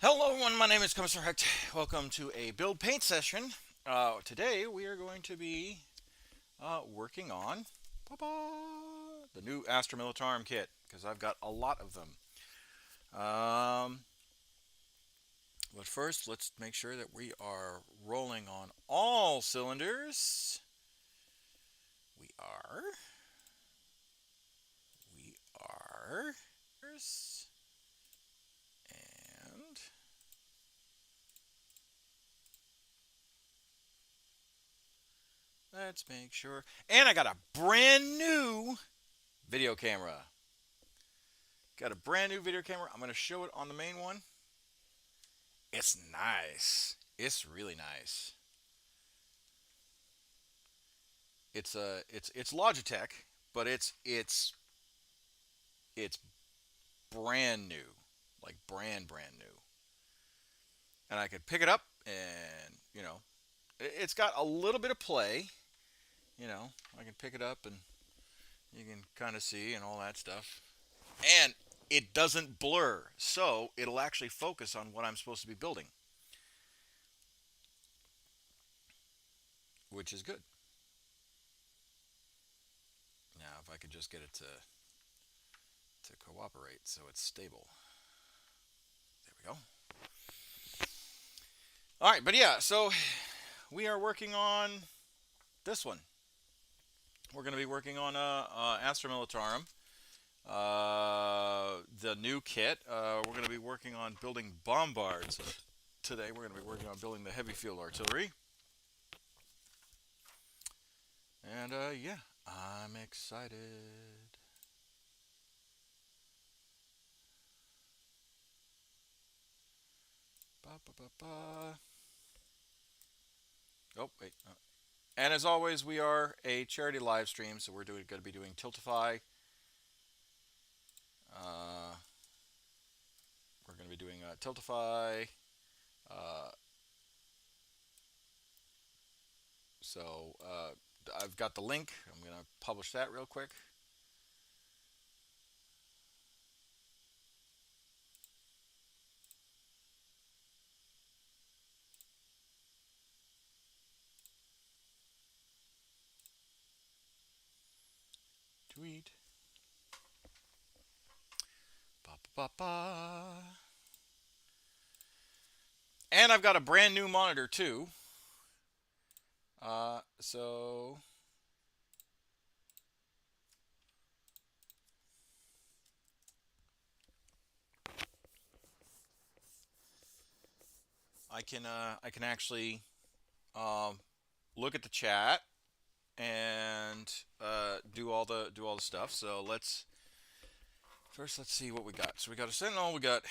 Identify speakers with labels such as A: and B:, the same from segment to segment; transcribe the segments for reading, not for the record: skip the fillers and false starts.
A: Hello everyone, my name is Commissar Hecht. Welcome to a build paint session. Today we are going to be working on the new Astra Militarum kit because I've got a lot of them. Um, but first, let's make sure that we are rolling on all cylinders. We are. We are. And let's make sure. And I got a brand new video camera. Got a brand new video camera. I'm going to show it on the main one. It's nice. It's really nice. It's Logitech, but it's brand new, like brand new. And I could pick it up, and it's got a little bit of play. I can pick it up, and you can kind of see and all that stuff. And it doesn't blur, so it'll actually focus on what I'm supposed to be building, which is good. Now, if I could just get it to cooperate so it's stable. There we go. All right, but yeah, so we are working on this one. We're going to be working on Astra Militarum, the new kit. We're going to be working on building bombards. Today, we're going to be working on building the heavy field artillery. And yeah, I'm excited. Ba, ba, ba, ba. Oh, wait. And as always, we are a charity live stream, so we're going to be doing Tiltify. Uh, we're going to be doing Tiltify. Uh, so I've got the link. I'm going to publish that real quick. Tweet. Ba, ba, ba. And I've got a brand new monitor too. So I can actually um, look at the chat and do all the stuff. So let's see what we got. So we got a Sentinel, we got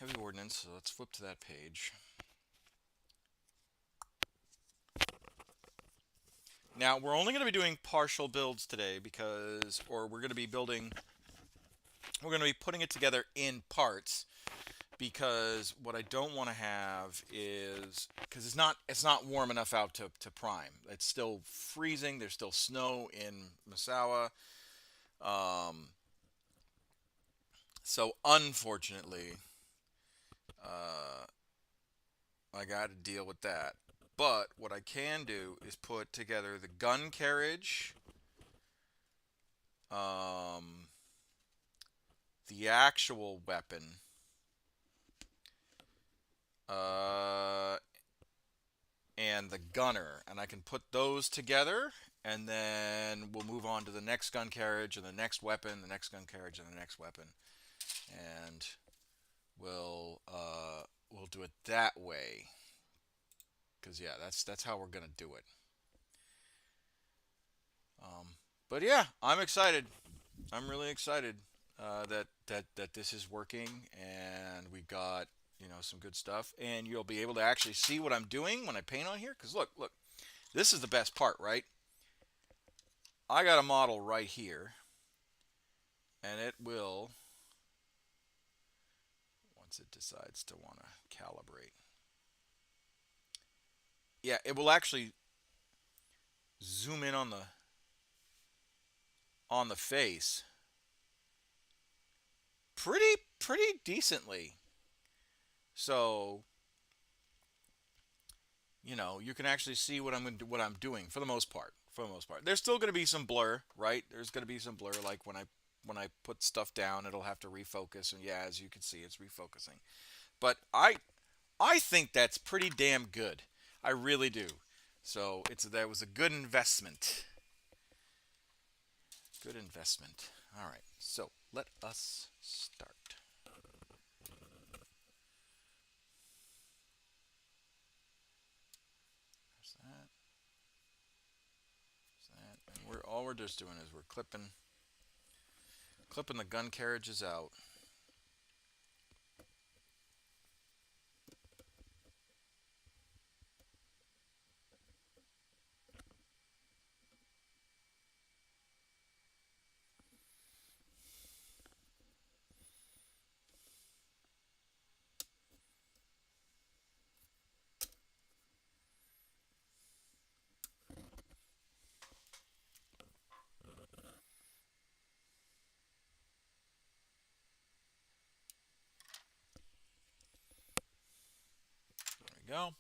A: heavy ordnance. So let's flip to that page. Now we're only going to be doing partial builds today or we're going to be putting it together in parts because what I don't want to have is because it's not warm enough out to prime. It's still freezing. There's still snow in Misawa. Um, so unfortunately, uh, I got to deal with that. But what I can do is put together the gun carriage, um, the actual weapon, uh, and the gunner, and I can put those together, and then we'll move on to the next gun carriage and the next weapon, the next gun carriage and the next weapon, and we'll do it that way. Because yeah, that's how we're gonna do it. Um, but yeah, I'm excited. I'm really excited that this is working, and we got some good stuff, and you'll be able to actually see what I'm doing when I paint on here. Because look, this is the best part, right? I got a model right here, and it will, once it decides to want to calibrate, yeah, it will actually zoom in on the face pretty decently. So you can actually see what I'm doing for the most part. For the most part, there's still going to be some blur, right? There's going to be some blur, like when I put stuff down, it'll have to refocus, and yeah, as you can see, it's refocusing. But I think that's pretty damn good. I really do. So that was a good investment. Good investment. All right. So let us start. There's that. There's that. And all we're just doing is we're clipping the gun carriages out. There we go.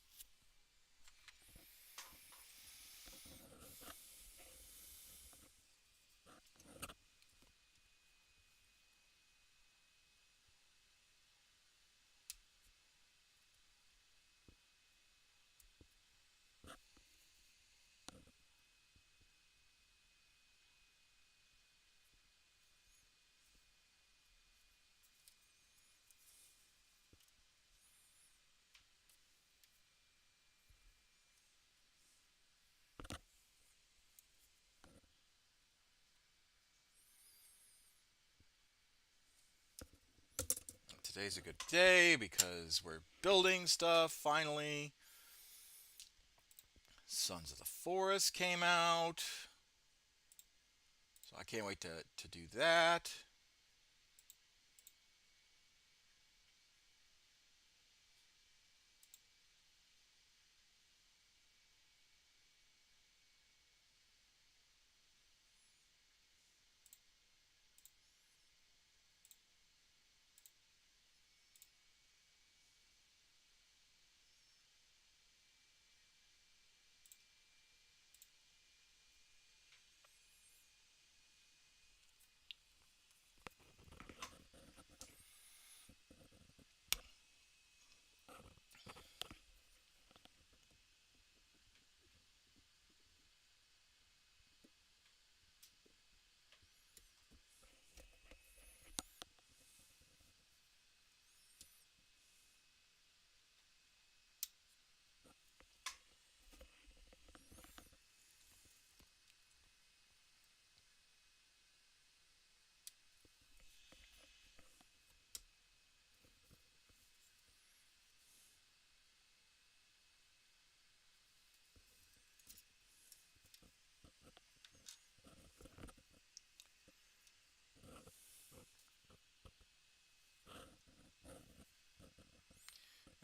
A: Today's a good day because we're building stuff finally. Sons of the Forest came out. So I can't wait to do that.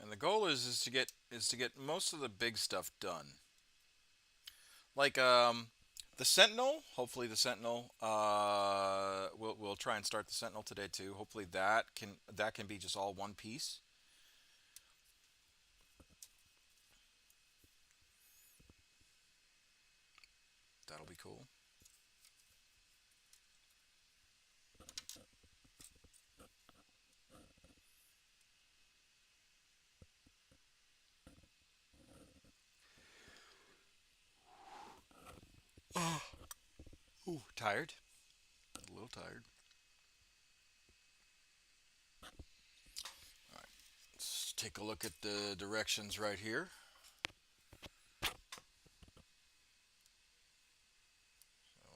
A: And the goal is to get most of the big stuff done. Like the Sentinel, hopefully the Sentinel we'll try and start the Sentinel today too. Hopefully that can be just all one piece. That'll be cool. Ooh, tired. A little tired. All right. Let's take a look at the directions right here. So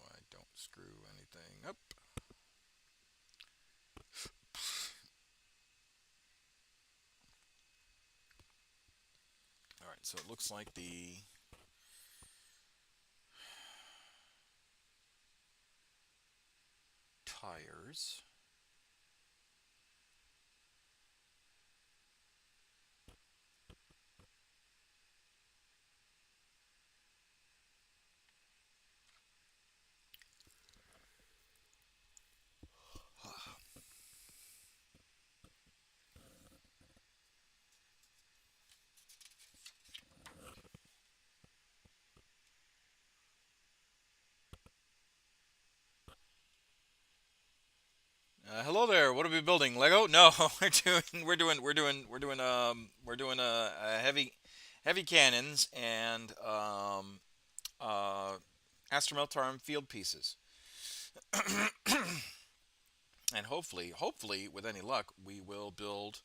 A: I don't screw anything up. All right, so it looks like the tires. Hello there. What are we building? Lego? No, we're doing a heavy cannons and Astra Militarum field pieces. And hopefully, with any luck, we will build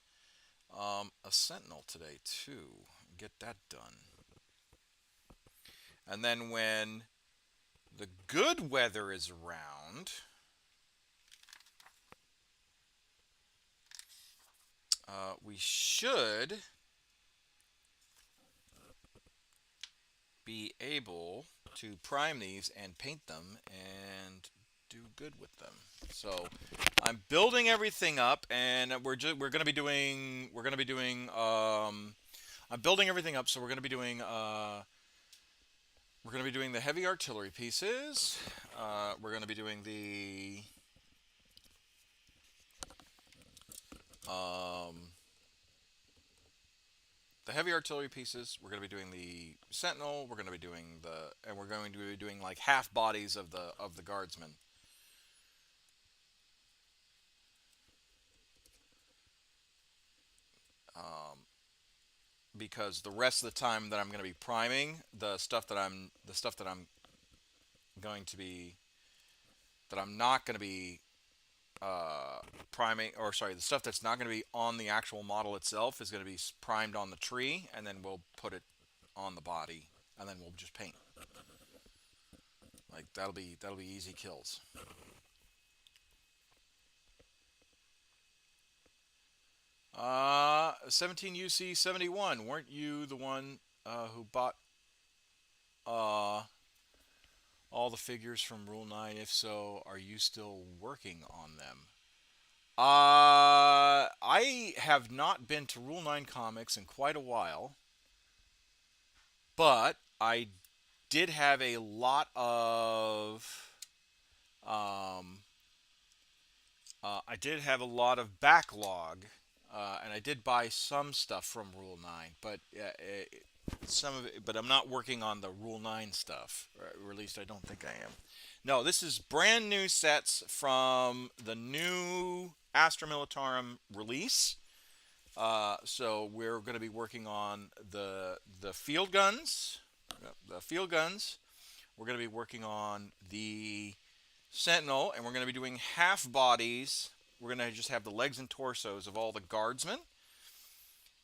A: a Sentinel today too. Get that done. And then when the good weather is around, we should be able to prime these and paint them and do good with them. So I'm building everything up, and we're going to be doing I'm building everything up, so we're going to be doing the heavy artillery pieces. We're going to be doing um, the heavy artillery pieces. We're going to be doing the sentinel. We're going to be doing and we're going to be doing like half bodies of the guardsmen. Um, because the rest of the time that I'm going to be priming the stuff that I'm going to be that I'm not going to be priming, or sorry, the stuff that's not going to be on the actual model itself is going to be primed on the tree, and then we'll put it on the body, and then we'll just paint. Like that'll be easy kills. 17 UC 71. Weren't you the one who bought uh, all the figures from Rule 9? If so, are you still working on them? I have not been to Rule 9 Comics in quite a while, but I did have a lot of um, I did have a lot of backlog, and I did buy some stuff from Rule 9, but some of it, but I'm not working on the Rule 9 stuff, or at least I don't think I am. No, this is brand new sets from the new Astra Militarum release. So we're going to be working on the field guns, the field guns. We're going to be working on the Sentinel, and we're going to be doing half bodies. We're going to just have the legs and torsos of all the guardsmen.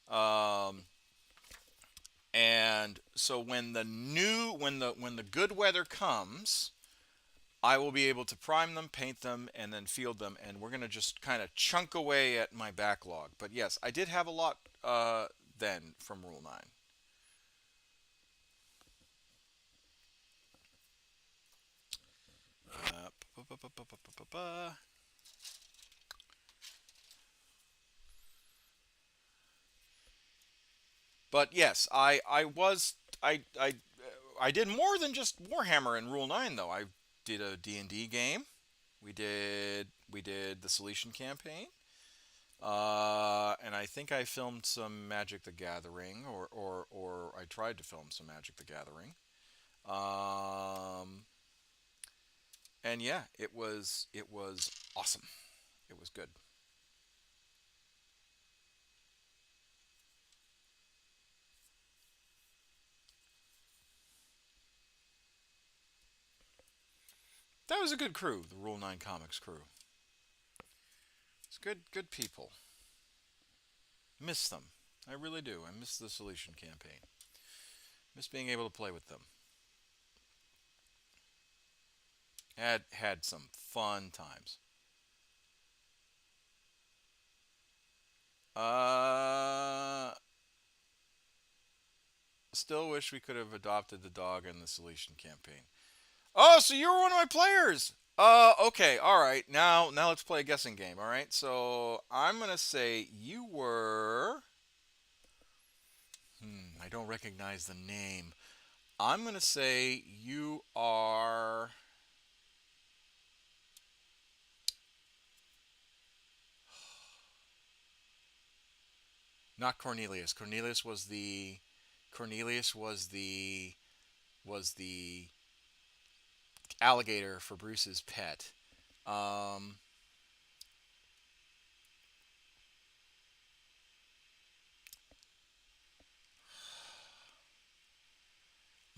A: Um, and so when the good weather comes, I will be able to prime them, paint them, and then field them. And we're going to just kind of chunk away at my backlog. But yes, I did have a lot then from Rule 9. But yes, I did more than just Warhammer in Rule 9 though. I did a D&D game. We did the Silesian campaign. And I think I filmed some Magic the Gathering, or I tried to film some Magic the Gathering. Um, and yeah, it was awesome. It was good. That was a good crew, the Rule 9 Comics crew. It's good people. Miss them. I really do. I miss the Silesian campaign. Miss being able to play with them. Had some fun times. Uh, Still wish we could have adopted the dog in the Silesian campaign. Oh, so you were one of my players. Okay, all right. Now let's play a guessing game. All right. So I'm gonna say you were. I don't recognize the name. I'm gonna say you are not Cornelius. Cornelius was the alligator for Bruce's pet. Um,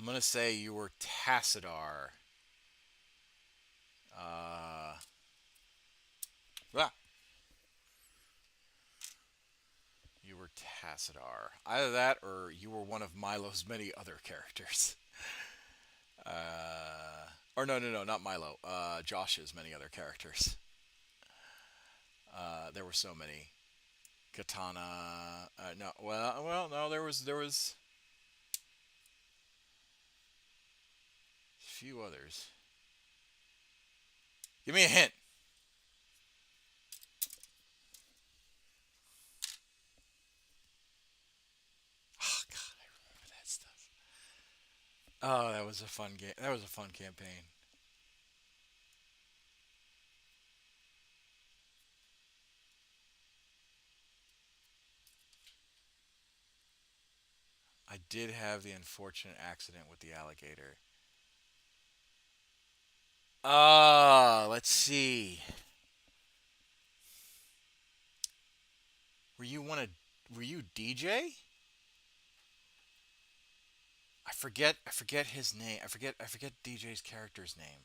A: I'm gonna say you were Tassadar. Uh, ah, you were Tassadar. Either that, or you were one of Milo's many other characters. Or no, no, no, not Milo. Josh's many other characters. There were so many. Katana. No, well, no. There was a few others. Give me a hint. Oh God, I remember that stuff. Oh, that was a fun game. That was a fun campaign. I did have the unfortunate accident with the alligator. Let's see. Were you one of? Were you DJ? I forget. I forget his name. I forget. I forget DJ's character's name.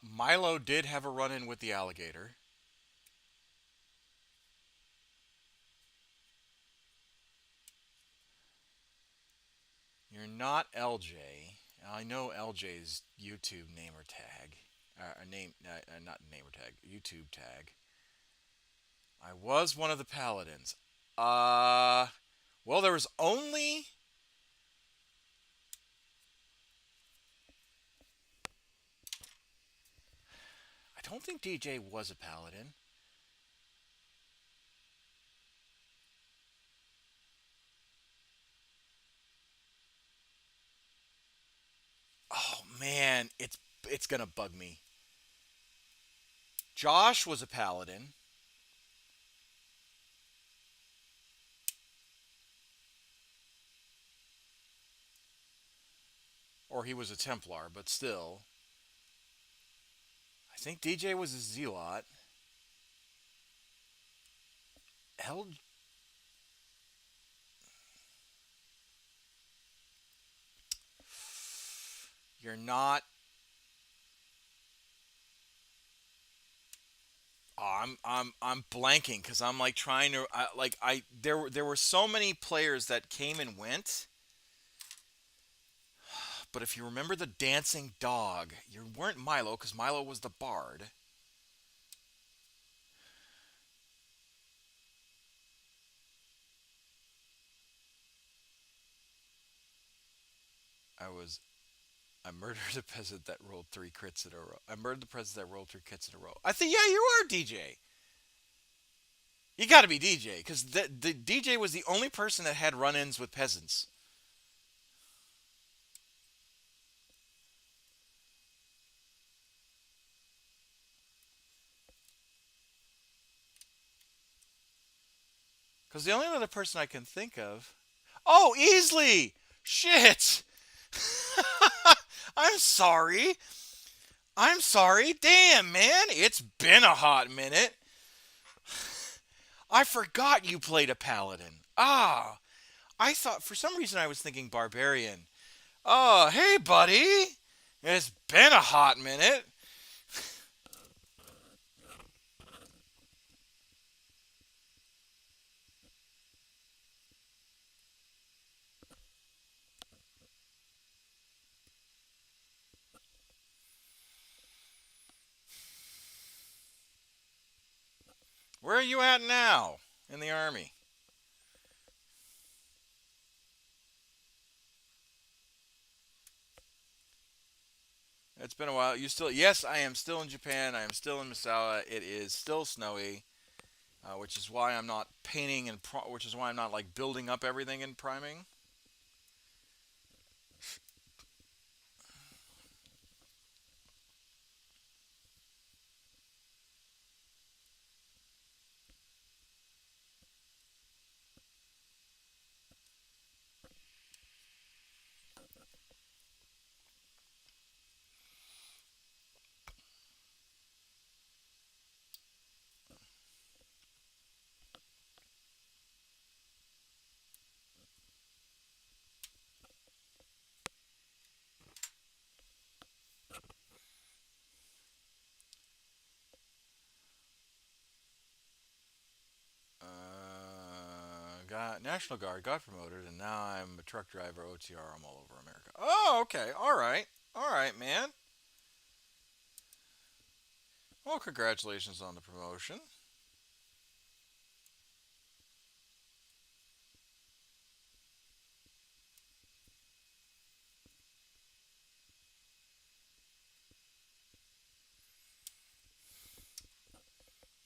A: Milo did have a run-in with the alligator. You're not LJ. I know LJ's YouTube name or tag. Not name or tag. YouTube tag. I was one of the paladins. Uh, well, there was only. I don't think DJ was a paladin. Oh man, it's gonna bug me. Josh was a paladin, or he was a Templar, but still. I think DJ was a zealot. L. You're not. Oh, I'm blanking because I'm like trying to there were so many players that came and went. But if you remember the dancing dog, you weren't Milo because Milo was the bard. I was I murdered a peasant that rolled three crits in a row. I murdered the peasant that rolled three crits in a row. I think yeah, you are DJ. You got to be DJ because the DJ was the only person that had run-ins with peasants. Because the only other person I can think of. Oh, Easley! Shit! I'm sorry. I'm sorry. Damn, man. It's been a hot minute. I forgot you played a paladin. Ah, I thought for some reason I was thinking barbarian. Oh, hey, buddy. It's been a hot minute. Where are you at now in the army? It's been a while. You still? Yes, I am still in Japan. I am still in Misawa. It is still snowy, which is why I'm not painting and which is why I'm not like building up everything and priming. National Guard, got promoted, and now I'm a truck driver, OTR. I'm all over America. Oh, okay. All right, man. Well, congratulations on the promotion.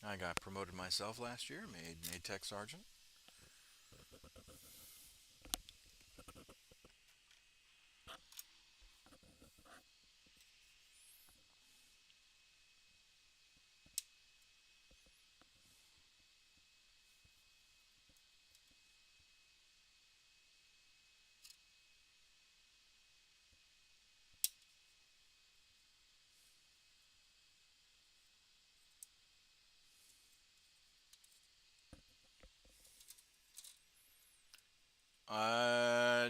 A: I got promoted myself last year, made tech sergeant.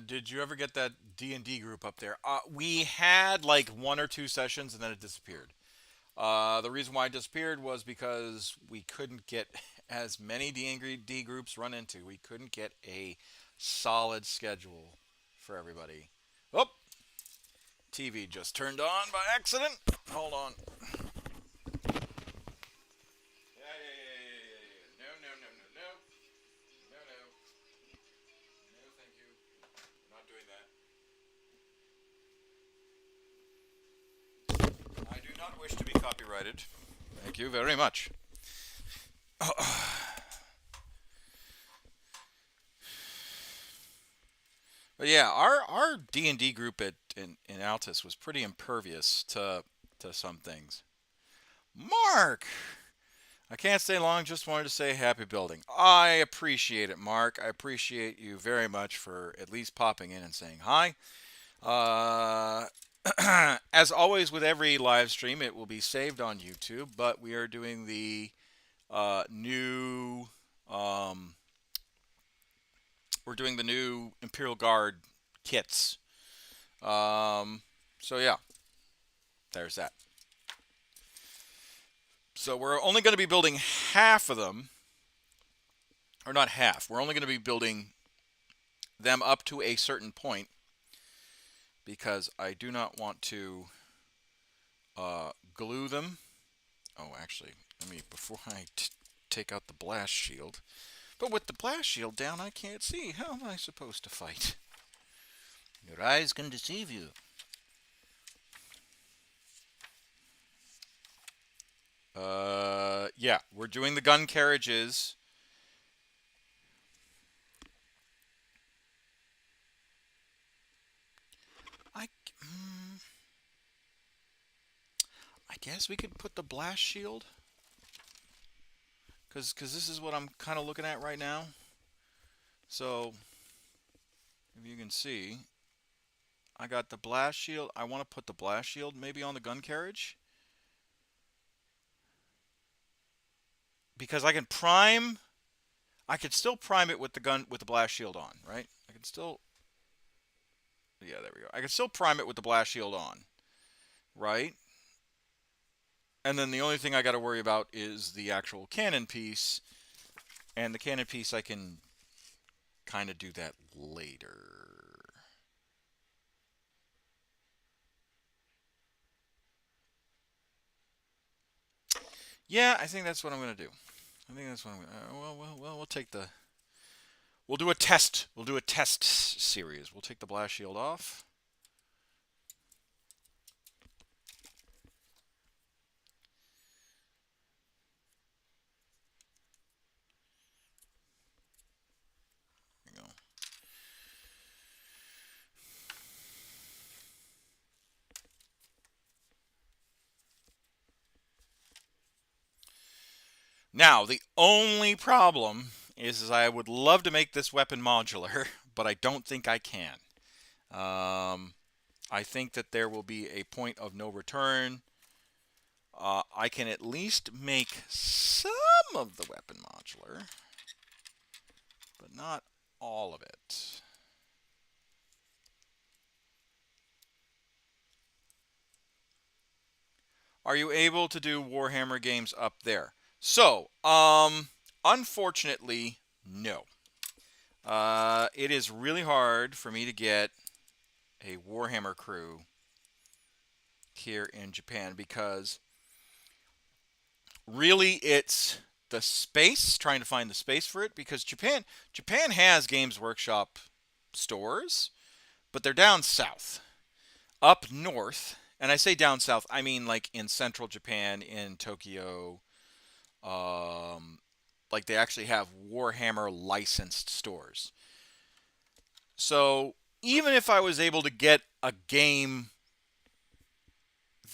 A: Did you ever get that D&D group up there? We had like one or two sessions and then it disappeared. The reason why it disappeared was because we couldn't get as many D&D groups run into. We couldn't get a solid schedule for everybody. Oh, TV just turned on by accident. Hold on. Yeah. No, no, no, no, no. No, no. No, thank you. Not doing that. I do not wish to be copyrighted. Thank you very much. But yeah, our D&D group in Altus was pretty impervious to some things. Mark, I can't stay long. Just wanted to say happy building. I appreciate it, Mark. I appreciate you very much for at least popping in and saying hi. Uh, as always with every live stream, it will be saved on YouTube. But we are doing the new. We're doing the new Imperial Guard kits. So yeah, there's that. So we're only going to be building half of them, or not half. We're only going to be building them up to a certain point because I do not want to glue them. Oh, actually, let me before I take out the blast shield. But with the blast shield down, I can't see. How am I supposed to fight? Your eyes can deceive you. Yeah, we're doing the gun carriages. I, I guess we could put the blast shield. Because this is what I'm kind of looking at right now. So, if you can see, I got the blast shield. I want to put the blast shield maybe on the gun carriage. Because I can prime, I could still prime it with the blast shield on, right? I can still, yeah, there we go. I can still prime it with the blast shield on, right? And then the only thing I got to worry about is the actual cannon piece. And the cannon piece, I can kind of do that later. Yeah, I think that's what I'm going to do. I think that's what I'm going to... well, we'll take the... We'll do a test. We'll do a test series. We'll take the blast shield off. There we go. Now, the only problem is I would love to make this weapon modular, but I don't think I can. I think that there will be a point of no return. I can at least make some of the weapon modular, but not all of it. Are you able to do Warhammer games up there? So, unfortunately, no. It is really hard for me to get a Warhammer crew here in Japan because really it's the space, trying to find the space for it because Japan has Games Workshop stores, but they're down south. Up north, and I say down south, I mean like in central Japan, in Tokyo, um, like they actually have Warhammer licensed stores. So even if I was able to get a game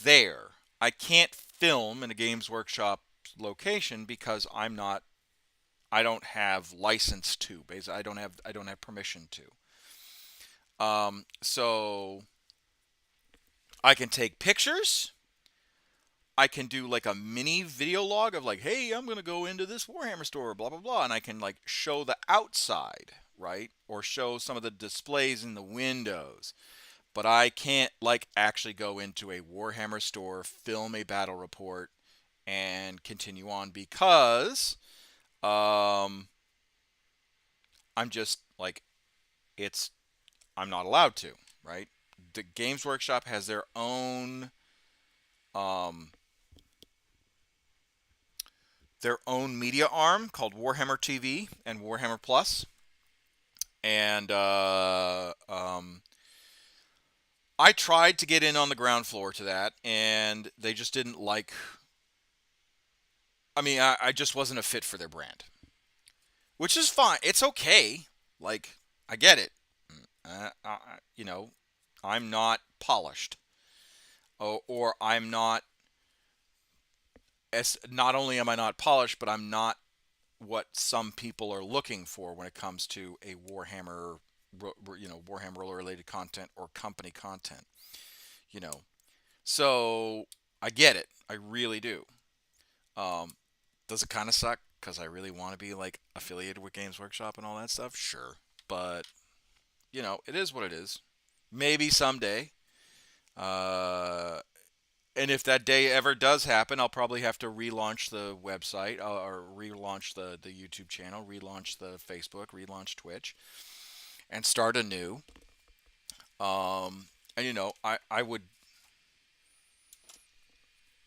A: there, I can't film in a Games Workshop location because I don't have license to. Basically, I don't have permission to. So I can take pictures. I can do like a mini video log of like, hey, I'm gonna go into this Warhammer store, blah blah blah, and I can like show the outside, right, or show some of the displays in the windows. But I can't like actually go into a Warhammer store, film a battle report, and continue on because um, I'm just like it's I'm not allowed to, right? The Games Workshop has um, their own media arm called Warhammer TV and Warhammer Plus, and I tried to get in on the ground floor to that, and they just didn't like. I mean, I just wasn't a fit for their brand, which is fine. It's okay. Like I get it. You know, I'm not polished, or I'm not. As not only am I not polished, but I'm not what some people are looking for when it comes to a Warhammer, Warhammer related content or company content. You know, so I get it. I really do. Um, does it kind of suck because I really want to be like affiliated with Games Workshop and all that stuff? Sure, but it is what it is. Maybe someday. Uh, and if that day ever does happen, I'll probably have to relaunch the website or relaunch the YouTube channel, relaunch the Facebook, relaunch Twitch, and start anew. And I would.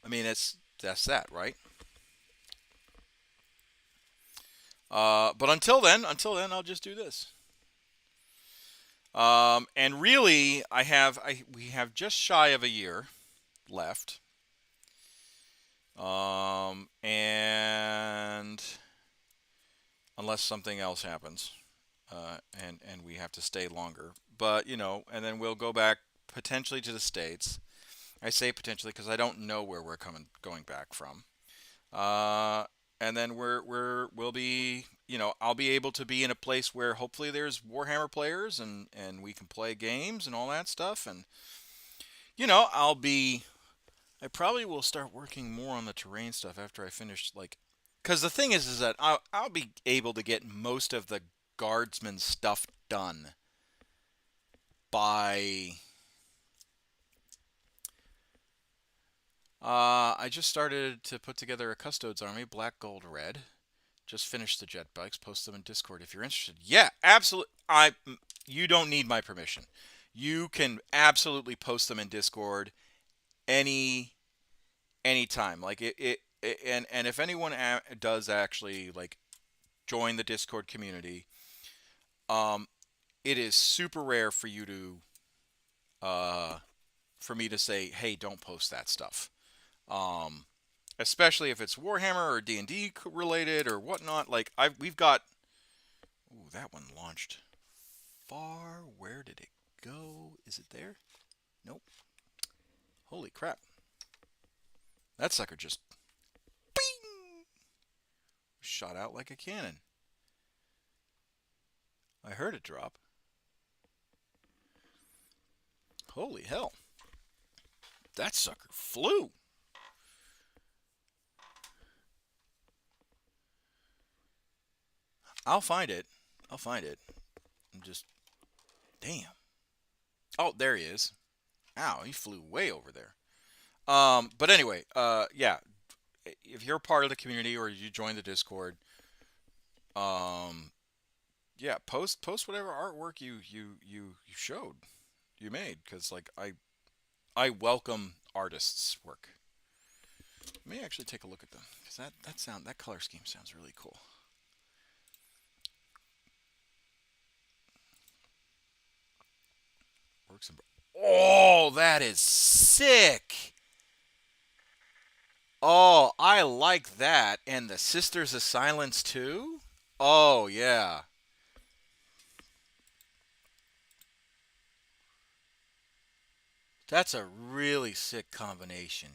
A: I mean, that's that, right? But until then, I'll just do this. And really, we have just shy of a year left. And unless something else happens, and we have to stay longer, but and then we'll go back potentially to the States. I say potentially because I don't know where we're going back from. Uh, and then we'll be, I'll be able to be in a place where hopefully there's Warhammer players and we can play games and all that stuff. And I probably will start working more on the terrain stuff after I finish like, because the thing is that I'll be able to get most of the guardsman stuff done by. I just started to put together a Custodes army, black, gold, red. Just finished the jet bikes. Post them in Discord if you're interested. Yeah, absolutely. You don't need my permission. You can absolutely post them in Discord any anytime. Like and if anyone does actually like join the Discord community, um, it is super rare for you to for me to say, hey, don't post that stuff. Um, Especially if it's Warhammer or D&D related or whatnot. Like we've got. Ooh, that one launched far. Where did it go? Is it there? Nope. Holy crap! That sucker just bing, shot out like a cannon. I heard it drop. Holy hell! That sucker flew. I'll find it. I'll find it. I'm just damn. Oh, there he is. Ow, he flew way over there. But anyway, yeah, if you're part of the community or you join the Discord, um, yeah, post whatever artwork you showed, you made, because like I welcome artists' work. May actually take a look at them because that color scheme sounds really cool. Works in, oh, that is sick. Oh, I like that. And the Sisters of Silence too? Oh, yeah. That's a really sick combination.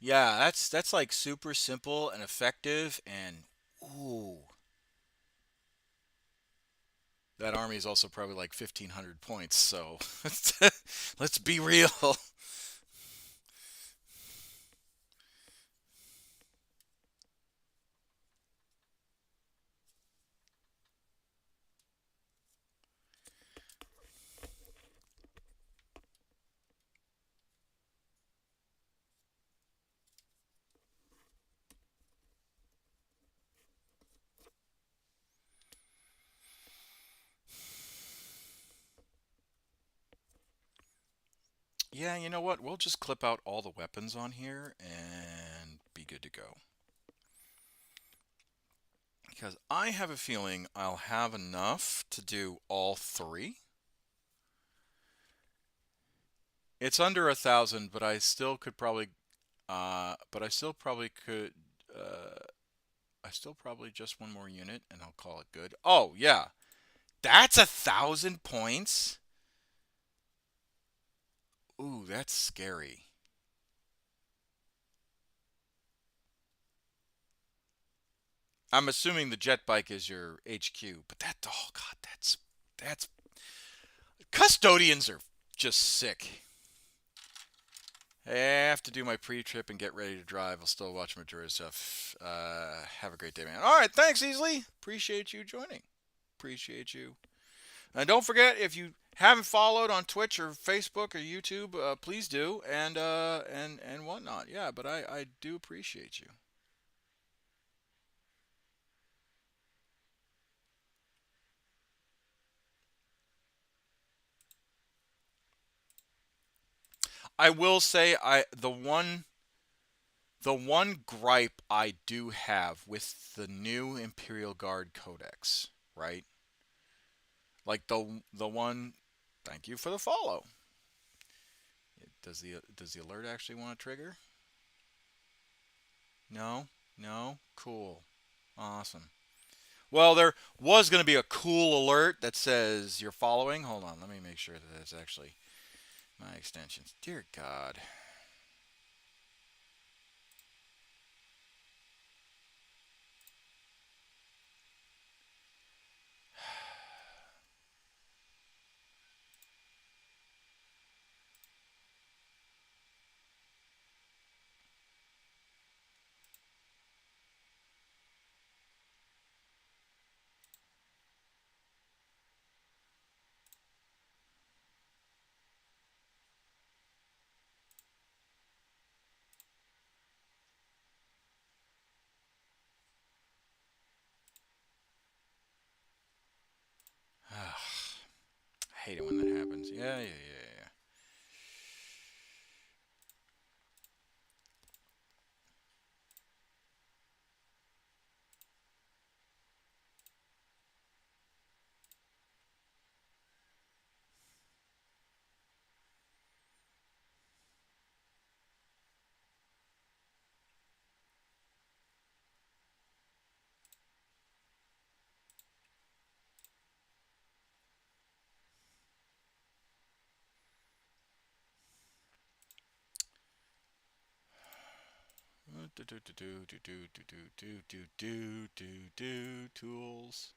A: Yeah, that's like super simple and effective and ooh, that army is also probably like 1500 points, so let's be real. Yeah, you know what? We'll just clip out all the weapons on here and be good to go. Because I have a feeling I'll have enough to do all three. It's under 1,000, but I still could probably, but I still probably could, uh, I still probably just one more unit and I'll call it good. Oh, yeah. That's 1,000 points? Ooh, that's scary. I'm assuming the jet bike is your HQ, but that, oh God, that's, custodians are just sick. I have to do my pre-trip and get ready to drive. I'll still watch majority stuff. Have a great day, man. All right, thanks, Easley. Appreciate you joining. Appreciate you. And don't forget, if you haven't followed on Twitch or Facebook or YouTube, please do, and whatnot. Yeah, but I do appreciate you. I will say, the one gripe I do have with the new Imperial Guard Codex, right? Like the one. Thank you for the follow. Does the alert actually want to trigger? No, no, cool, awesome. Well, there was going to be a cool alert that says you're following. Hold on, let me make sure that it's actually my extensions. Dear God. I hate it when that happens. Yeah, yeah, yeah, yeah. Do do do do do do do do do do do do tools.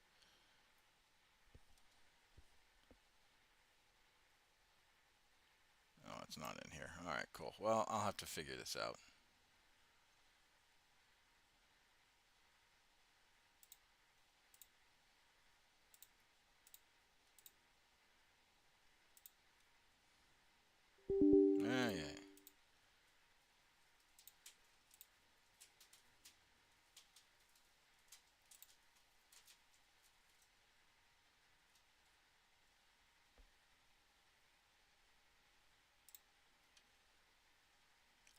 A: Oh, it's not in here. All right, cool. Well, I'll have to figure this out. Yeah, yeah.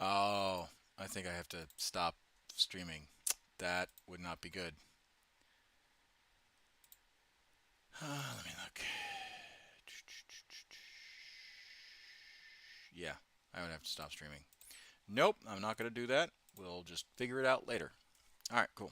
A: Oh, I think I have to stop streaming. That would not be good. Let me look. Yeah, I would have to stop streaming. Nope, I'm not going to do that. We'll just figure it out later. All right, cool.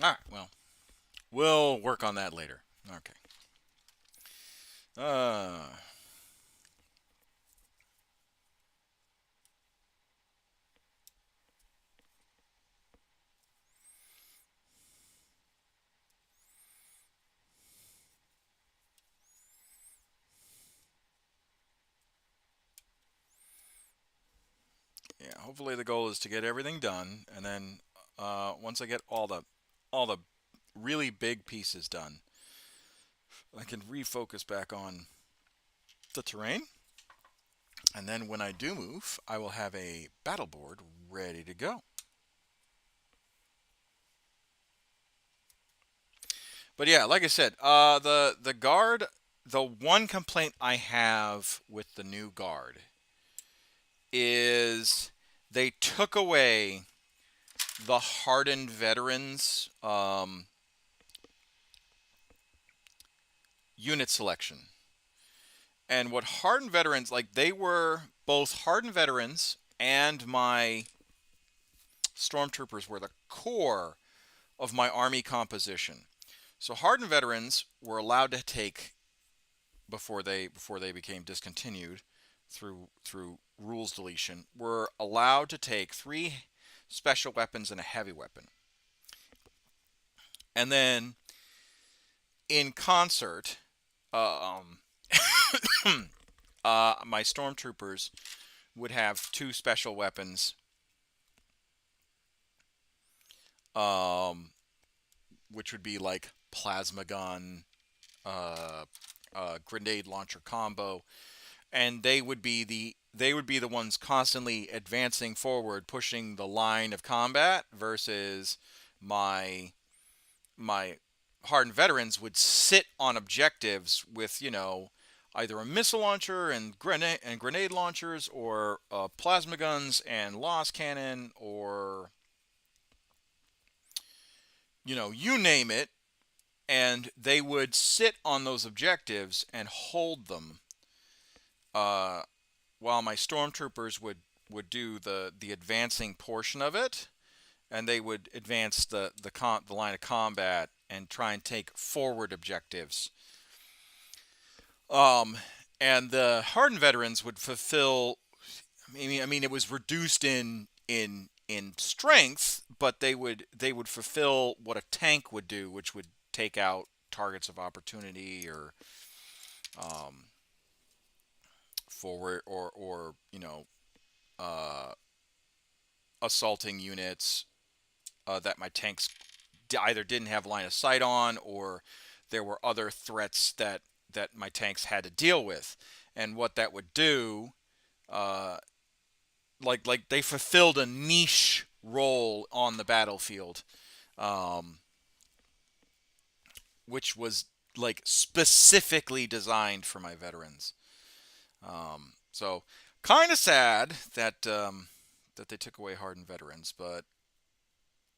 A: All right, well, we'll work on that later. Okay. Uh, yeah, hopefully the goal is to get everything done, and then once I get all the really big pieces done, I can refocus back on the terrain. And then when I do move, I will have a battle board ready to go. But yeah, like I said, the guard, the one complaint I have with the new guard is they took away the hardened veterans unit selection. And what hardened veterans, like, they were both hardened veterans and my stormtroopers were the core of my army composition. So hardened veterans were allowed to take, before they became discontinued through rules deletion, were allowed to take 3 special weapons and a heavy weapon. And then in concert, my stormtroopers would have 2 special weapons, which would be like plasma gun, grenade launcher combo, and they would be the ones constantly advancing forward, pushing the line of combat, versus my hardened veterans would sit on objectives with, either a missile launcher and grenade launchers, or plasma guns and lost cannon, or you name it, and they would sit on those objectives and hold them, uh, while my stormtroopers would do the advancing portion of it, and they would advance the line of combat and try and take forward objectives. Um, and the hardened veterans would fulfill. I mean, it was reduced in strength, but they would fulfill what a tank would do, which would take out targets of opportunity, or um, forward, or uh, assaulting units that my tanks either didn't have line of sight on, or there were other threats that my tanks had to deal with. And what that would do, uh, like they fulfilled a niche role on the battlefield, um, which was like specifically designed for my veterans. So kind of sad that they took away hardened veterans, but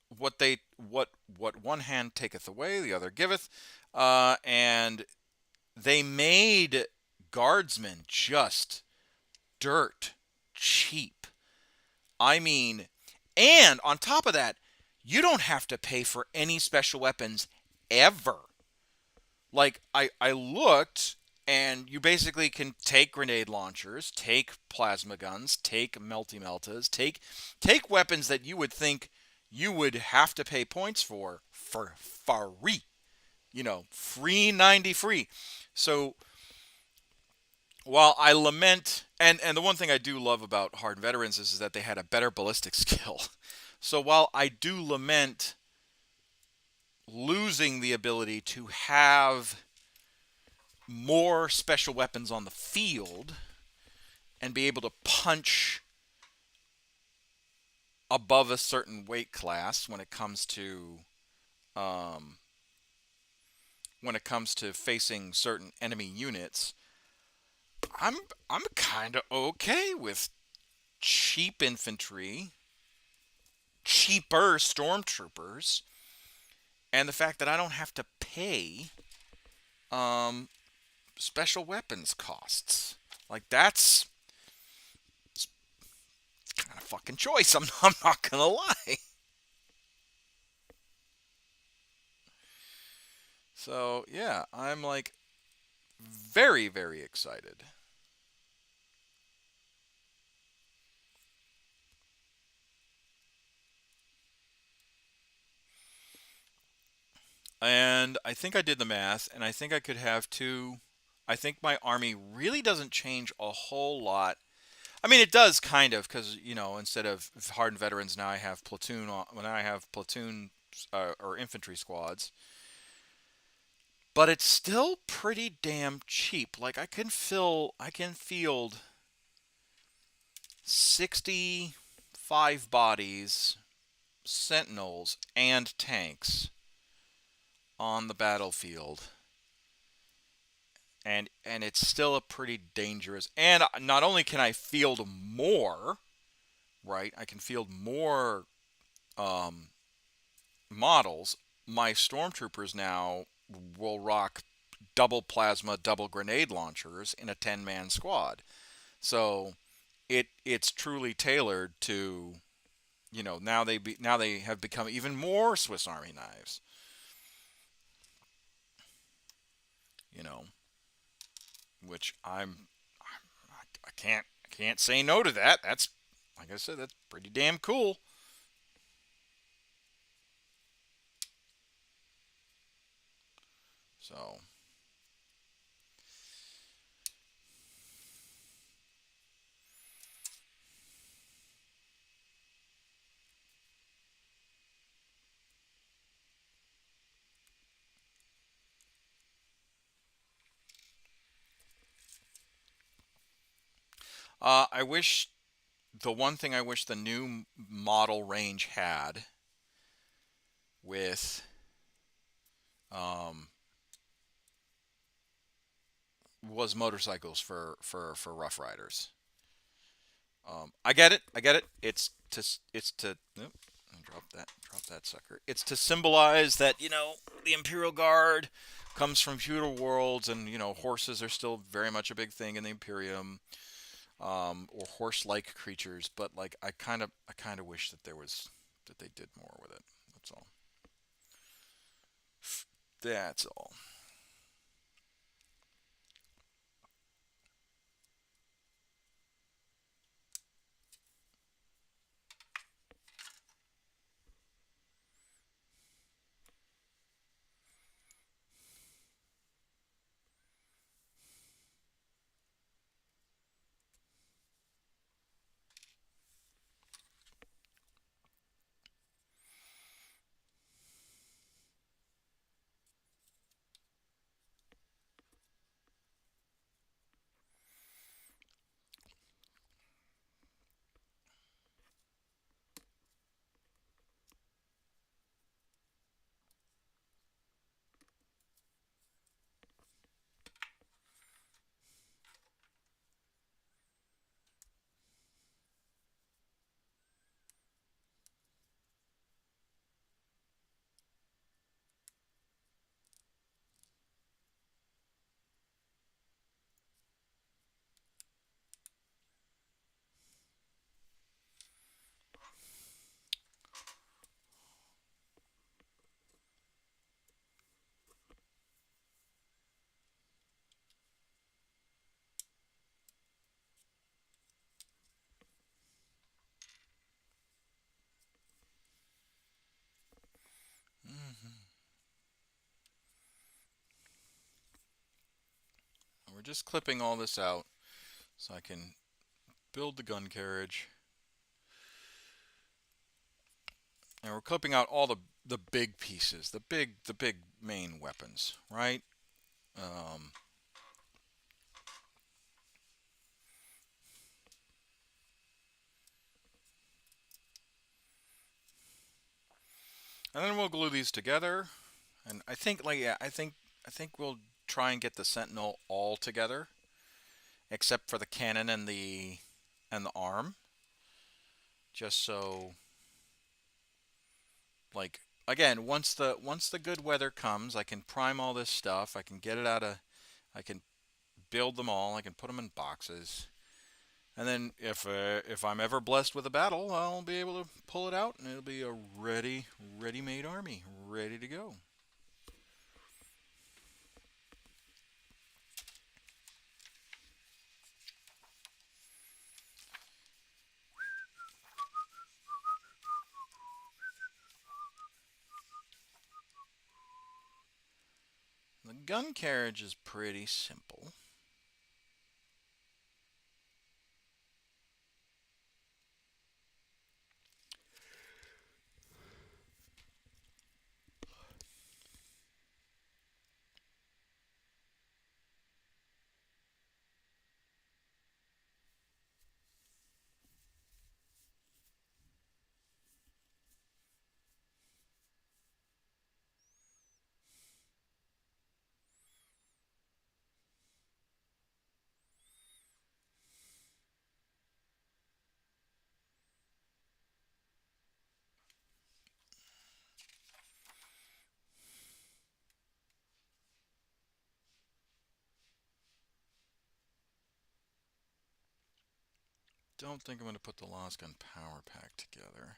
A: what one hand taketh away, the other giveth, and they made guardsmen just dirt cheap. I mean, and on top of that, you don't have to pay for any special weapons ever. Like, I looked, and you basically can take grenade launchers, take plasma guns, take melty meltas, take weapons that you would think you would have to pay points for free. Free 90 free. So while I lament, and the one thing I do love about Hardened Veterans is that they had a better ballistic skill. So while I do lament losing the ability to have more special weapons on the field and be able to punch above a certain weight class um, when it comes to facing certain enemy units, I'm I'm kind of okay with cheap infantry, cheaper stormtroopers, and the fact that I don't have to pay um, special weapons costs. Like that's kind of fucking choice. I'm not gonna lie. So yeah, I'm like very very excited. And I think I did the math, and I think I could have two. I think my army really doesn't change a whole lot. I mean, it does kind of, because instead of hardened veterans, now I have platoon. When I have platoon or infantry squads, but it's still pretty damn cheap. Like I can field 65 bodies, sentinels, and tanks on the battlefield, and it's still a pretty dangerous. And not only can I field more, right? I can field more um, models. My stormtroopers now will rock double plasma, double grenade launchers in a 10-man squad. So it's truly tailored to now they have become even more Swiss Army knives. You know, which I can't say no to that. That's like I said, that's pretty damn cool. So I wish the one thing I wish the new model range had with um, was motorcycles for Rough Riders. I get it. I get it. It's to nope, drop that sucker. It's to symbolize that the Imperial Guard comes from feudal worlds, and horses are still very much a big thing in the Imperium, or horse-like creatures. But like I kind of wish that they did more with it. That's all. That's all. we're just clipping all this out so I can build the gun carriage. And we're clipping out all the big pieces, the big main weapons, right? Um, and then we'll glue these together. And I think, like, yeah, I think we'll try and get the Sentinel all together, except for the cannon and the arm, just so, like, again, once the good weather comes, I can prime all this stuff. I can get it out of. I can build them all. I can put them in boxes. And then if I'm ever blessed with a battle, I'll be able to pull it out, and it'll be a ready-made army, ready to go. The gun carriage is pretty simple. Don't think I'm going to put the Lost Gun Power Pack together.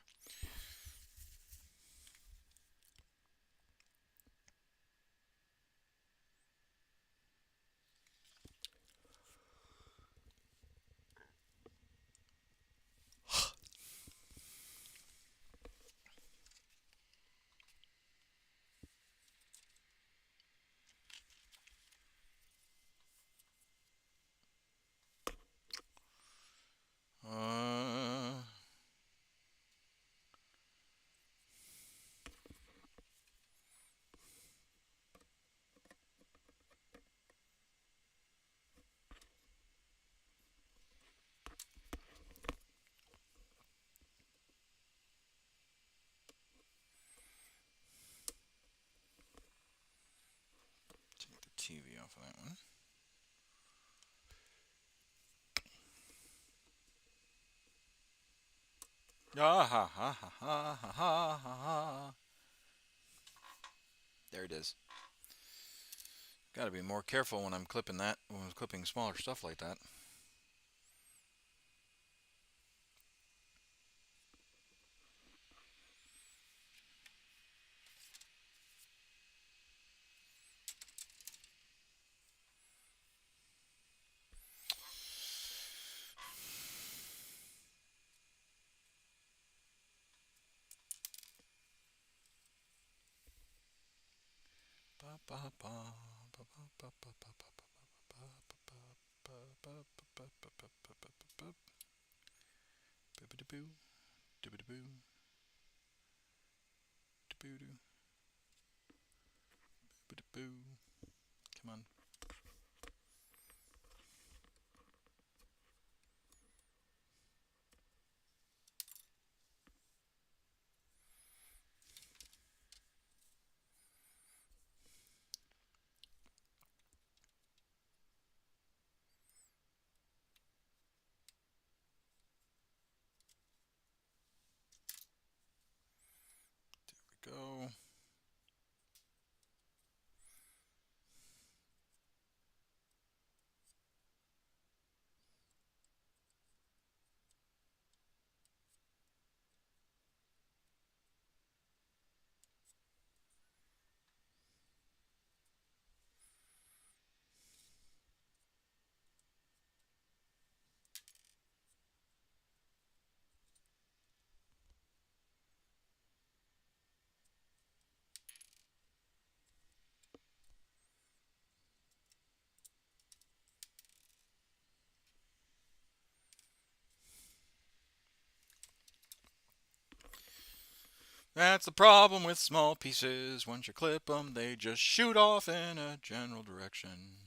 A: Uh, Take the TV off of that one. Ah ha ha ha ha ha ha ha ha. There it is. Got to be more careful when I'm clipping that. When I'm clipping smaller stuff like that. Come on. That's the problem with small pieces. Once you clip them, they just shoot off in a general direction.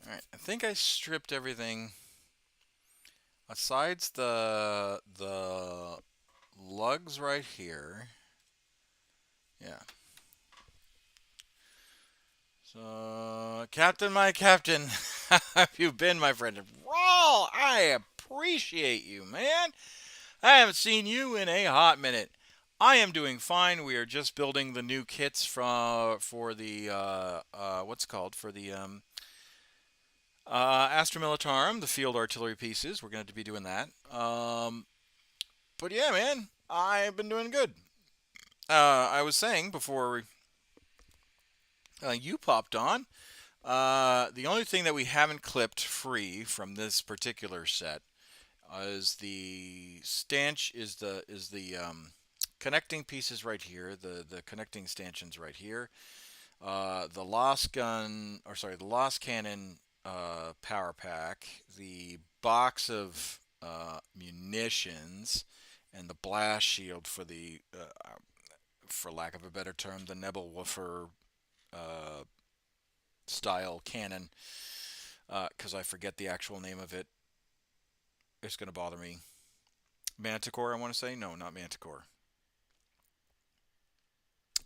A: All right, I think I stripped everything besides the lugs right here. Yeah. So, Captain, my captain, how have you been, my friend? Raw, I appreciate you, man. I haven't seen you in a hot minute. I am doing fine. We are just building the new kits for the what's it called for the Astra Militarum, the field artillery pieces. We're going to be doing that. But yeah, man, I've been doing good. I was saying before you popped on, the only thing that we haven't clipped free from this particular set is the stanch is the connecting pieces right here, the connecting stanchions right here, the lost gun or sorry the lost cannon power pack, the box of munitions, and the blast shield for the for lack of a better term, the Nebelwoofer uh, style cannon. Because I forget the actual name of it. It's going to bother me. Manticore, I want to say. No, not Manticore.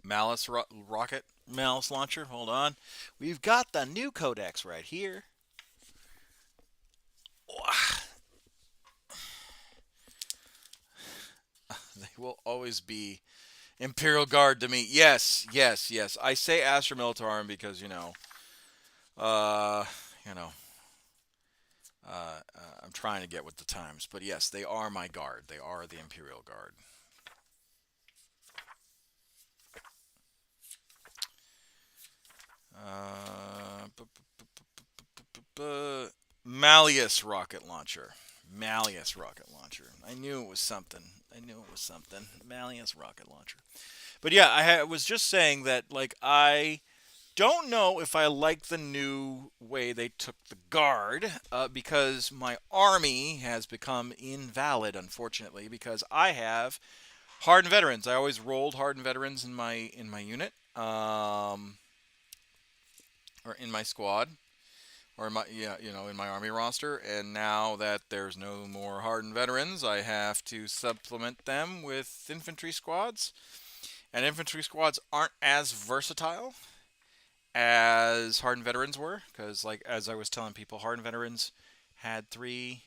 A: Rocket Malice launcher. Hold on. We've got the new codex right here. They will always be Imperial Guard to me. Yes, yes, yes. I say Astra Militarum because uh, you know, I'm trying to get with the times. But yes, they are my guard. They are the Imperial Guard. Uh, Malleus rocket launcher. Malleus rocket launcher. I knew it was something. I knew it was something. Malleus rocket launcher. But yeah, was just saying that I don't know if I like the new way they took the guard because my army has become invalid, unfortunately, because I have hardened veterans. I always rolled hardened veterans in my unit or in my squad or in my in my army roster. And now that there's no more hardened veterans, I have to supplement them with infantry squads. And infantry squads aren't as versatile as hardened veterans were, because as I was telling people, hardened veterans had three.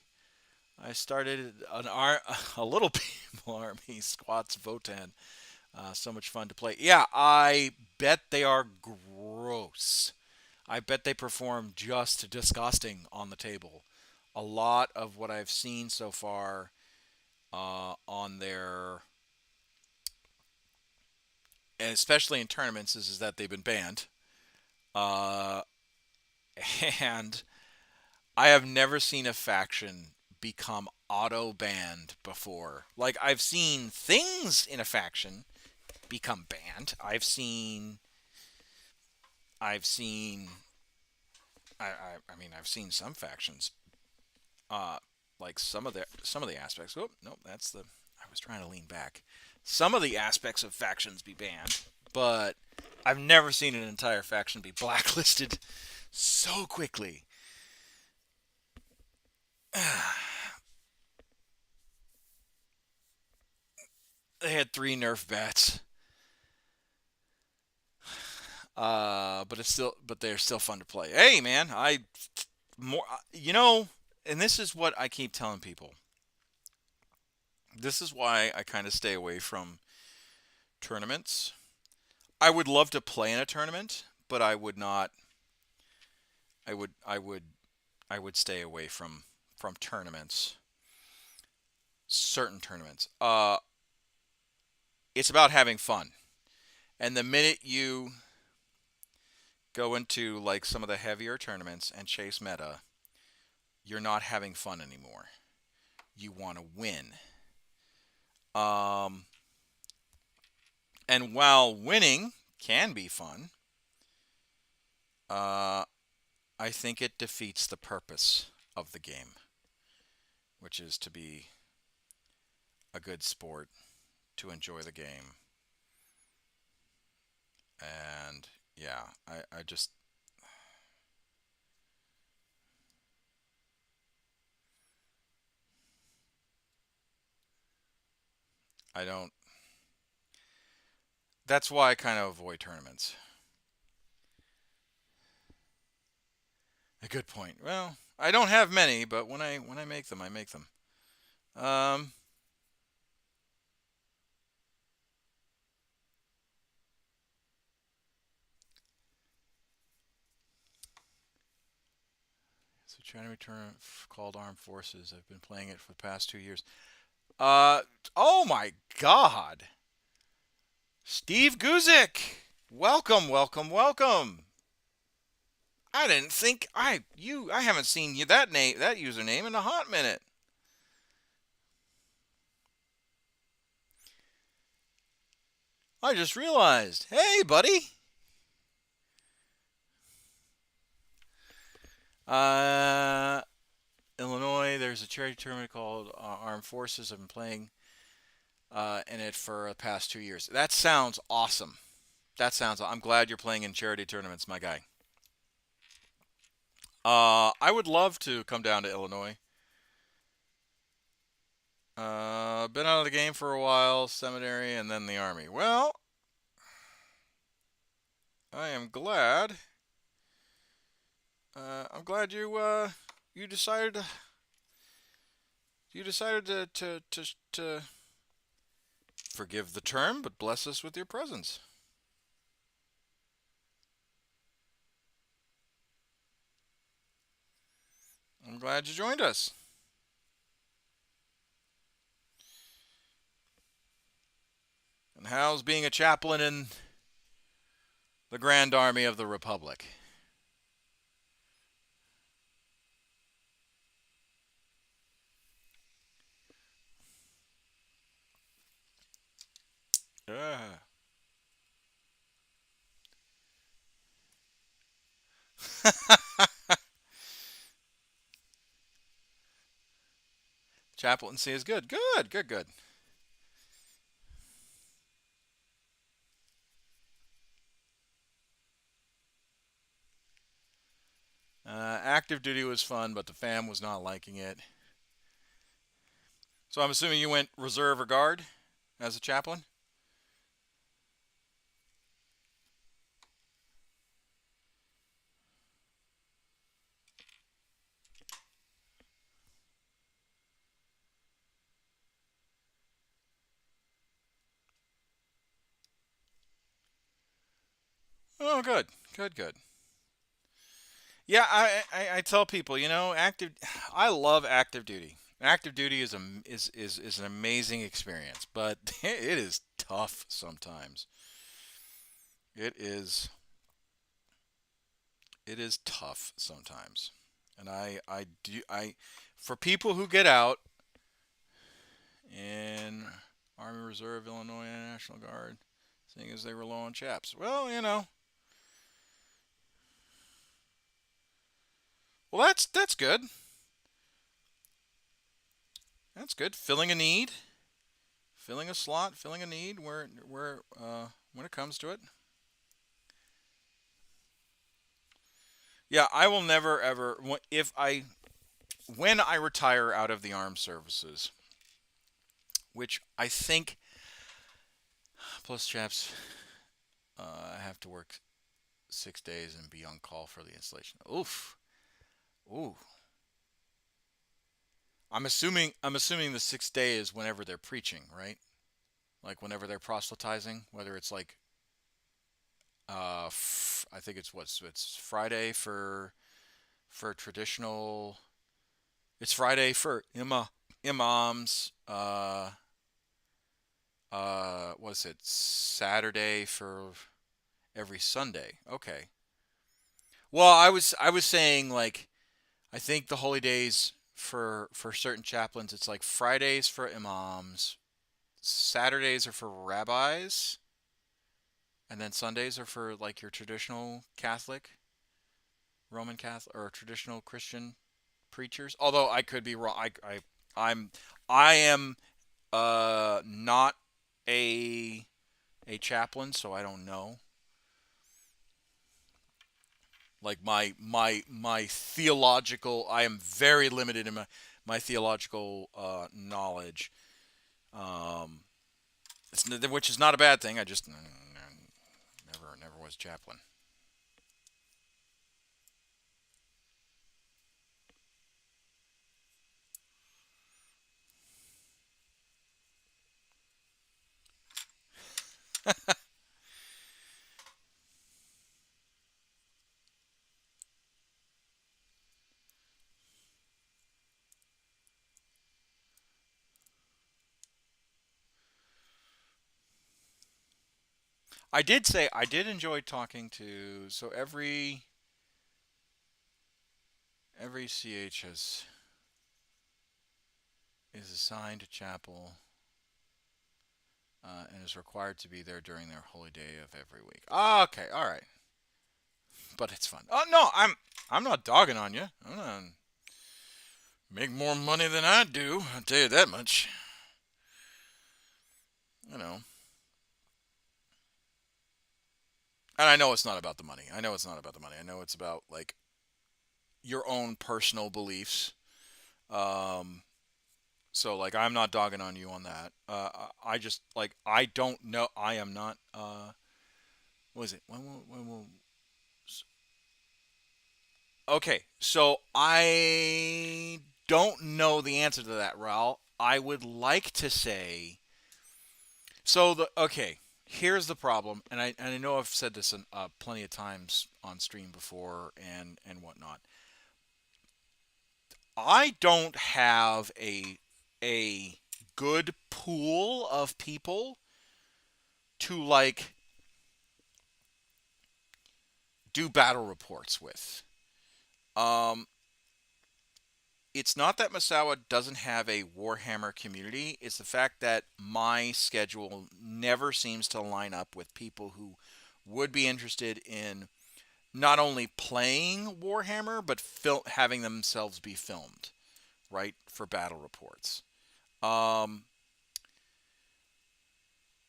A: I started a little people army, squats, Votan. So much fun to play. Yeah, I bet they are gross. I bet they perform just disgusting on the table. A lot of what I've seen so far on their, and especially in tournaments, is that they've been banned. Uh, and I have never seen a faction become auto banned before. Like I've seen things in a faction become banned. I've seen I've seen some factions uh like some of the aspects. Oh, no, that's the I was trying to lean back. Some of the aspects of factions be banned, but I've never seen an entire faction be blacklisted so quickly. they had 3 Nerf bats. But they're still fun to play. Hey, man, more, and this is what I keep telling people. This is why I kind of stay away from tournaments. I would love to play in a tournament, but I would not. I would. I would stay away from tournaments. Certain tournaments. It's about having fun, and the minute you go into like some of the heavier tournaments and chase meta, you're not having fun anymore. You want to win. Um, and while winning can be fun, uh, I think it defeats the purpose of the game, which is to be a good sport, to enjoy the game. And yeah, I just, I don't, that's why I kind of avoid tournaments. A good point. Well, I don't have many, but when I make them, I make them. Um, so trying to return called Armed Forces. I've been playing it for the past 2 years. Uh, oh my God, Steve Guzik, welcome, welcome, welcome. I didn't think I haven't seen you that username in a hot minute. I just realized. Hey, buddy. Uh, Illinois. There's a charity tournament called Armed Forces. I've been playing in it for the past 2 years. That sounds awesome. I'm glad you're playing in charity tournaments, my guy. I would love to come down to Illinois. Been out of the game for a while, seminary, and then the army. Well, I am glad. I'm glad you decided to forgive the term, but bless us with your presence. I'm glad you joined us. And how's being a chaplain in the Grand Army of the Republic? Yeah. Chaplaincy is good. Good, good, good. Active duty was fun, but the fam was not liking it. So I'm assuming you went reserve or guard as a chaplain? Oh, good, good, good. Yeah, I tell people, active. I love active duty. Active duty is an amazing experience, but it is tough sometimes. It is it is tough sometimes, and I for people who get out in Army Reserve, Illinois, and National Guard, seeing as they were low on chaps. Well, well that's good. That's good. Filling a need, filling a slot, filling a need where when it comes to it. Yeah, I will never ever if I when I retire out of the armed services, which I think Plus, chaps, I have to work 6 days and be on call for the installation. Oof. Ooh. I'm assuming the 6 day is whenever they're preaching, right? Like whenever they're proselytizing, whether it's like I think it's Friday for traditional. It's Friday for imams. What is it? Saturday for every Sunday. Okay. Well, I was saying like I think the holy days for certain chaplains it's like Fridays for imams, Saturdays are for rabbis, and then Sundays are for like your traditional Catholic, Roman Catholic, or traditional Christian preachers. Although I could be wrong. I'm I am not a a chaplain, so I don't know. Like my theological, I am very limited in my theological knowledge. Um, which is not a bad thing. I just never was chaplain. I did say I did enjoy talking to. So every CH is assigned a chapel and is required to be there during their holy day of every week. Oh, okay, all right, but it's fun. Oh no, I'm not dogging on you. I'm not make more money than I do. I'll tell you that much. You know, and I know it's not about the money. I know it's not about the money. I know it's about like your own personal beliefs. Um, so like I'm not dogging on you on that. I just like I don't know. I am not. What is it? When will Okay, so I don't know the answer to that, Raul. I would like to say so. The okay, here's the problem, and I know I've said this plenty of times on stream before and whatnot. I don't have a good pool of people to like do battle reports with. Um, it's not that Masawa doesn't have a Warhammer community. It's the fact that my schedule never seems to line up with people who would be interested in not only playing Warhammer but having themselves be filmed, right, for battle reports. Um,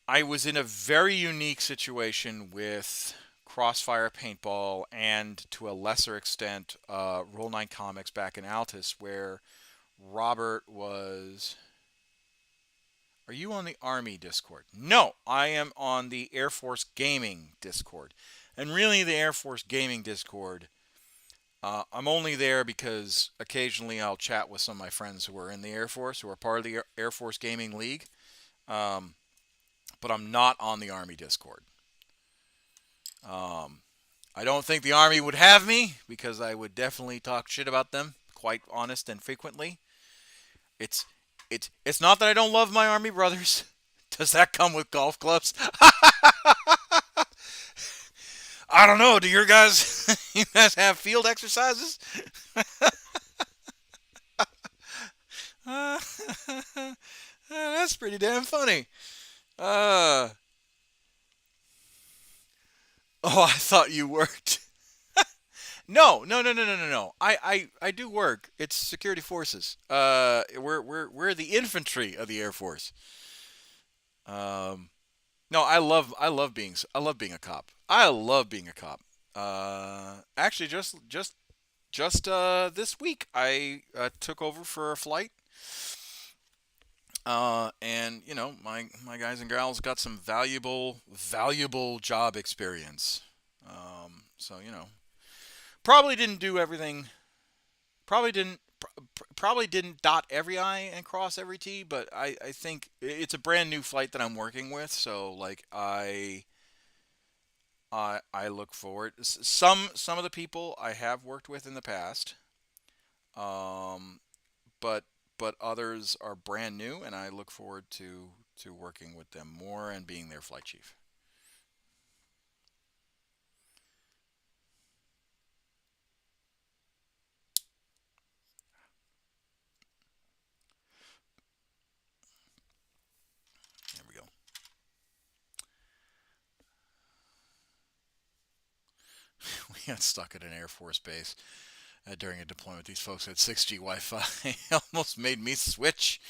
A: I was in a very unique situation with Crossfire Paintball and to a lesser extent Roll 9 Comics back in Altus where Robert was. Are you on the Army Discord? No, I am on the Air Force Gaming Discord. And really, the Air Force Gaming Discord, I'm only there because occasionally I'll chat with some of my friends who are in the Air Force, who are part of the Air Force Gaming League. Um, but I'm not on the Army Discord. Um, I don't think the Army would have me because I would definitely talk shit about them, quite honest and frequently. It's it's not that I don't love my Army brothers. Does that come with golf clubs? I don't know. Do your guys you guys have field exercises? That's pretty damn funny. Uh, oh, I thought you worked. No, no, no, no, no, no, no. I do work. It's security forces. We're the infantry of the Air Force. Um, no, I love being a cop. I love being a cop. Actually, just this week I took over for a flight And my guys and gals got some valuable job experience. So probably didn't do everything. Probably didn't. Probably didn't dot every I and cross every T, but I think it's a brand new flight that I'm working with. So like I look forward. Some of the people I have worked with in the past, um, but others are brand new, and I look forward to working with them more and being their flight chief. There we go. We got stuck at an Air Force base during a deployment. These folks had 6G Wi-Fi. Almost made me switch.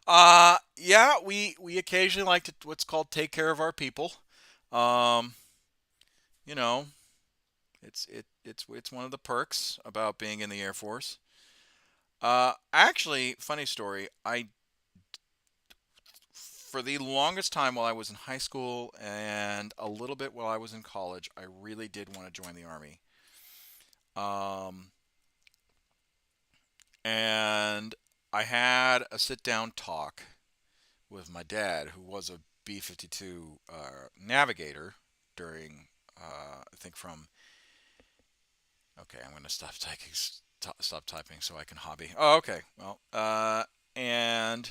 A: Yeah, we occasionally like to what's called take care of our people. Um, you know, it's one of the perks about being in the Air Force. Actually, funny story. I For the longest time while I was in high school and a little bit while I was in college, I really did want to join the Army. Um, and I had a sit down talk with my dad, who was a B 52 navigator during, I think from, okay, I'm going to stop typing so I can hobby. Oh, okay. Well, and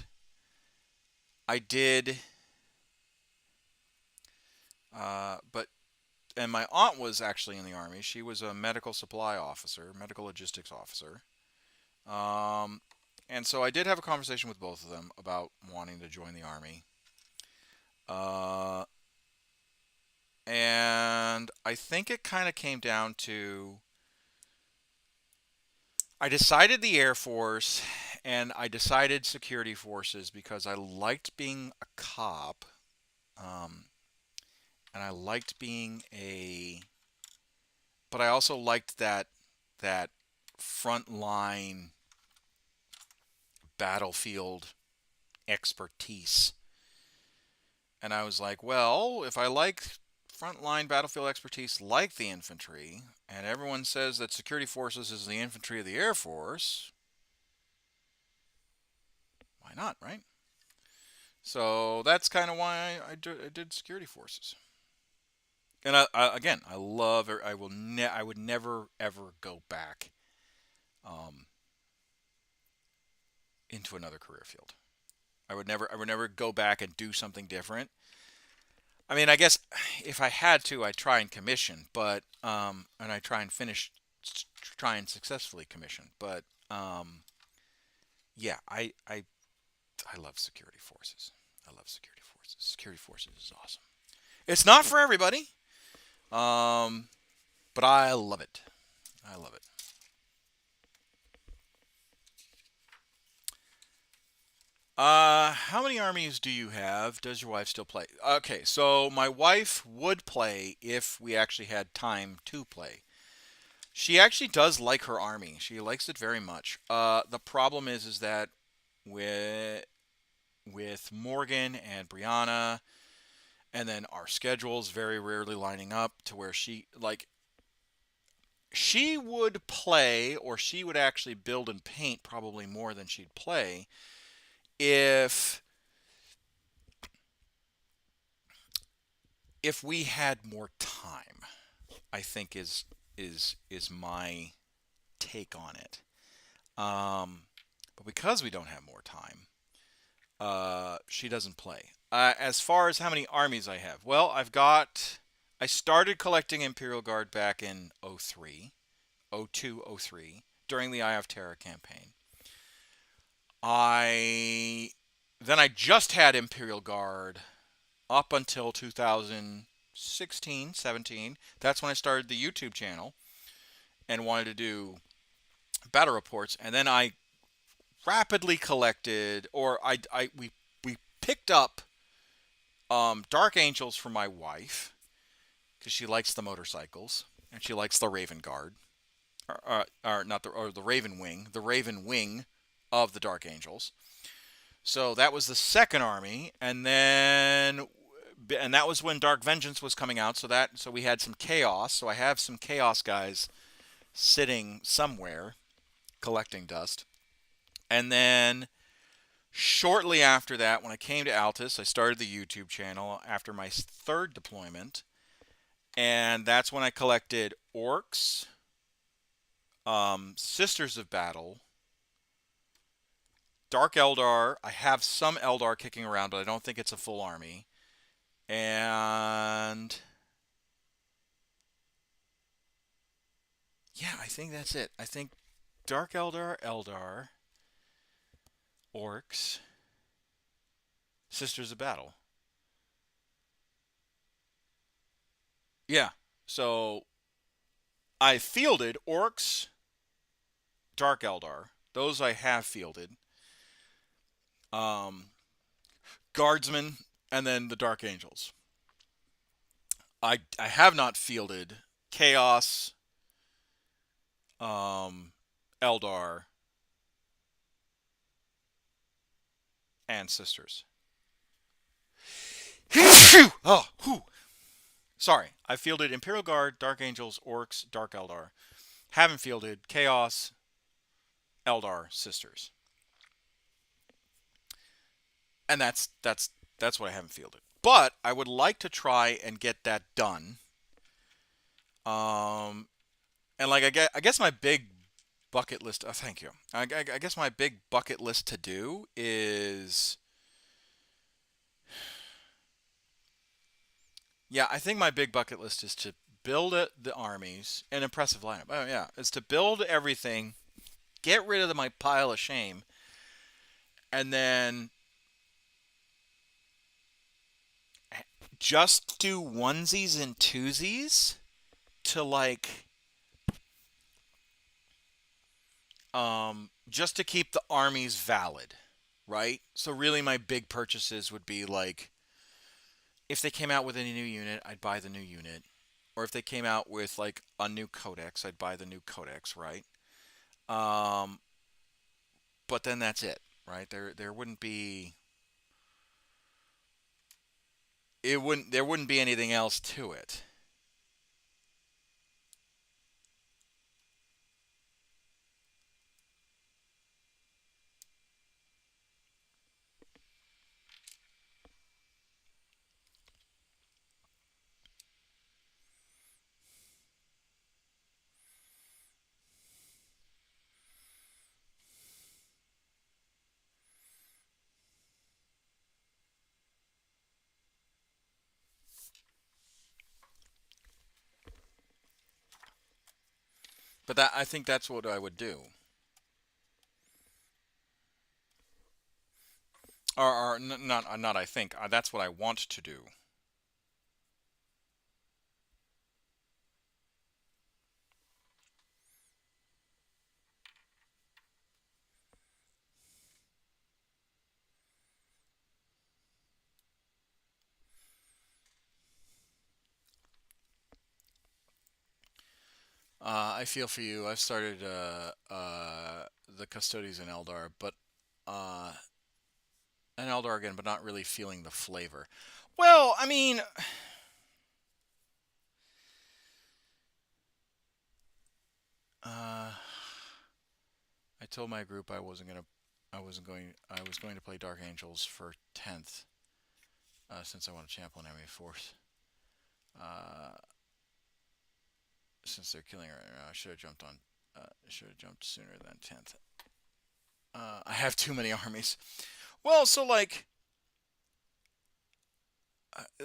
A: I did, but and my aunt was actually in the army. She was a medical supply officer, medical logistics officer. Um, and so I did have a conversation with both of them about wanting to join the army. Uh, and I think it kind of came down to I decided the Air Force and I decided security forces because I liked being a cop. Um, and I liked being but I also liked that frontline battlefield expertise. And I was like, well, if I like frontline battlefield expertise like the infantry, and everyone says that security forces is the infantry of the Air Force, why not, right? So that's kind of why I did security forces. And again, I love it. I would never ever go back um, into another career field. I would never go back and do something different. I mean, I guess if I had to, I'd try and commission, but and I try and successfully commission. But yeah, I love security forces. I love security forces. Security forces is awesome. It's not for everybody, um, but I love it. I love it. How many armies do you have? Does your wife still play? Okay, so my wife would play if we actually had time to play. She actually does like her army. She likes it very much. The problem is that with Morgan and Brianna, and then our schedules very rarely lining up to where she would play, or she would actually build and paint probably more than she'd play if we had more time. I think is my take on it. Um, but because we don't have more time, she doesn't play. As far as how many armies I have, well, I started collecting Imperial Guard back in '03, '02, '03 during the Eye of Terror campaign. I I just had Imperial Guard up until 2016, 17. That's when I started the YouTube channel and wanted to do battle reports. And then I rapidly collected, or we picked up Dark Angels for my wife because she likes the motorcycles and she likes the Raven Guard, or not the Raven Wing, the Raven Wing of the Dark Angels. So that was the second army, and that was when Dark Vengeance was coming out. So we had some chaos. So I have some chaos guys sitting somewhere collecting dust. And then shortly after that, when I came to Altus, I started the YouTube channel after my third deployment, and that's when I collected orcs, Sisters of Battle, Dark Eldar. I have some Eldar kicking around, but I don't think it's a full army. And yeah, I think that's it. I think Dark Eldar, orcs, Sisters of Battle. Yeah. So I fielded orcs, Dark Eldar. Those I have fielded. Um, Guardsmen, and then the Dark Angels. I have not fielded Chaos, Eldar, and Sisters. Oh, whew. Sorry. I fielded Imperial Guard, Dark Angels, Orcs, Dark Eldar. Haven't fielded Chaos, Eldar, Sisters. And that's what I haven't fielded. But I would like to try and get that done. And like I guess my big bucket list. Oh, thank you. I guess my big bucket list to do is. Yeah, I think my big bucket list is to build the armies, an impressive lineup. Oh yeah, is to build everything, get rid of my pile of shame, and then just do onesies and twosies to like just to keep the armies valid, right? So really my big purchases would be like if they came out with a new unit, I'd buy the new unit. Or if they came out with like a new codex, I'd buy the new codex, right? Um, but then that's it, right? There wouldn't be there wouldn't be anything else to it. But that I think that's what I would do. Or not I think. That's what I want to do. I feel for you. I've started the Custodies in Eldar, but uh, an Eldar again, but not really feeling the flavor. Well, I mean, uh, I told my group I was going to play Dark Angels for 10th, since I want to champion enemy force. Uh, since they're killing her right now, I should have jumped on. Should have jumped sooner than 10th. I have too many armies. Well, so like,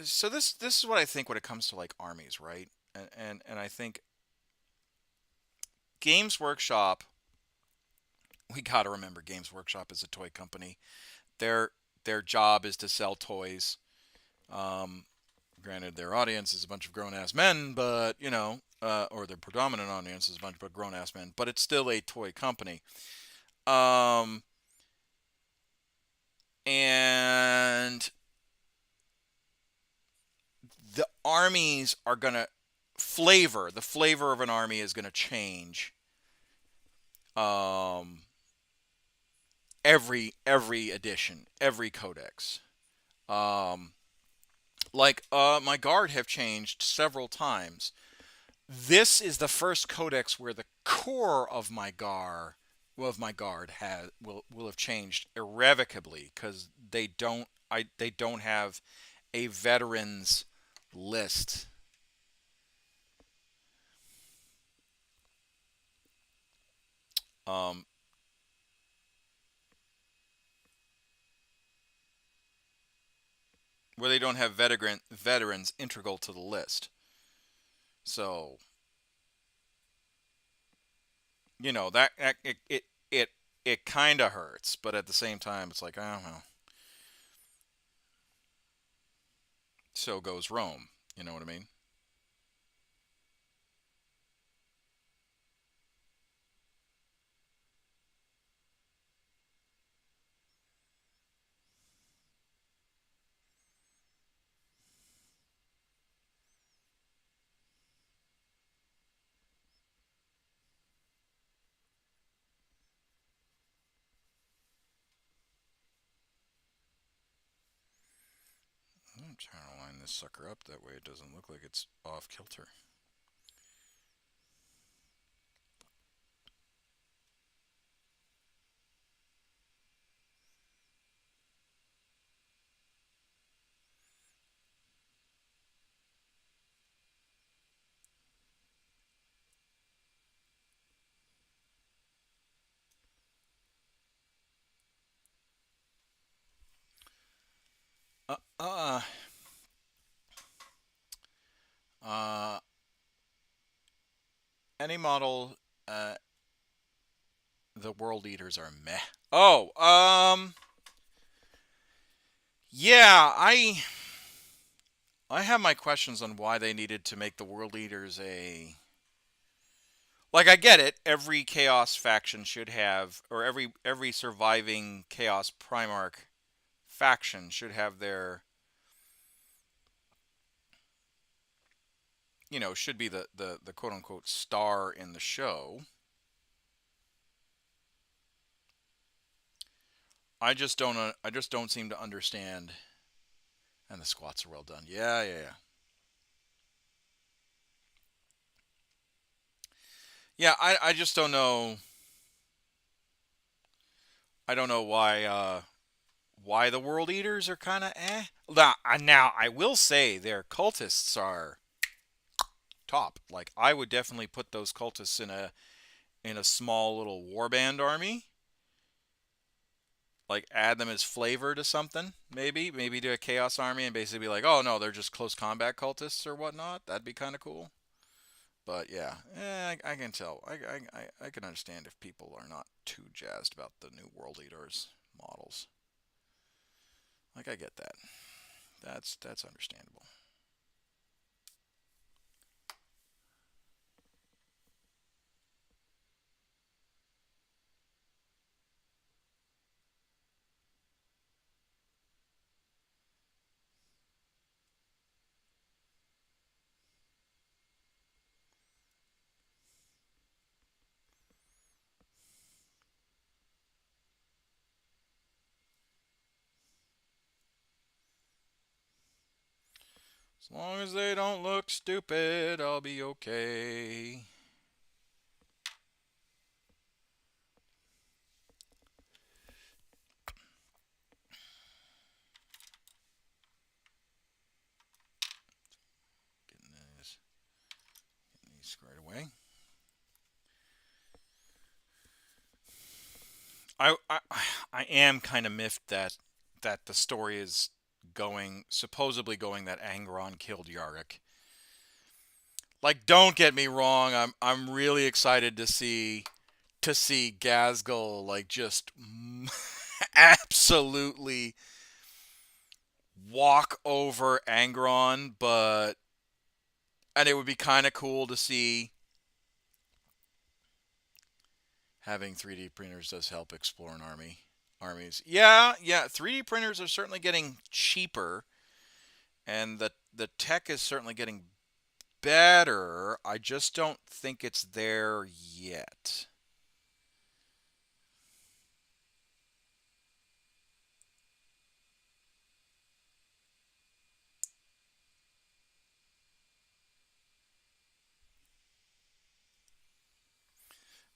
A: so this is what I think when it comes to like armies, right? And I think Games Workshop. We got to remember Games Workshop is a toy company. Their their job is to sell toys. Um, Granted, their audience is a bunch of grown ass men, but or their predominant audience is a bunch of grown ass men, but it's still a toy company. Um, and the armies are gonna the flavor of an army is gonna change. Um, every edition, every codex. Um, my guard have changed several times. This is the first codex where the core of my guard has will have changed irrevocably because they don't have a veterans list. Um, where they don't have veterans integral to the list. So that it kind of hurts, but at the same time, it's like, I don't know. So goes Rome. You know what I mean? I'm trying to line this sucker up that way it doesn't look like it's off kilter. Uh, uh, uh, any model, uh, the world eaters are meh. Oh, yeah, I have my questions on why they needed to make the world eaters a. Like, I get it. Every chaos faction should have, or every surviving chaos Primarch faction should have their, should be the quote unquote star in the show. I just don't seem to understand. And the squats are well done. Yeah, yeah, yeah. Yeah, I just don't know. I don't know why the world eaters are kind of eh. Now I will say their cultists are top. Like, I would definitely put those cultists in a small little warband army. Like, add them as flavor to something, maybe to a chaos army, and basically be like, oh no, they're just close combat cultists or whatnot. That'd be kind of cool. But yeah, I can tell. I can understand if people are not too jazzed about the new World Eaters models. Like, I get that. That's understandable. As long as they don't look stupid, I'll be okay. Getting these squared away. I I, I am kind of miffed that the story is supposedly going that Angron killed Yarick. Like, don't get me wrong, I'm really excited to see Gazgul like just absolutely walk over Angron, but and it would be kind of cool to see. Having 3D printers does help explore an armies. Yeah, yeah, 3D printers are certainly getting cheaper, and the tech is certainly getting better. I just don't think it's there yet.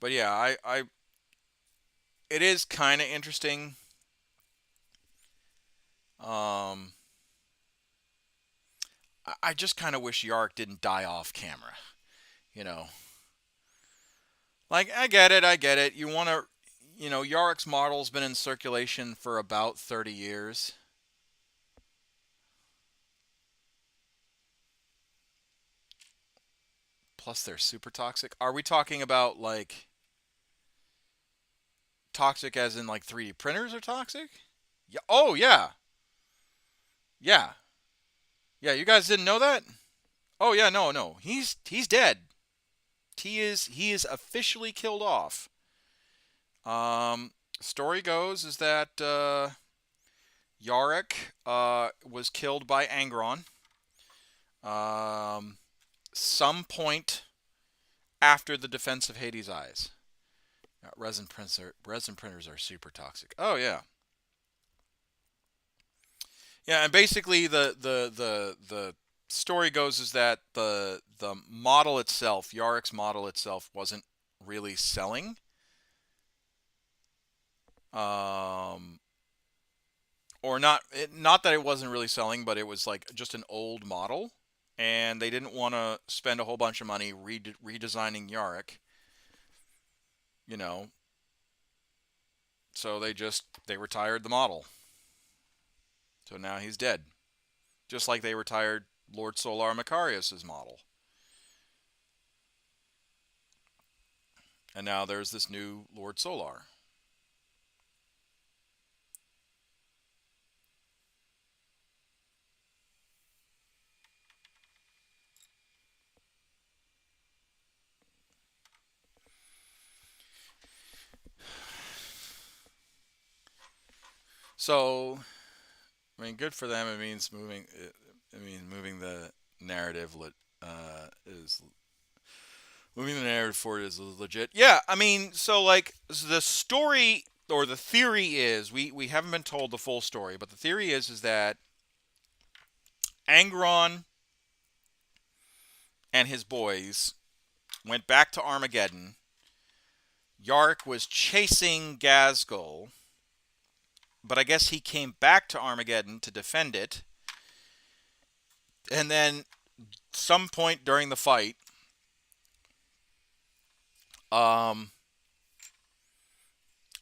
A: But yeah, it is kind of interesting. Um, I just kind of wish Yark didn't die off camera. You know, like I get it. You want to, Yark's model's been in circulation for about 30 years. Plus, they're super toxic. Are we talking about like toxic as in like 3D printers are toxic? Yeah. Oh yeah. Yeah. Yeah. You guys didn't know that? Oh yeah. No. No. He's dead. He is officially killed off. Story goes is that Yarick was killed by Angron. Um, some point after the defense of Hades' eyes. Resin printers are super toxic. Oh yeah, yeah, and basically the story goes is that the model itself, Yarick's model itself, wasn't really selling. Um, or not that it wasn't really selling, but it was like just an old model, and they didn't want to spend a whole bunch of money redesigning Yarick, you know, so they retired the model. So now he's dead, just like they retired Lord Solar Macarius's model, and now there's this new Lord Solar. So I mean, good for them. It means moving. It means is moving the narrative forward is legit. Yeah, I mean, so like the story or the theory is we haven't been told the full story, but the theory is that Angron and his boys went back to Armageddon. Yark was chasing Gazgul, but I guess he came back to Armageddon to defend it. And then some point during the fight, um,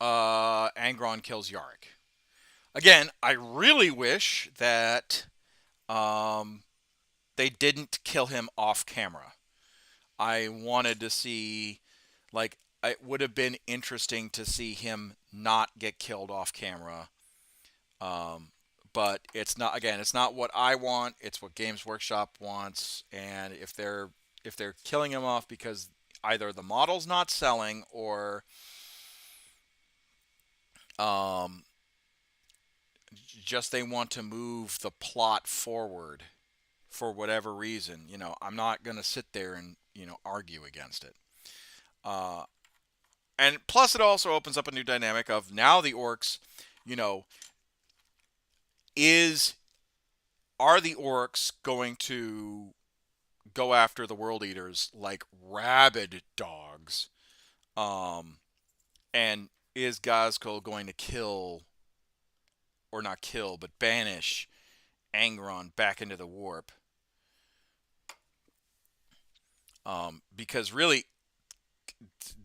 A: Angron kills Yarrick. Again, I really wish that um, they didn't kill him off camera. I wanted to see, like, it would have been interesting to see him not get killed off camera. Um, but it's not. Again, it's not what I want. It's what Games Workshop wants. And if they're killing him off because either the model's not selling or um, just they want to move the plot forward for whatever reason, I'm not going to sit there and, argue against it. Uh, and plus, it also opens up a new dynamic of now the orcs, you know, is are the orcs going to go after the world eaters like rabid dogs? Um, and is Gazkul going to kill or not kill, but banish Angron back into the warp? Because really,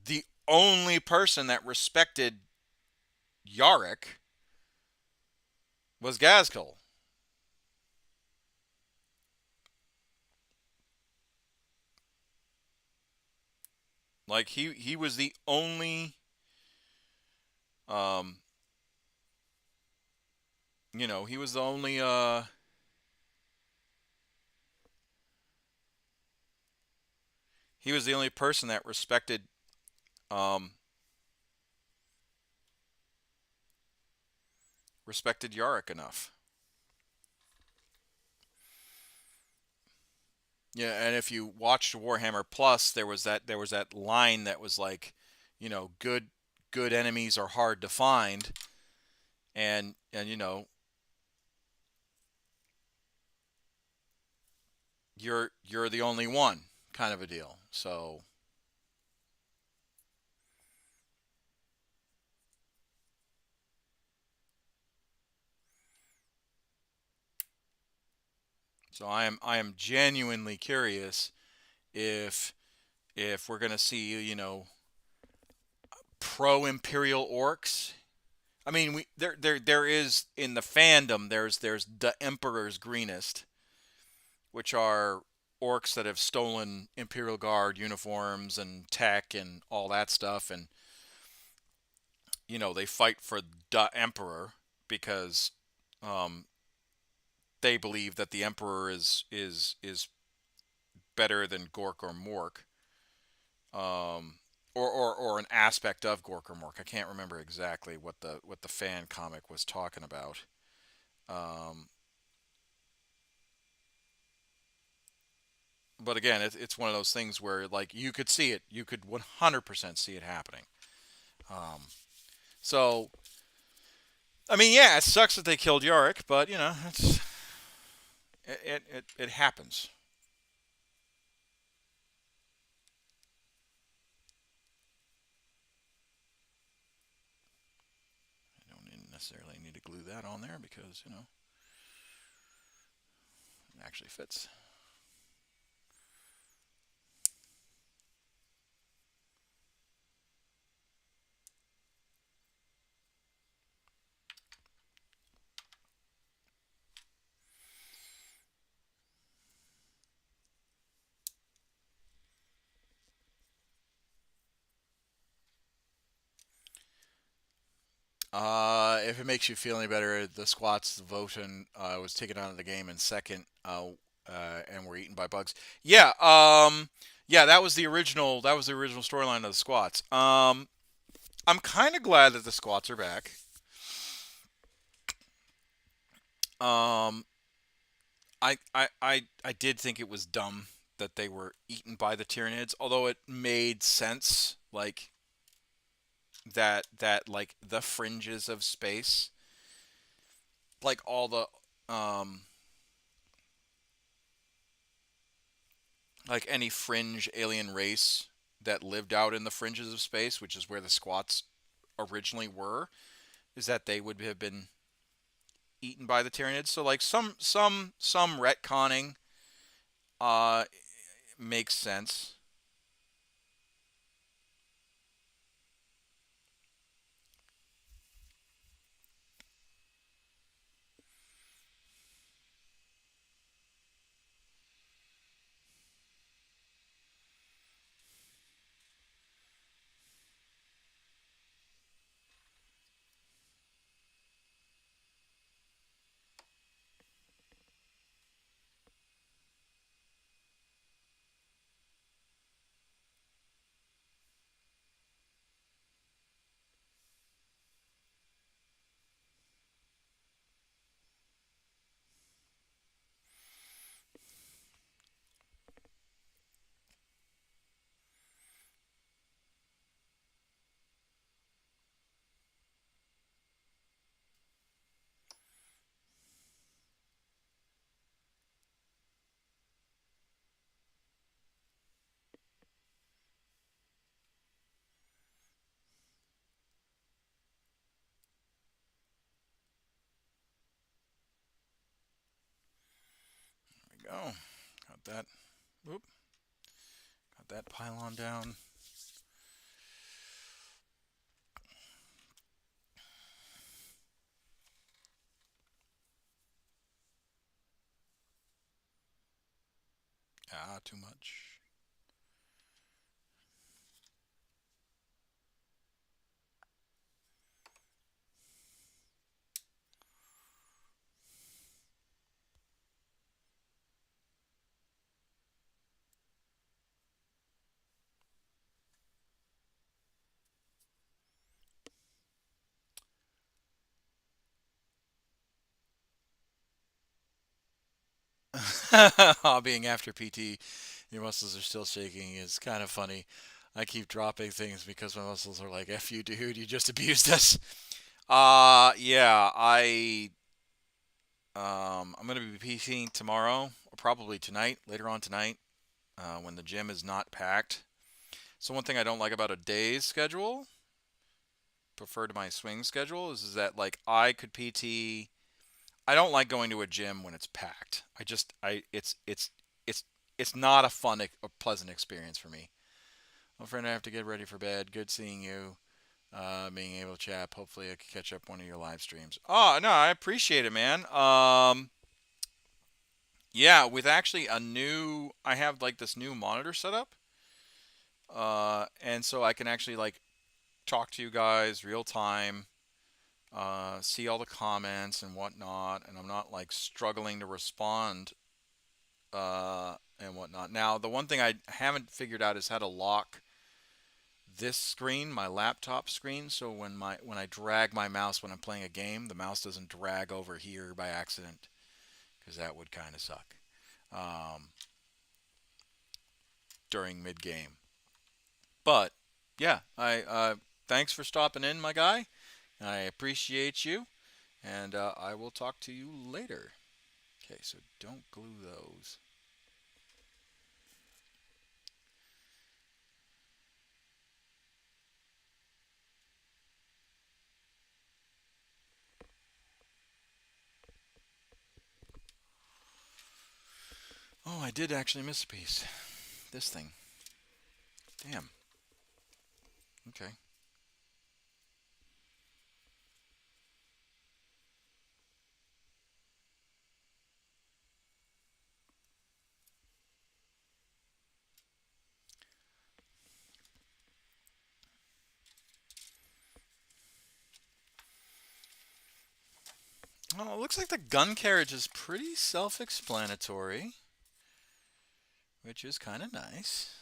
A: the only person that respected Yarick was Gazkul. Like he was the only um he was the only he was the only person that um respected Yarick enough. Yeah, and if you watched Warhammer Plus, there was that line that was like, good enemies are hard to find, and you're the only one, kind of a deal. So So I am genuinely curious if we're gonna see, pro-imperial orcs. I mean, there is in the fandom. There's the Emperor's Greenest, which are orcs that have stolen Imperial Guard uniforms and tech and all that stuff, and they fight for the Emperor because um, they believe that the Emperor is better than Gork or Mork, or an aspect of Gork or Mork. I can't remember exactly what the fan comic was talking about. Um, but again, it's one of those things where like you could see it, you could 100% see it happening. Um, so I mean, yeah, it sucks that they killed Yorick, but it happens. You don't necessarily need to glue that on there because it actually fits. If it makes you feel any better, the squats voting was taken out of the game in second, and were eaten by bugs. Yeah, yeah, that was the original. That was the original storyline of the squats. I'm kind of glad that the squats are back. Um, I did think it was dumb that they were eaten by the Tyranids, although it made sense, like that like the fringes of space, like all the um like any fringe alien race that lived out in the fringes of space, which is where the squats originally were, is that they would have been eaten by the Tyranids. So like some retconning uh makes sense. There we go. Got that. Whoop. Got that pylon down. Ah, too much. Being after PT, your muscles are still shaking is kind of funny. I keep dropping things because my muscles are like, F you, dude, you just abused us. Yeah, I'm gonna be PTing tomorrow, or probably tonight, later on tonight, when the gym is not packed. So one thing I don't like about a day's schedule, prefer to my swing schedule, is that like I could PT. I don't like going to a gym when it's packed. It's it's not a fun or pleasant experience for me. Well, friend, I have to get ready for bed. Good seeing you. Being able to chat. Hopefully, I can catch up one of your live streams. Oh no, I appreciate it, man. Yeah, with actually I have like this new monitor set up, and so I can actually like talk to you guys real time, see all the comments and whatnot, and I'm not like struggling to respond and whatnot. Now, the one thing I haven't figured out is how to lock this screen, my laptop screen, so when I drag my mouse when I'm playing a game, the mouse doesn't drag over here by accident, because that would kind of suck um, during mid game. But yeah, I thanks for stopping in, my guy. I appreciate you, and I will talk to you later. Okay, so don't glue those. Oh, I did actually miss a piece. This thing. Damn. Okay. Oh, it looks like the gun carriage is pretty self-explanatory, which is kind of nice.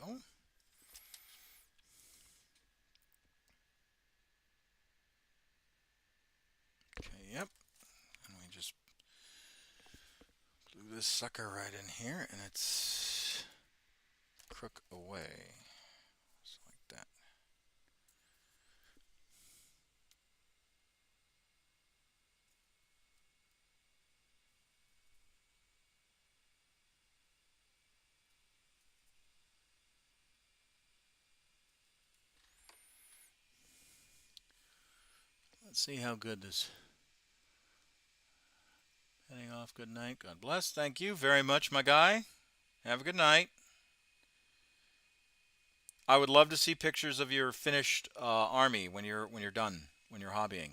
A: Go. Okay, yep. And we just glue this sucker right in here, and it's crook away. Just like that. Let's see how good this. Heading off. Good night. God bless. Thank you very much, my guy. Have a good night. I would love to see pictures of your finished army when you're done, when you're hobbying.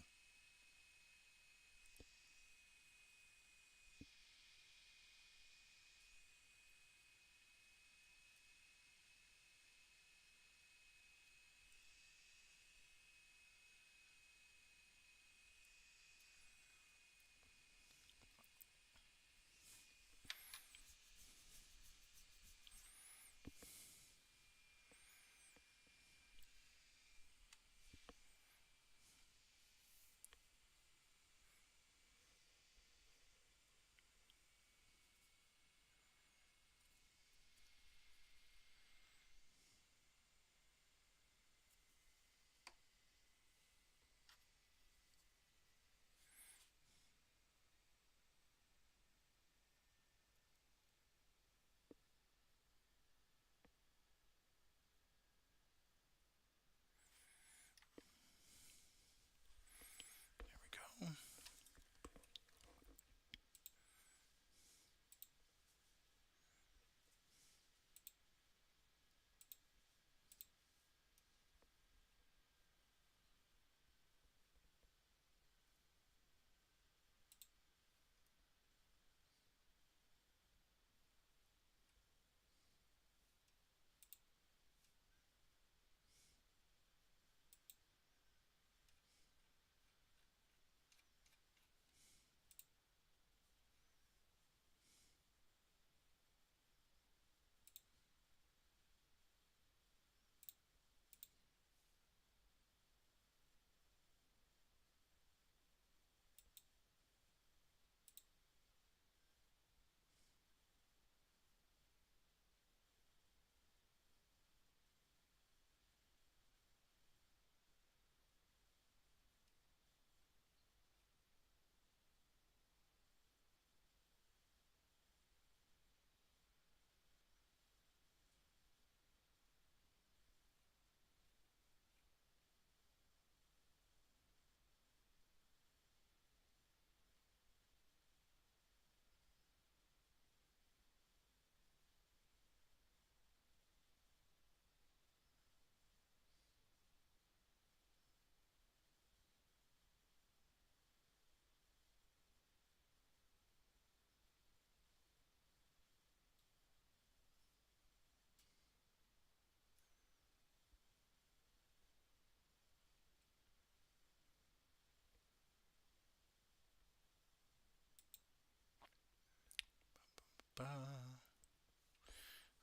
A: All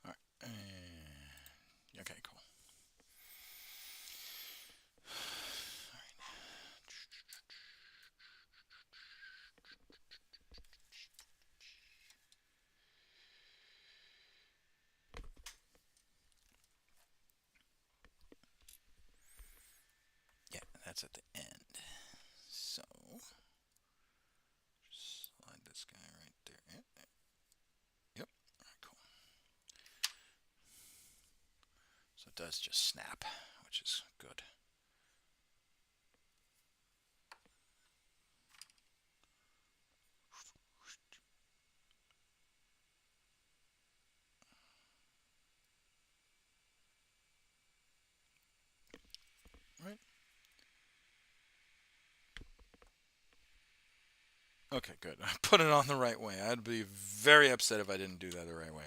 A: right. Okay, cool. Yeah, that's at the end. So, slide this guy right there. Yep. All right, cool. So it does just snap, which is good. Right. Okay, good. I put it on the right way. I'd be very upset if I didn't do that the right way.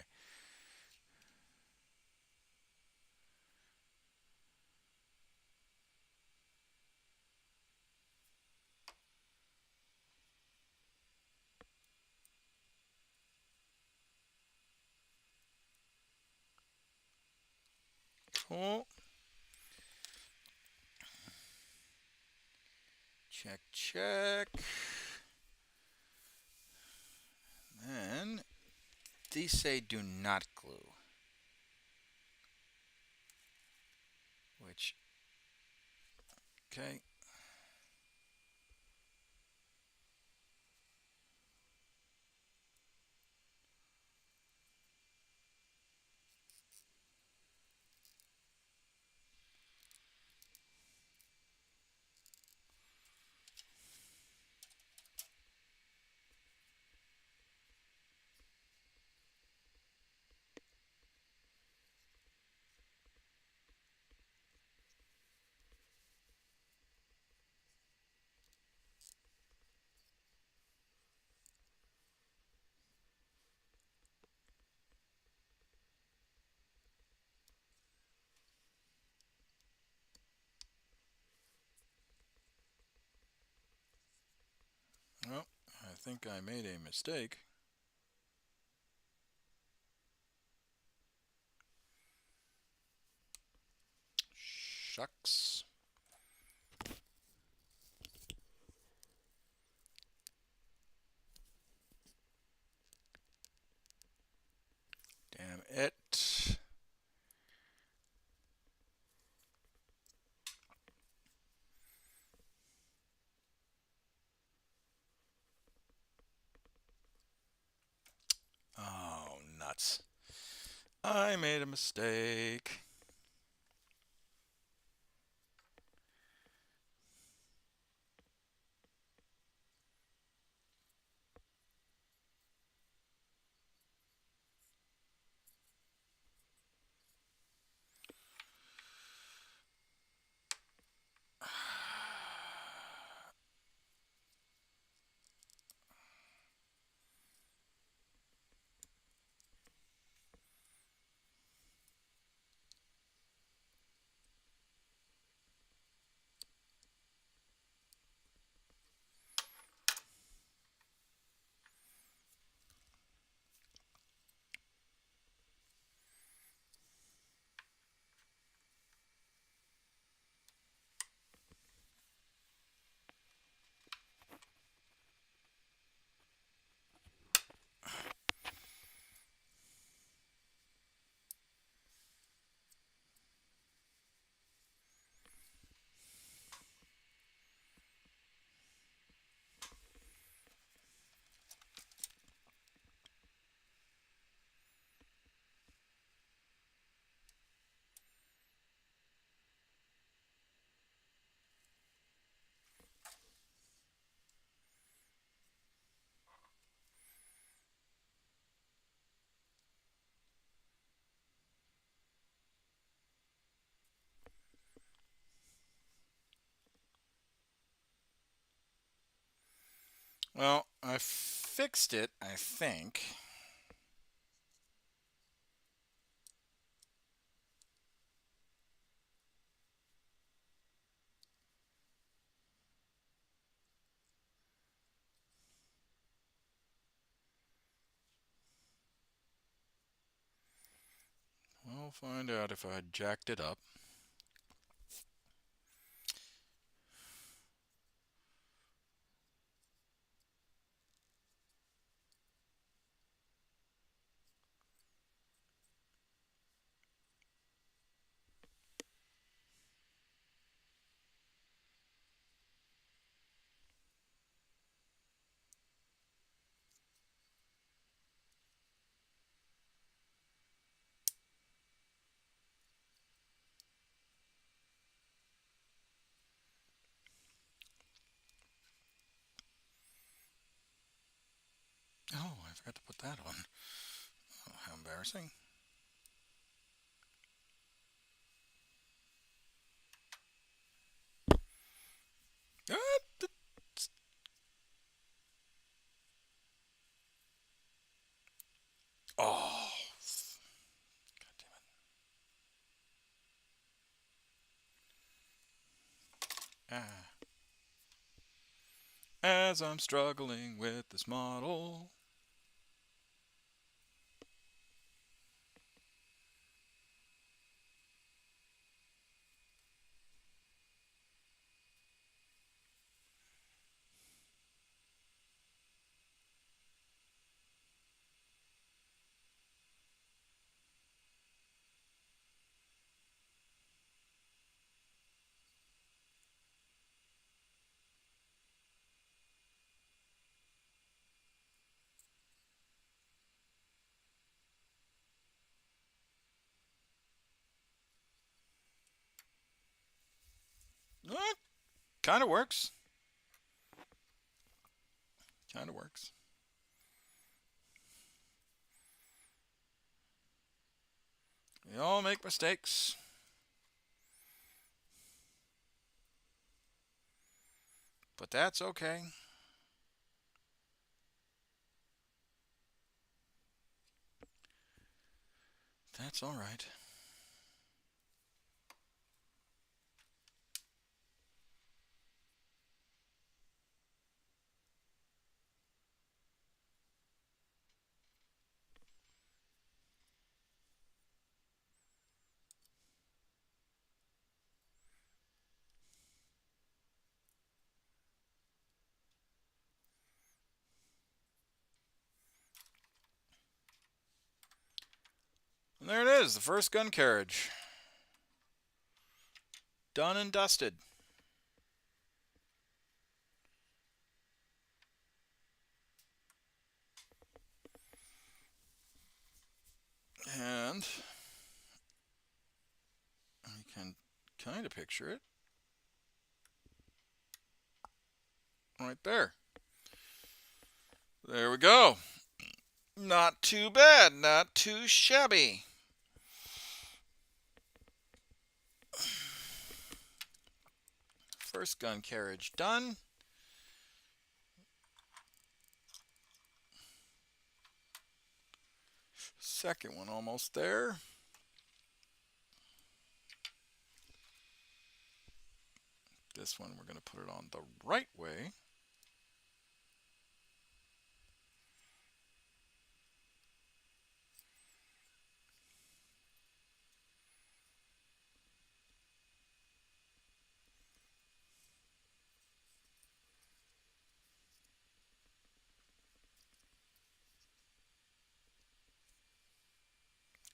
A: Cool. Check, check. Then these say do not glue, which, okay. Well, I think I made a mistake. Shucks. Damn it. Oh, nuts. I made a mistake. Well, I fixed it, I think. I'll find out if I jacked it up. Oh, I forgot to put that on. Oh, how embarrassing. Ah, oh, God damn it. As I'm struggling with this model. Kind of works. Kind of works. We all make mistakes. But that's okay. That's all right. And there it is, the first gun carriage. Done and dusted. And you can kind of picture it right there. There we go. Not too bad, not too shabby. First gun carriage done. Second one almost there. This one we're going to put it on the right way.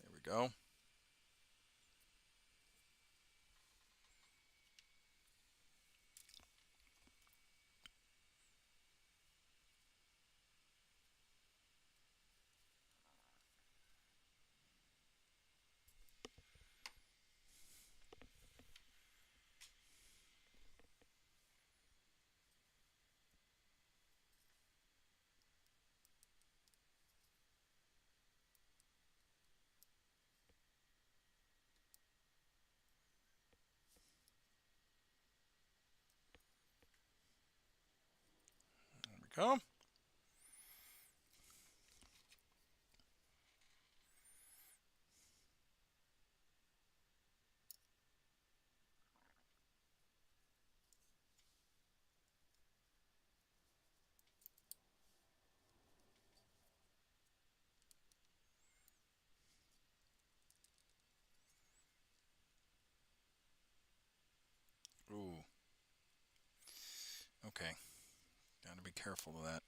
A: There we go. There we go. be careful with that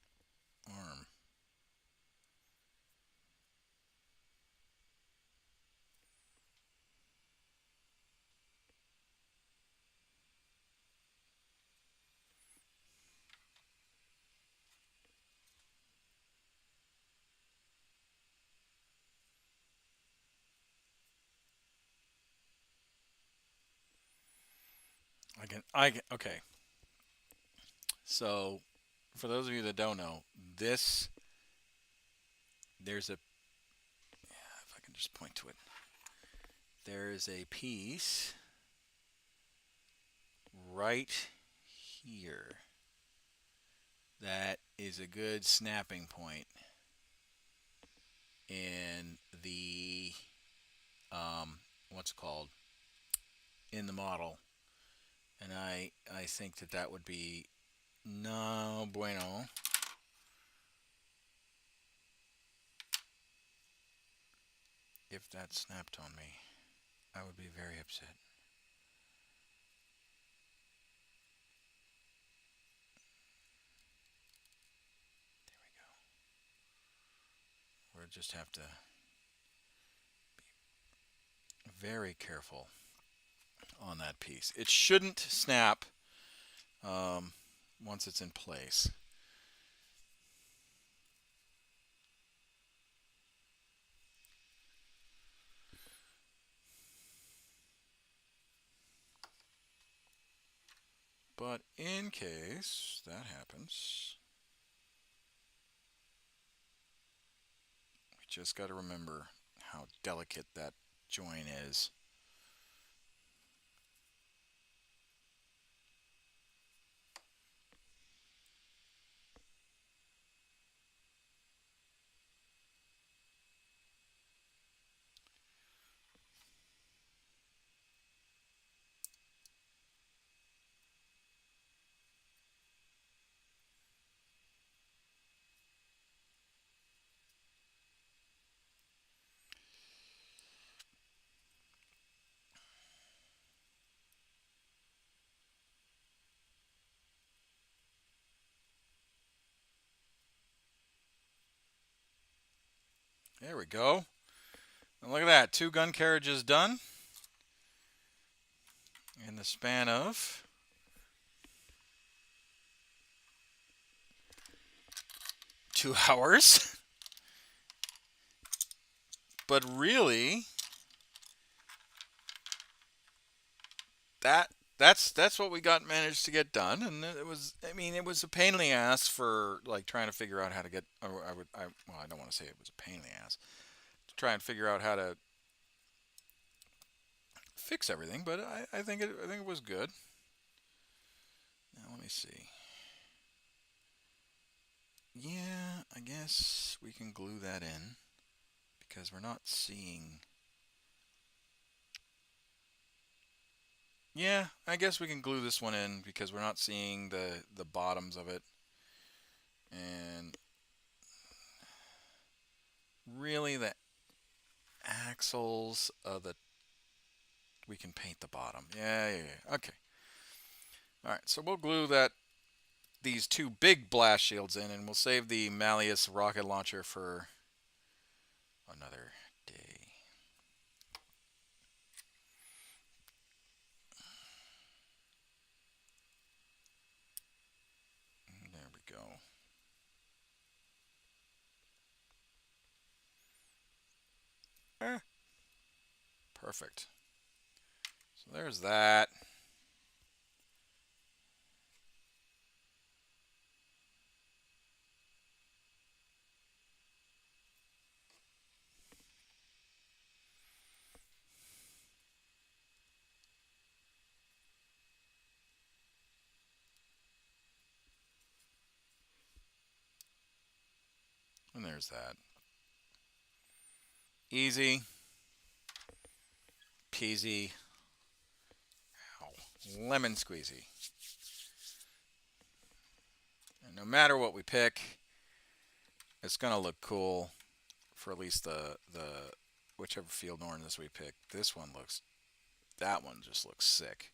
A: arm. Okay. So, for those of you that don't know, there's a, if I can just point to it, there is a piece right here that is a good snapping point in the, what's it called, in the model. And I think that would be no bueno. If that snapped on me, I would be very upset. There we go. We'll just have to be very careful on that piece. It shouldn't snap once it's in place. But in case that happens, we just got to remember how delicate that joint is. There we go. And look at that, 2 gun carriages done in the span of 2 hours. But really, that's what we got managed to get done, and it was, I mean, it was a pain in the ass for like trying to figure out how to get, or well, I don't want to say it was a pain in the ass to try and figure out how to fix everything, but I think it was good. Now let me see. Yeah, I guess we can glue that in because we're not seeing. Yeah, I guess we can glue this one in because we're not seeing the bottoms of it. And really the axles of the, we can paint the bottom. Yeah. Okay. All right, so we'll glue these 2 big blast shields in, and we'll save the Malleus rocket launcher for another day. There we go. Perfect. So there's that. And there's that. Easy peasy. Ow. Lemon squeezy. And no matter what we pick, it's gonna look cool for at least the whichever field oranges we pick. That one just looks sick.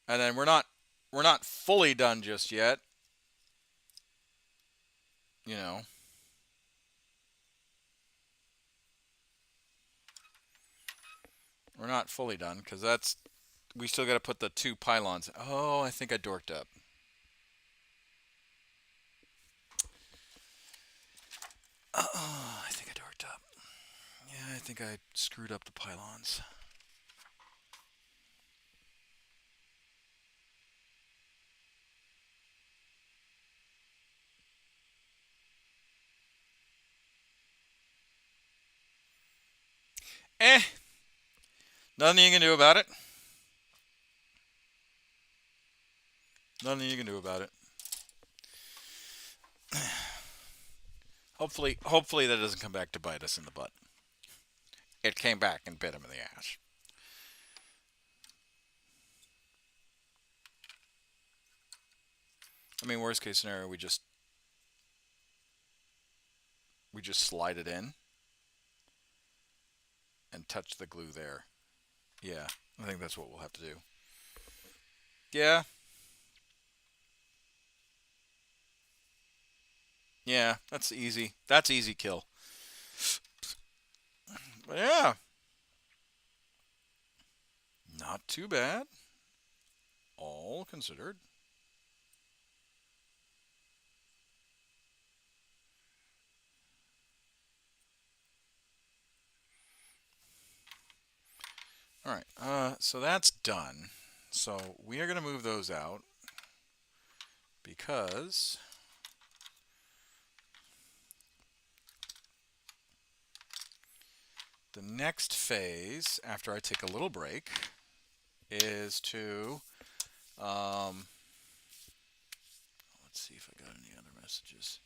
A: And then we're not fully done just yet. you know, we're not fully done because we still got to put the 2 pylons. Oh, I think I dorked up. I think I dorked up. Yeah, I think I screwed up the pylons. Eh, nothing you can do about it. Nothing you can do about it. Hopefully that doesn't come back to bite us in the butt. It came back and bit him in the ass. I mean, worst case scenario, we just slide it in and touch the glue there. Yeah, I think that's what we'll have to do. Yeah. Yeah, that's easy. That's easy kill. But yeah, not too bad. All considered. All right, so that's done. So we are going to move those out because the next phase, after I take a little break, is to, let's see if I got any other messages.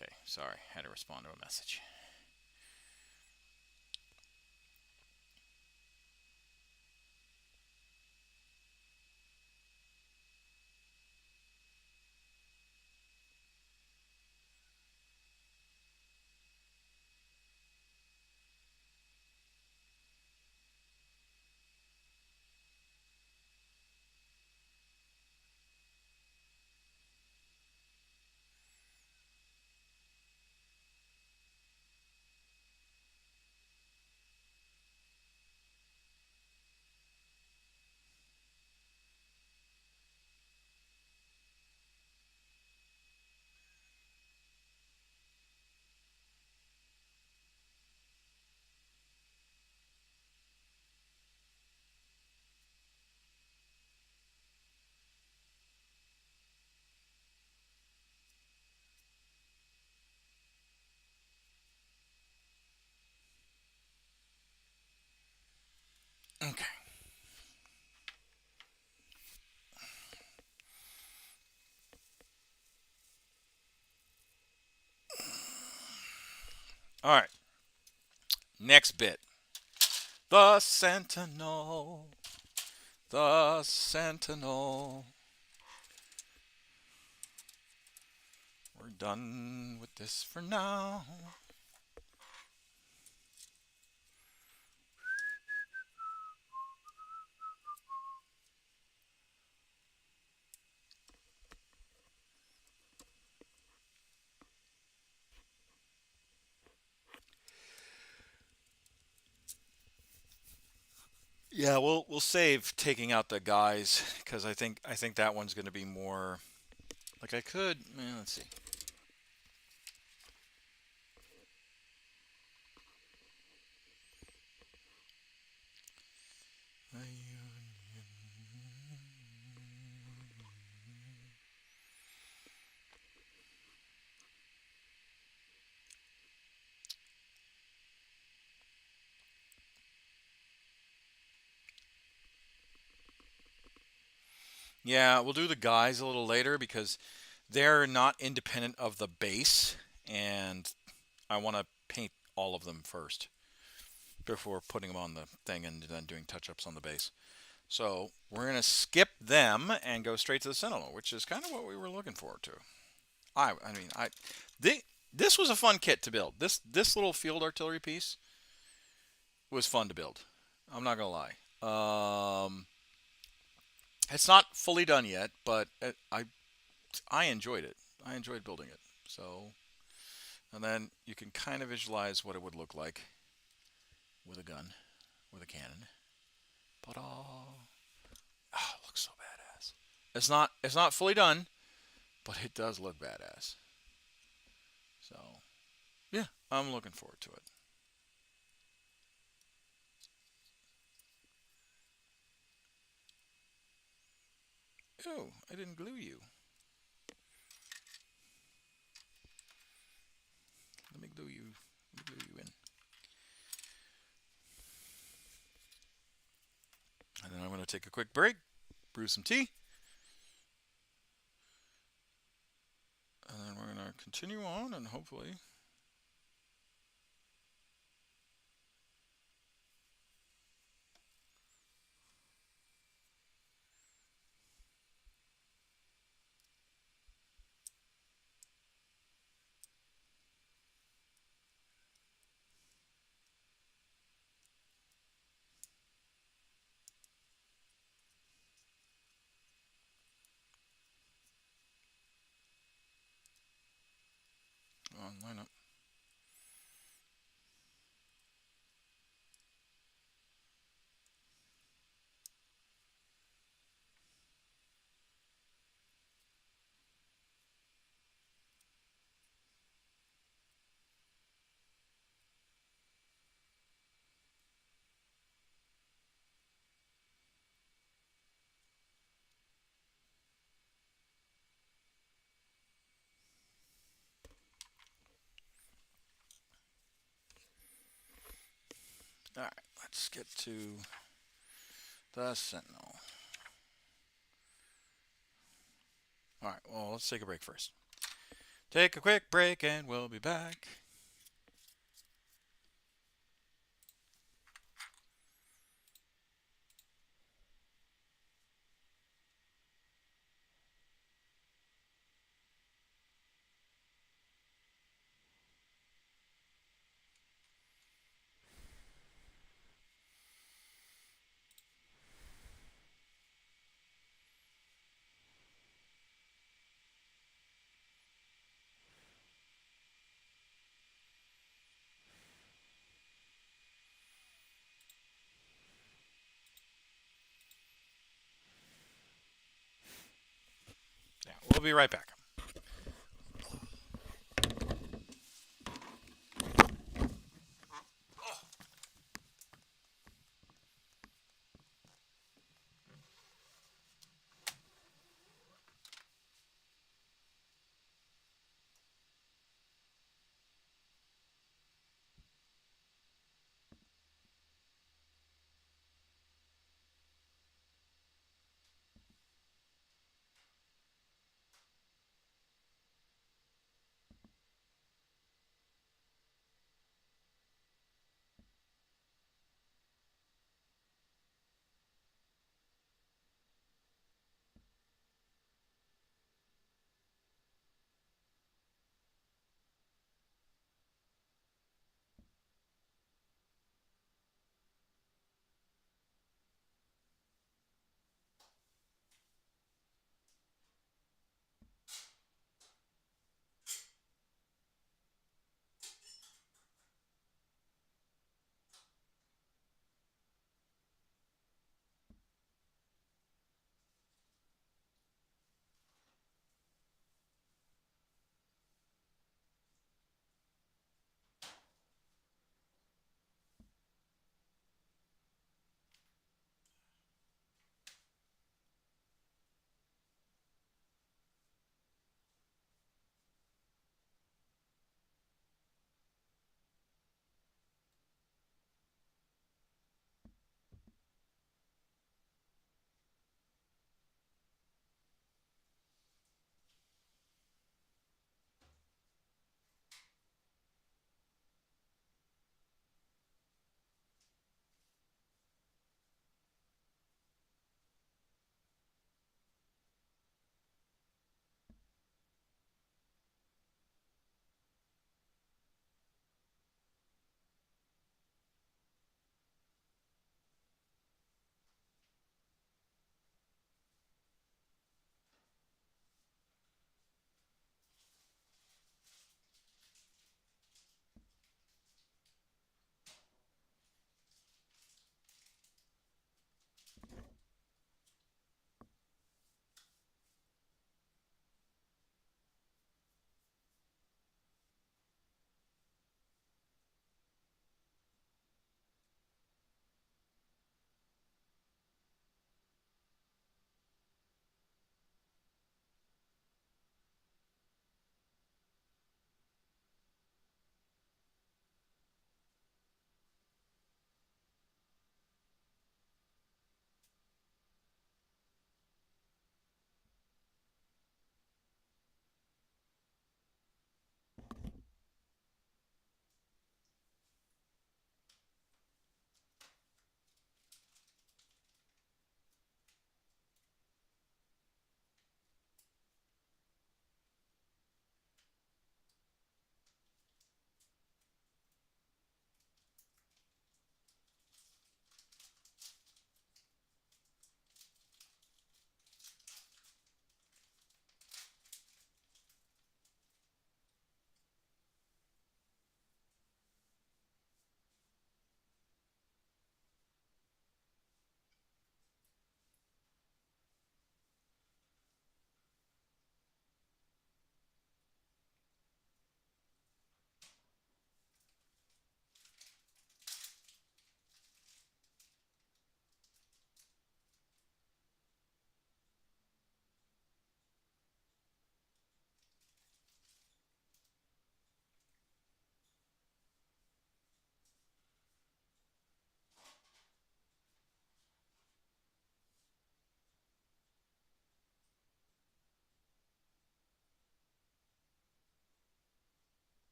A: Okay, sorry, had to respond to a message. Okay. All right. Next bit. The Sentinel. The Sentinel. We're done with this for now. Yeah, we'll save taking out the guys because I think that one's going to be more like I could. Let's see. Yeah, we'll do the guys a little later because they're not independent of the base, and I want to paint all of them first before putting them on the thing and then doing touch-ups on the base. So we're gonna skip them and go straight to the Sentinel, which is kind of what we were looking forward to. I mean, they, this was a fun kit to build. This little field artillery piece was fun to build. I'm not gonna lie. It's not fully done yet, but I enjoyed it. I enjoyed building it. So, and then you can kind of visualize what it would look like with a gun, with a cannon. But oh, it looks so badass. It's not fully done, but it does look badass. So, yeah, I'm looking forward to it. Oh, I didn't glue you. Let me glue you. Let me glue you in. And then I'm going to take a quick break, brew some tea, and then we're going to continue on and hopefully. Line up. All right, let's get to the Sentinel. All right, well, let's take a break first. Take a quick break and we'll be back. Yeah, we'll be right back.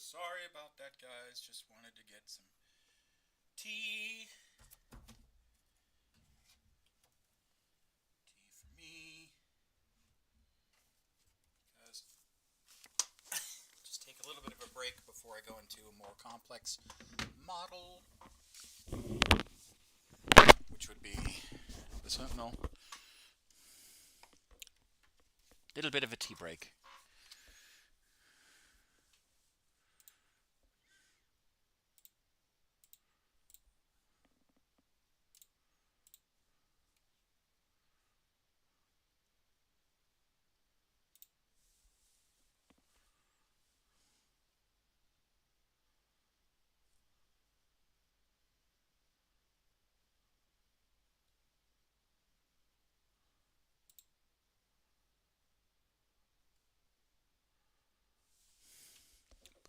A: sorry about that, guys. Just wanted to get some tea. Tea for me. Because just take a little bit of a break before I go into a more complex model, which would be the Sentinel. Little bit of a tea break.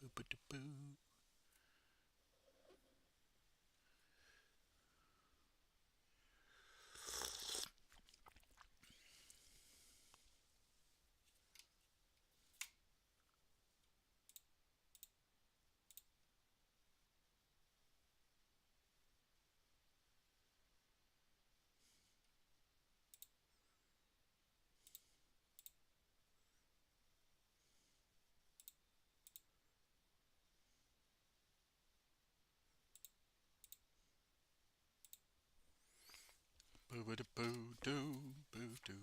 A: Boo-ba-da-boo. Boo-ba-da-boo-doo, boo-doo.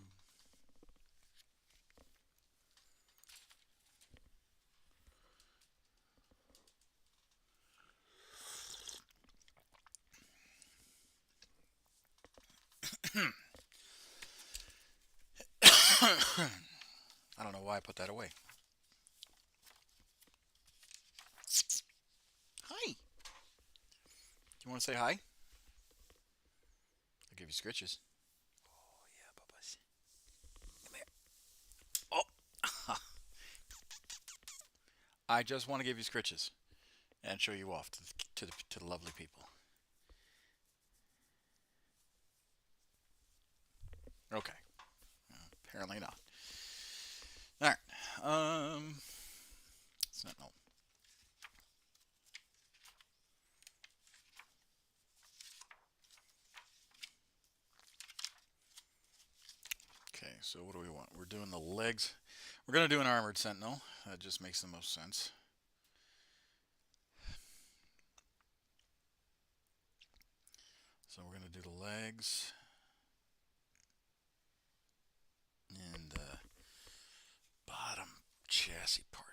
A: I don't know why I put that away. Hi. Do you want to say hi? I'll give you scritches. Oh, yeah, Bubba's. Come here. Oh. I just want to give you scritches and show you off to the lovely people. Okay. Apparently not. All right. Sentinel. Okay, so what do we want? We're doing the legs. We're going to do an armored sentinel. That just makes the most sense. So we're going to do the legs and the bottom chassis part.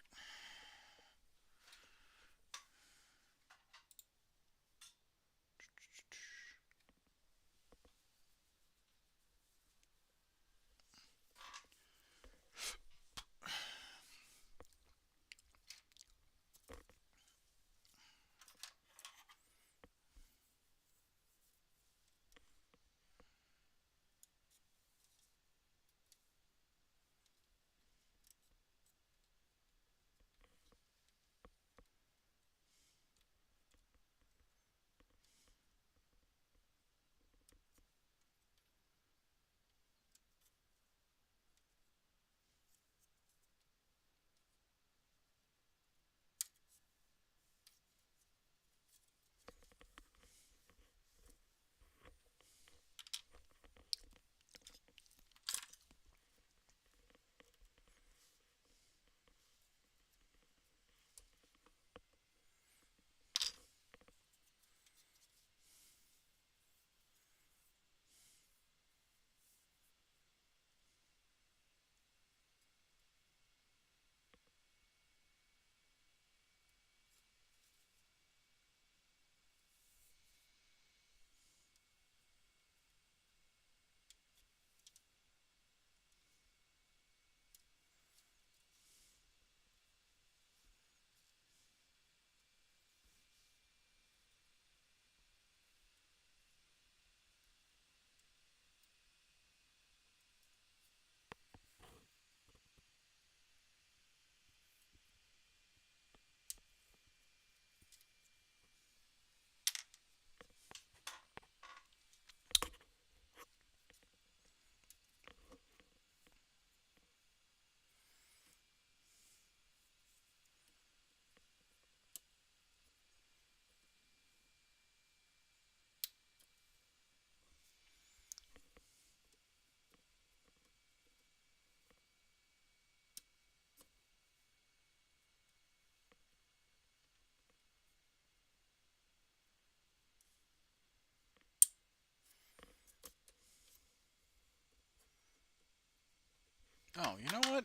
A: Oh, you know what?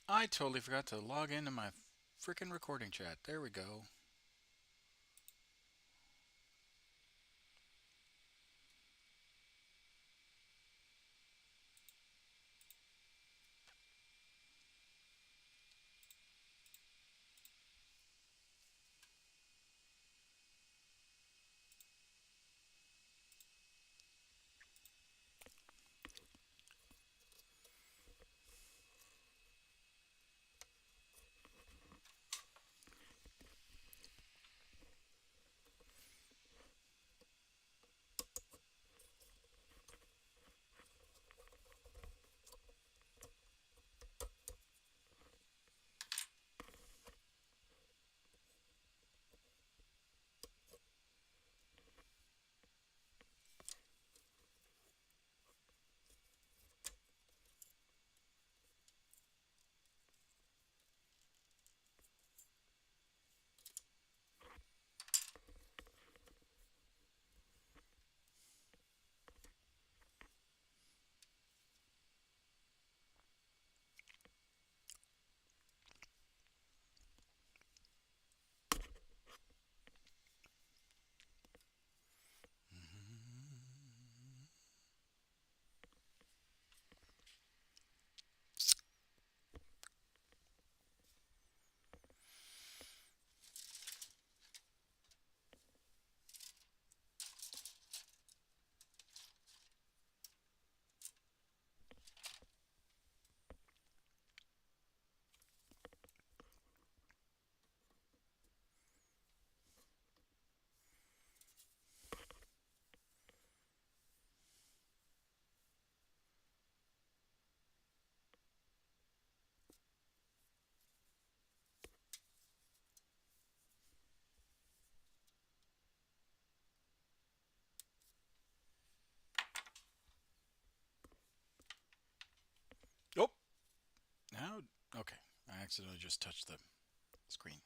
A: I totally forgot to log into my freaking recording chat. There we go. Oh, now, okay. I accidentally just touched the screen.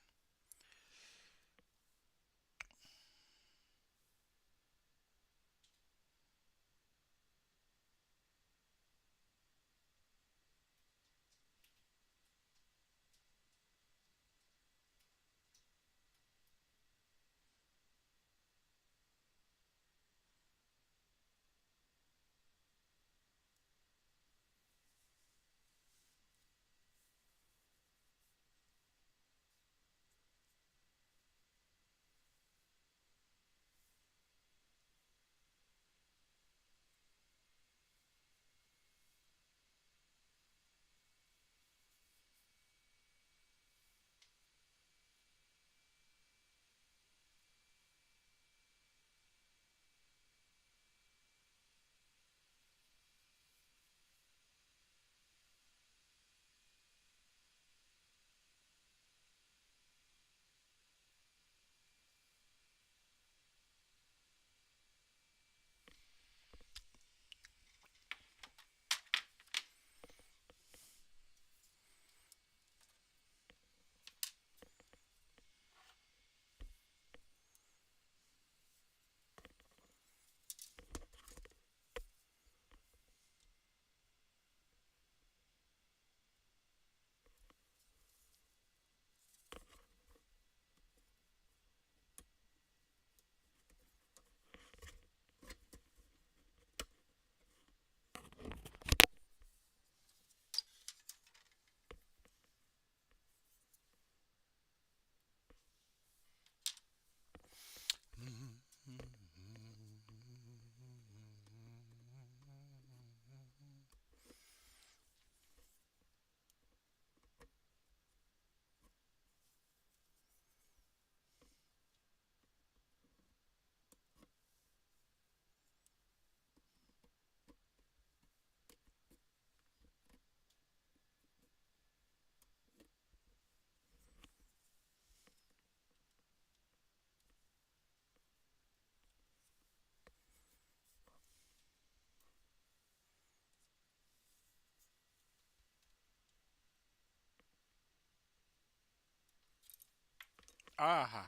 A: Aha.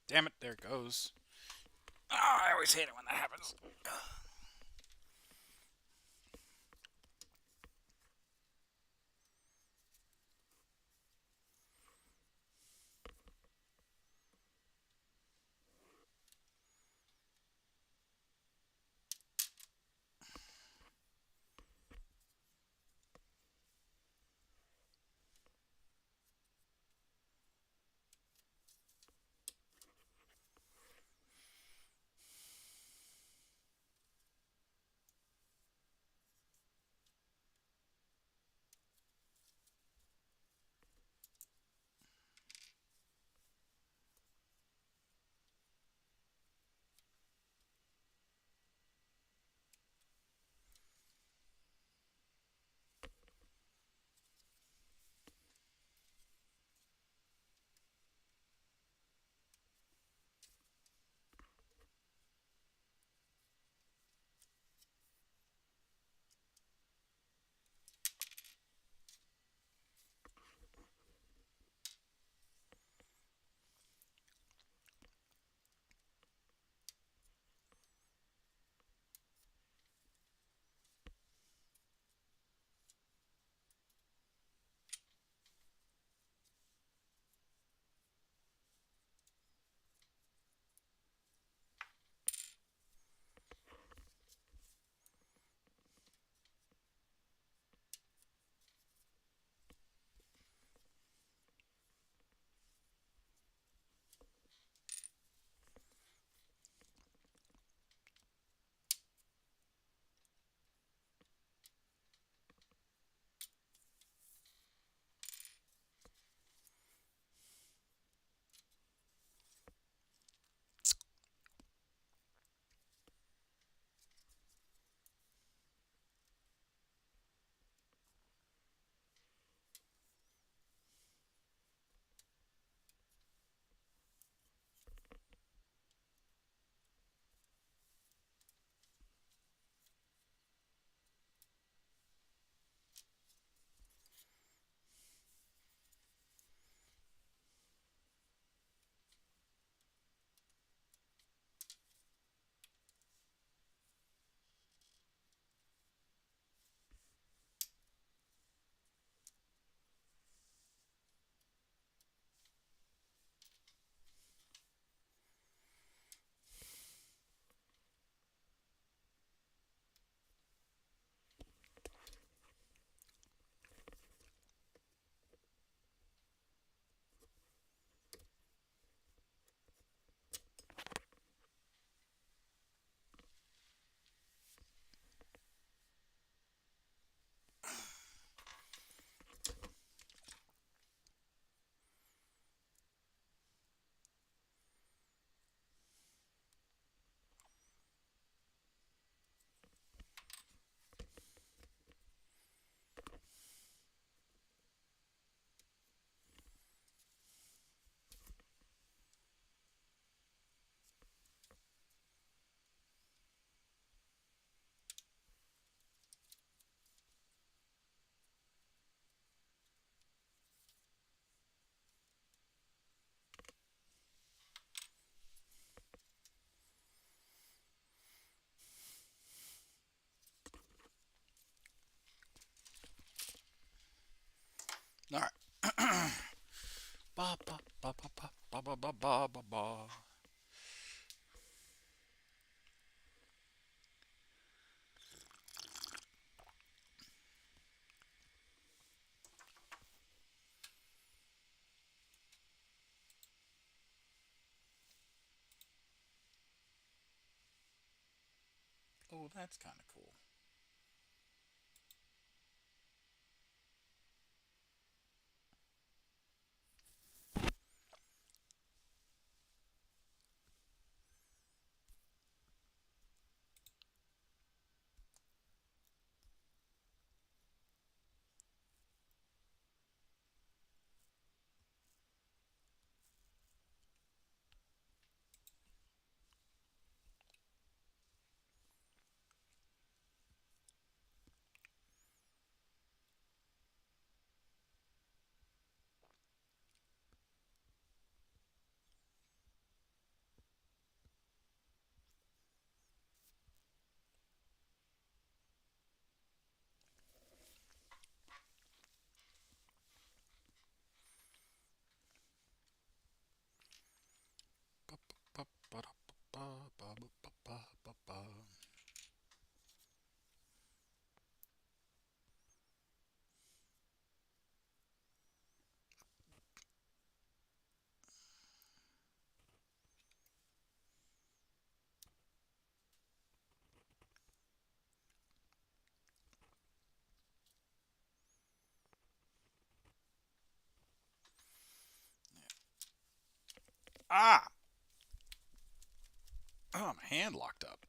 A: Damn it, there it goes. Ah, I always hate it when that happens. All right. Ba ba ba ba ba ba ba ba ba ba. Oh, that's kind of cool. Ba ba ba ba ba ba ba ba ba ba. Ah! Oh, my hand locked up.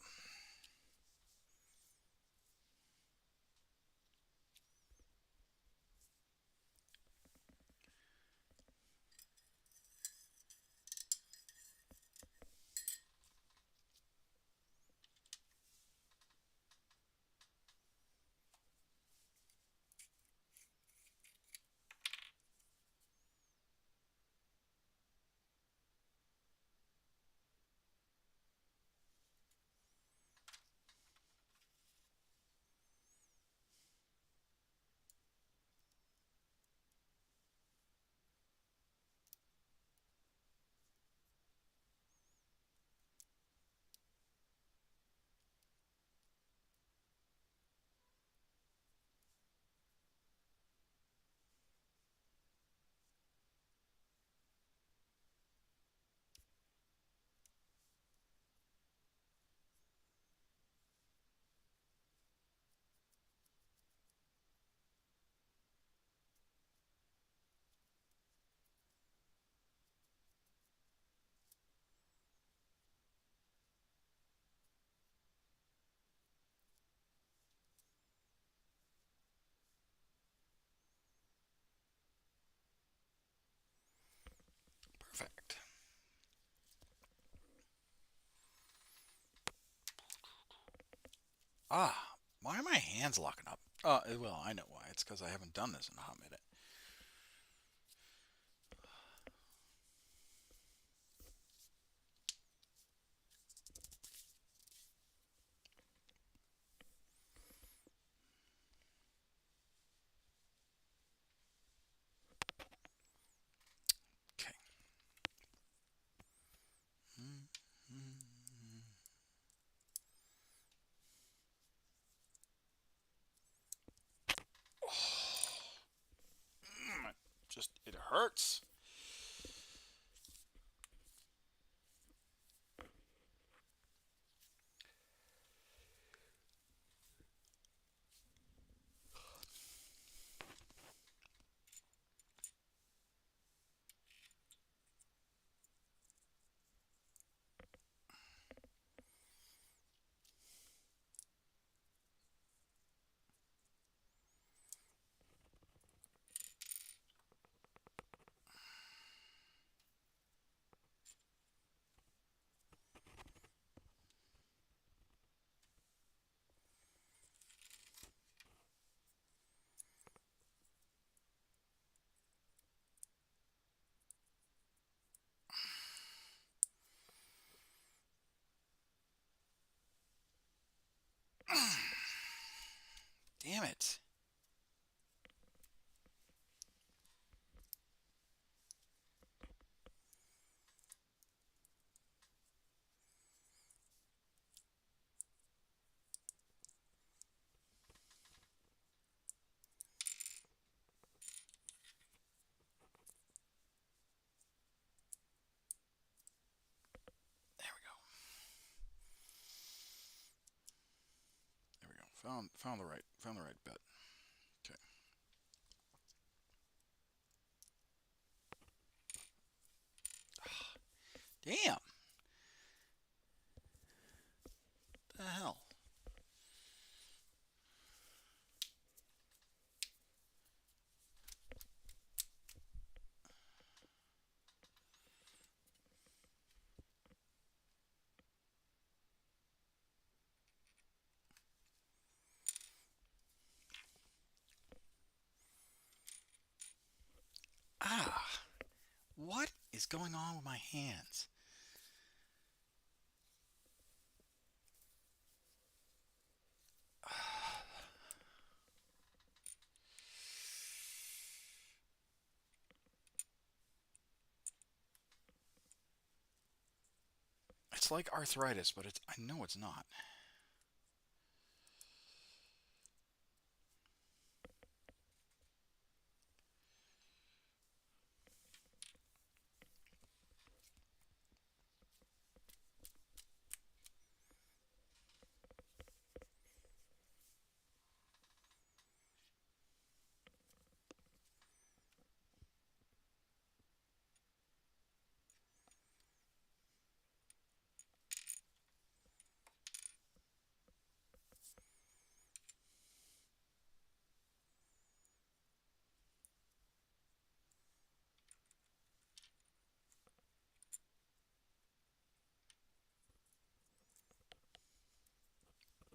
A: Perfect. Ah, why are my hands locking up? Well, I know why. It's because I haven't done this in a hot minute. Okay. Mm, mm, mm. Just, it hurts. Damn it. Found the right bit. Okay. Damn. The hell. Ah. What is going on with my hands? It's like arthritis, but I know it's not.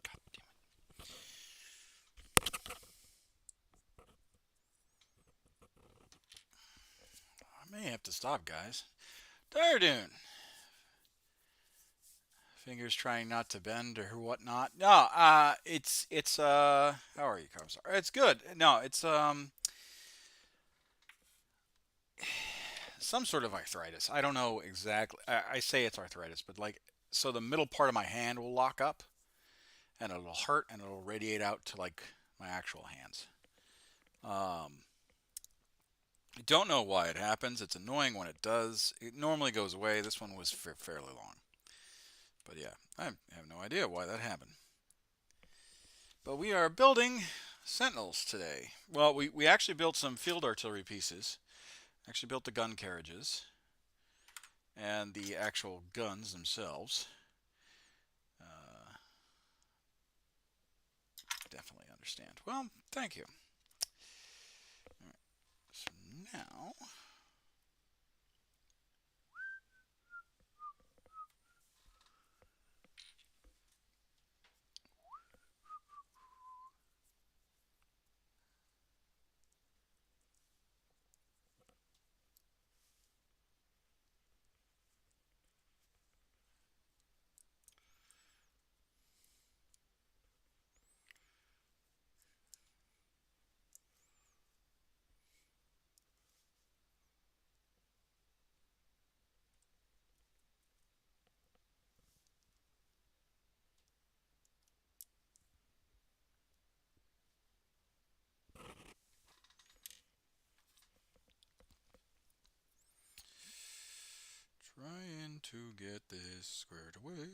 A: God damn it. I may have to stop, guys. Dune. Fingers trying not to bend or whatnot. No, it's how are you, Commissar? It's good. No, it's some sort of arthritis. I don't know exactly. I say it's arthritis, but like, so the middle part of my hand will lock up, and it'll hurt, and it'll radiate out to like my actual hands. Um, I don't know why it happens. It's annoying when it does. It normally goes away. This one was fairly long, but yeah, I have no idea why that happened. But we are building sentinels today. Well, we actually built some field artillery pieces. Actually built the gun carriages and the actual guns themselves. Uh, Definitely understand. Well, thank you. All right, so now trying to get this squared away.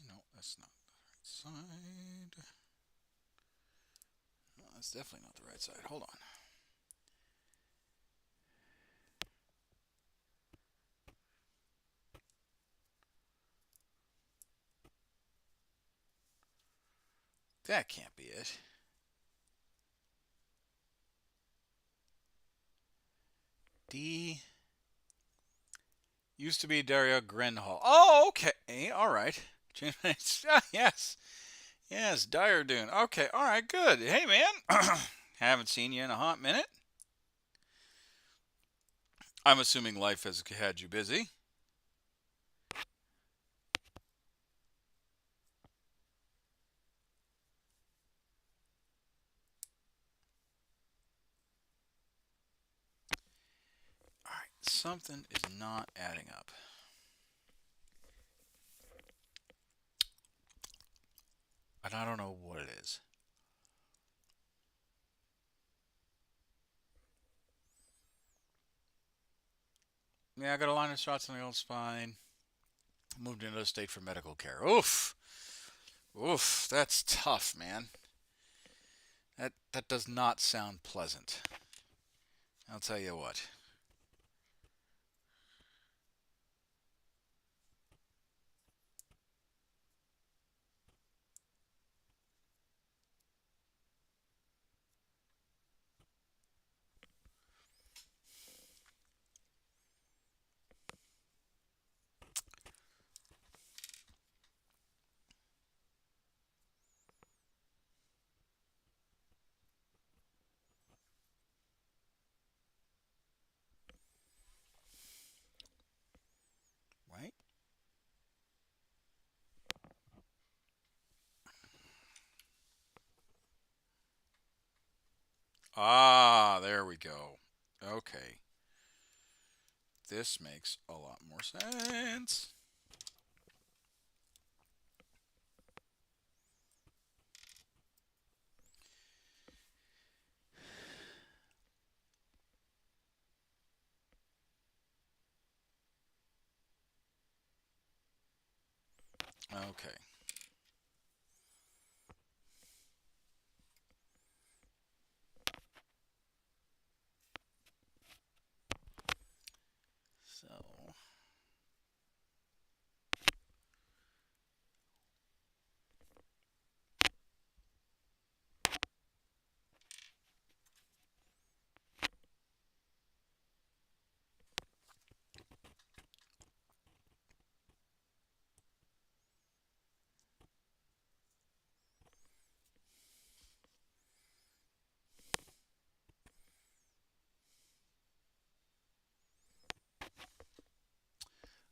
A: No, that's not the right side. No, that's definitely not the right side. Hold on. That can't be it. D used to be Daria Grenhall. Oh, okay. All right. Yes. Yes, Dire Dune. Okay, all right, good. Hey, man. Haven't seen you in a hot minute. I'm assuming life has had you busy. All right, something is not adding up. And I don't know what it is. Yeah, I got a line of shots on the old spine. Moved into the state for medical care. Oof. Oof, that's tough, man. That does not sound pleasant. I'll tell you what. Right? Ah, there we go. Okay. This makes a lot more sense. Okay. So,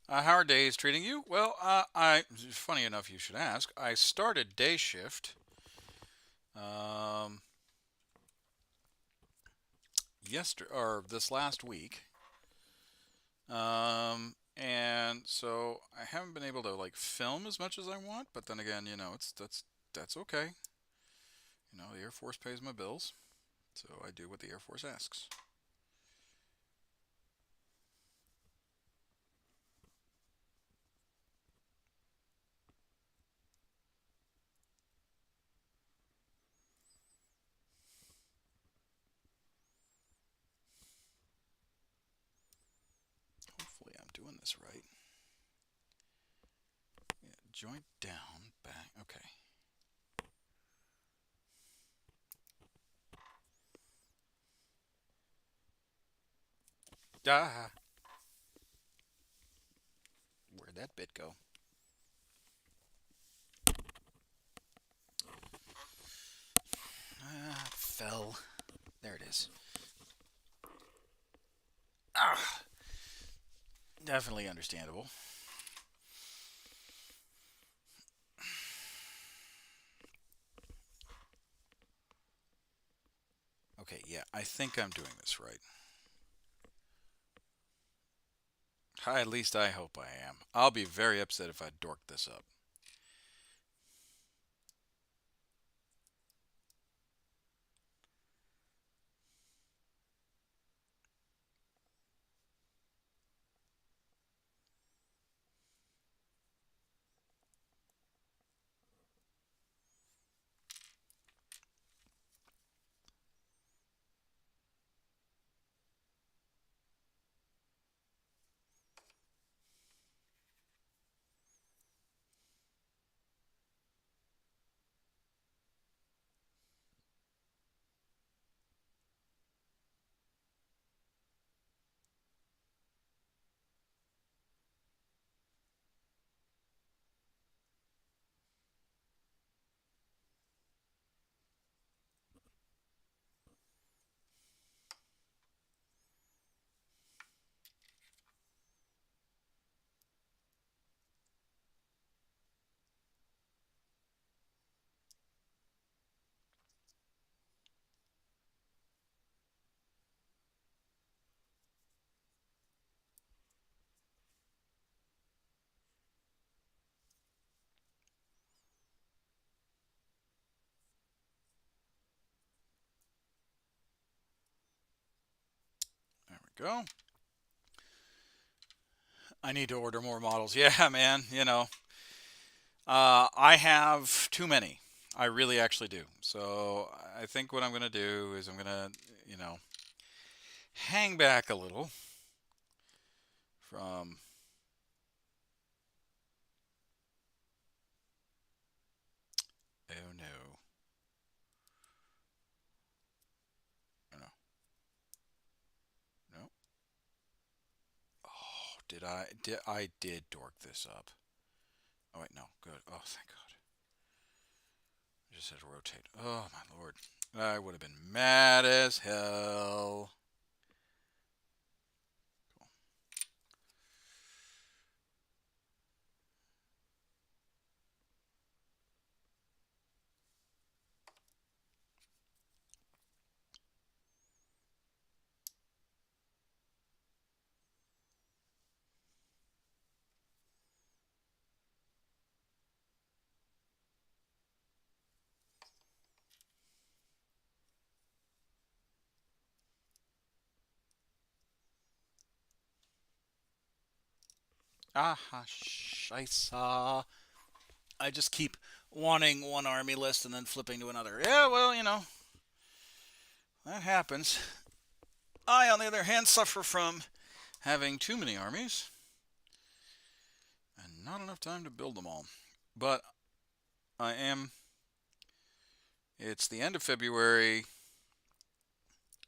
A: how are days treating you? Well, funny enough you should ask. I started day shift um, yesterday or this last week, and so I haven't been able to like film as much as I want. But then again, that's okay. The Air Force pays my bills, so I do what the Air Force asks. Hopefully, I'm doing this right. Yeah, joint down, back. Okay. Ah, where'd that bit go? Fell. There it is. Ah, definitely understandable. Okay, yeah, I think I'm doing this right. At least I hope I am. I'll be very upset if I dork this up. There we go. I need to order more models. Yeah, man. I have too many. I really actually do. So I think what I'm going to do is I'm going to, you know, hang back a little from. Oh no. Oh no. No. Oh, I did dork this up. Oh wait, no. Good. Oh, thank God. I just had to rotate. Oh my lord. I would have been mad as hell. Cool. Ah, scheisse. I just keep wanting one army list and then flipping to another. Yeah, well, that happens. I, on the other hand, suffer from having too many armies and not enough time to build them all. But I am. It's the end of February,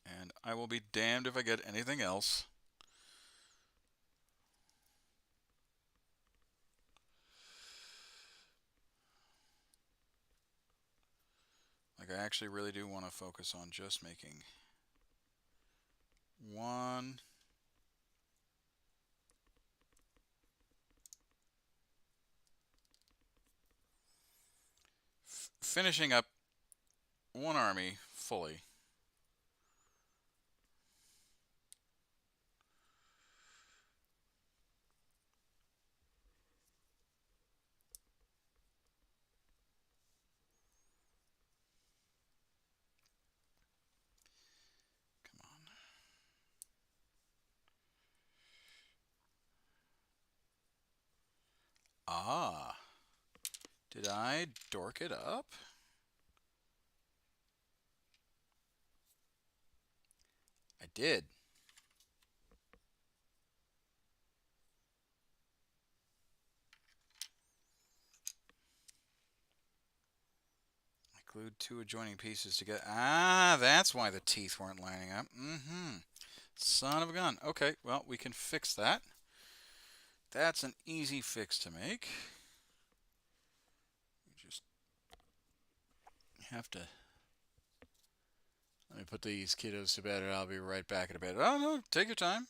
A: and I will be damned if I get anything else. Like, I actually really do want to focus on just making one. Finishing up one army fully. Come on. Ah. Did I dork it up? I did. I glued two adjoining pieces together. Ah, that's why the teeth weren't lining up. Mm-hmm. Son of a gun. Okay, well, we can fix that. That's an easy fix to make. You just have to. Let me put these kiddos to bed and I'll be right back in bed. Oh, no, take your time.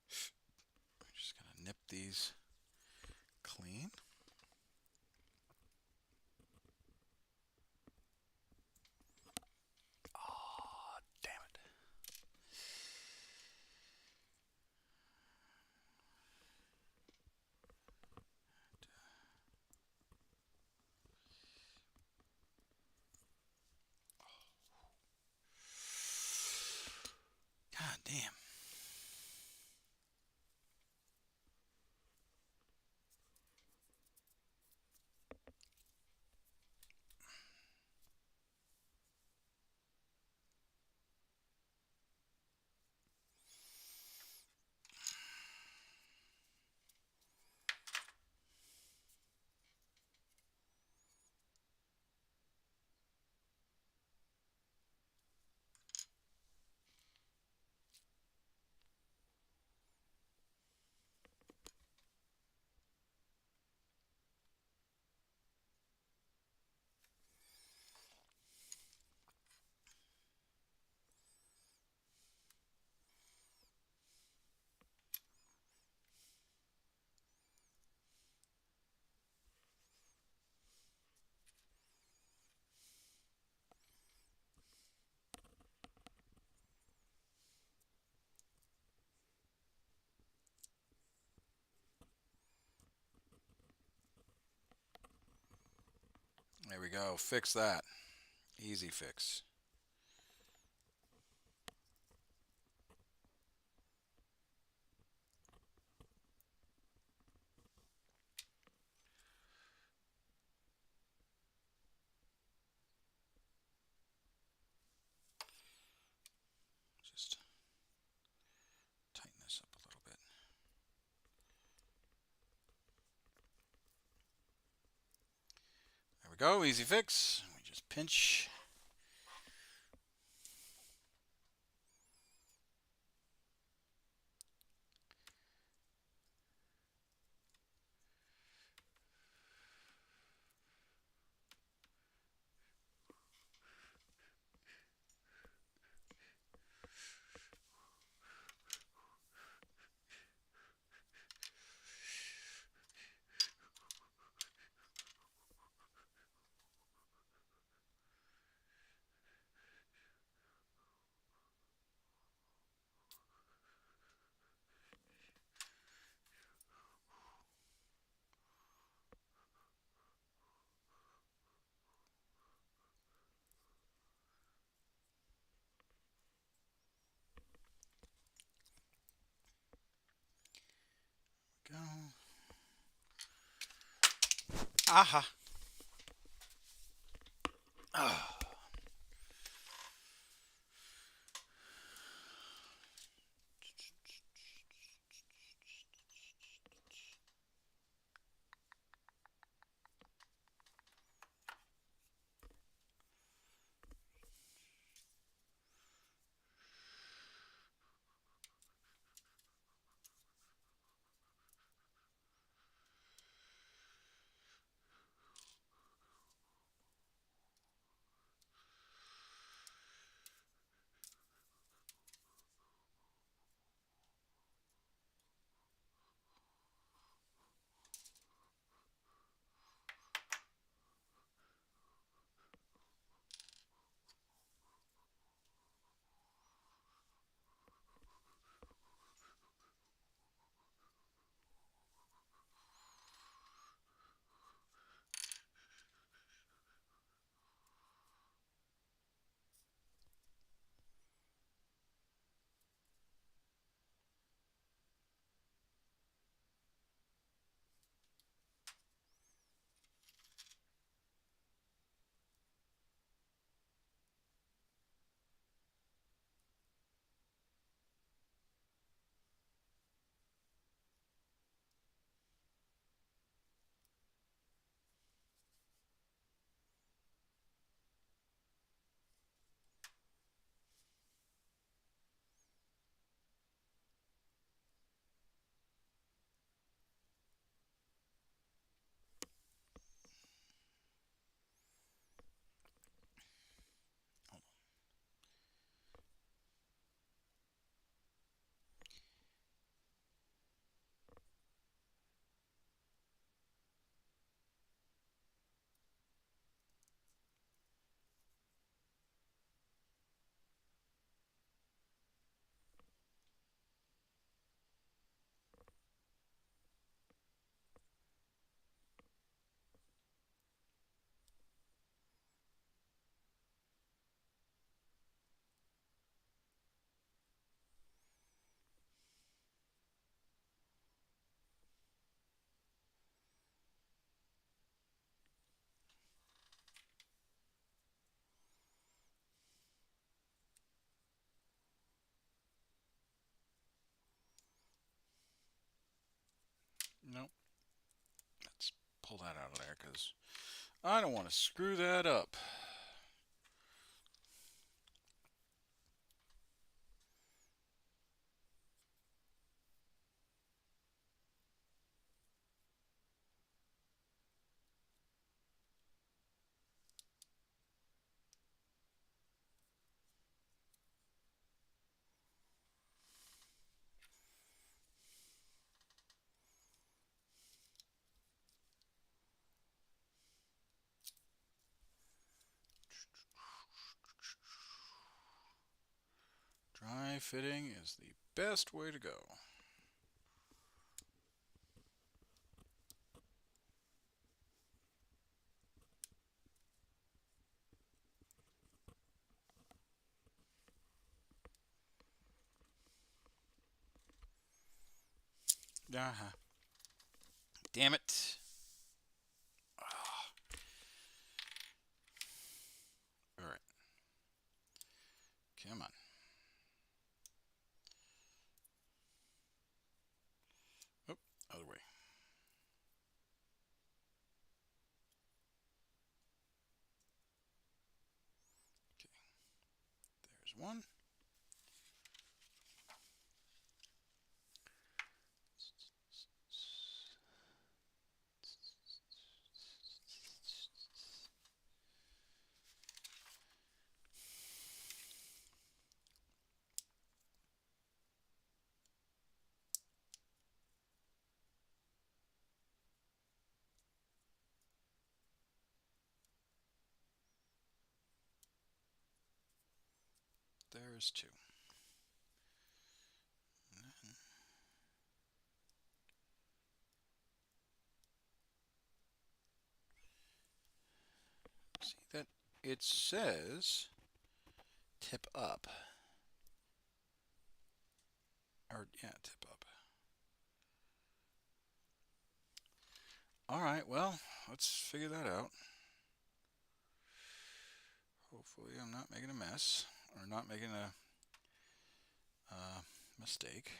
A: Just gonna nip these clean. Oh, damn it. God damn. There we go. Fix that. Easy fix. we go, easy fix. We just pinch. Go. Aha. Oh. Nope. Let's pull that out of there because I don't want to screw that up. Dry fitting is the best way to go. Uh-huh. Damn it. Oh. All right. Come on. Oh, other way. one. There's two. See that it says tip up. Or, yeah, tip up. All right, well, let's figure that out. Hopefully I'm not making a mess or not making a mistake.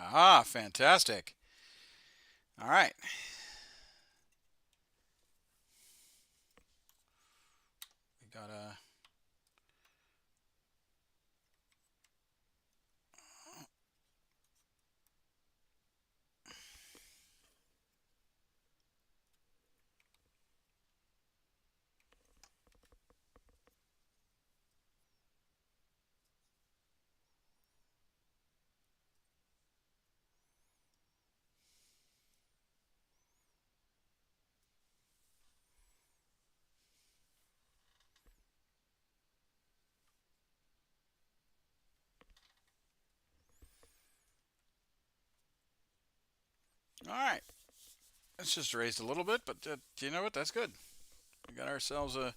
A: Ah, fantastic. All right. We got a... All right. It's just raised a little bit, but you know what? That's good. We got ourselves a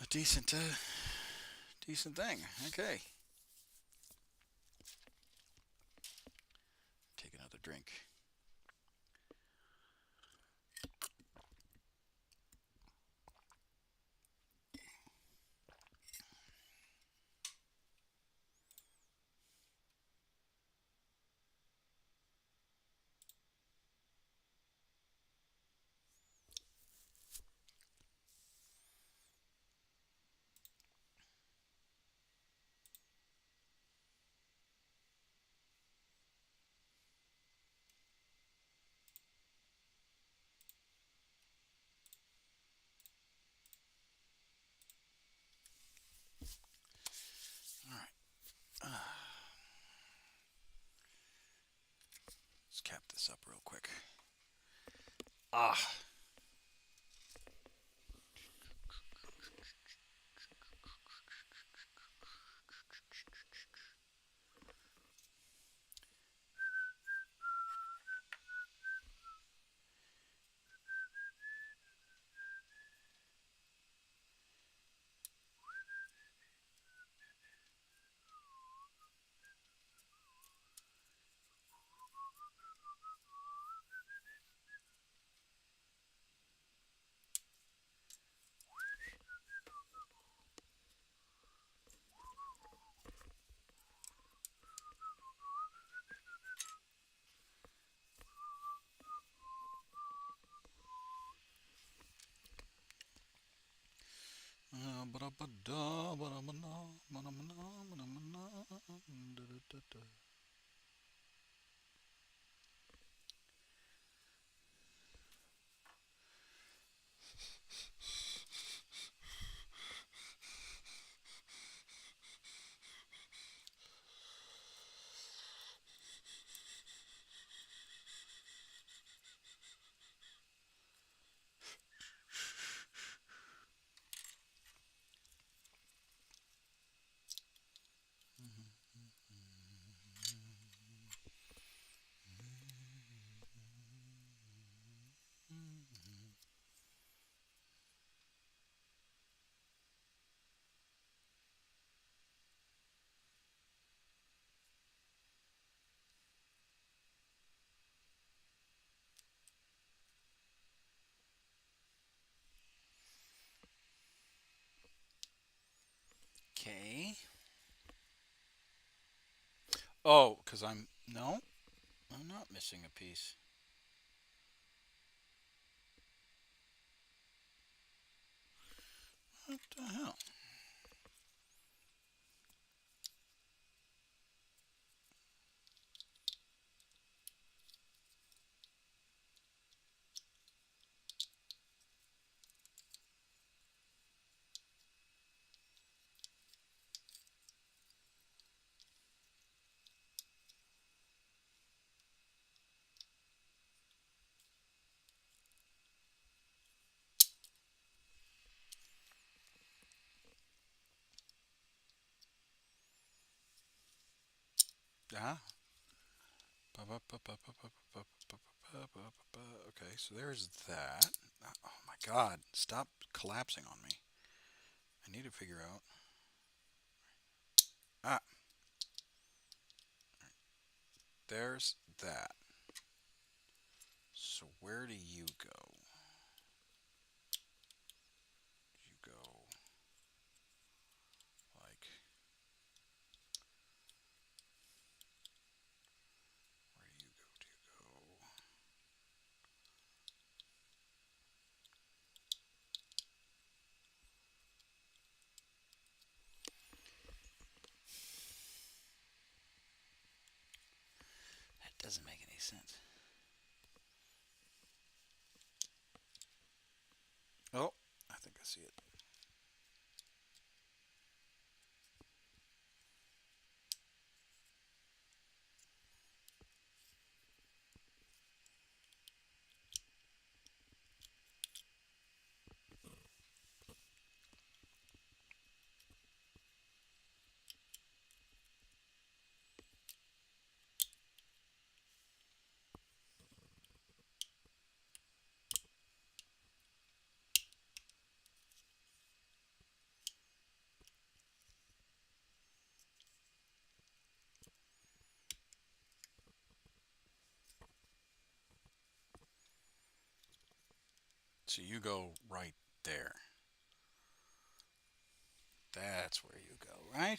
A: decent thing. Okay. Take another drink. All right. Let's cap this up real quick. Ah. Okay. Oh, because I'm... No, I'm not missing a piece. What the hell? Ah. Okay, so there's that. Oh my god, stop collapsing on me. I need to figure out. Ah, there's that. So where do you go? You go like where do you go? Do you go? That doesn't make any sense. Oh, I think I see it. So you go right there. That's where you go, right?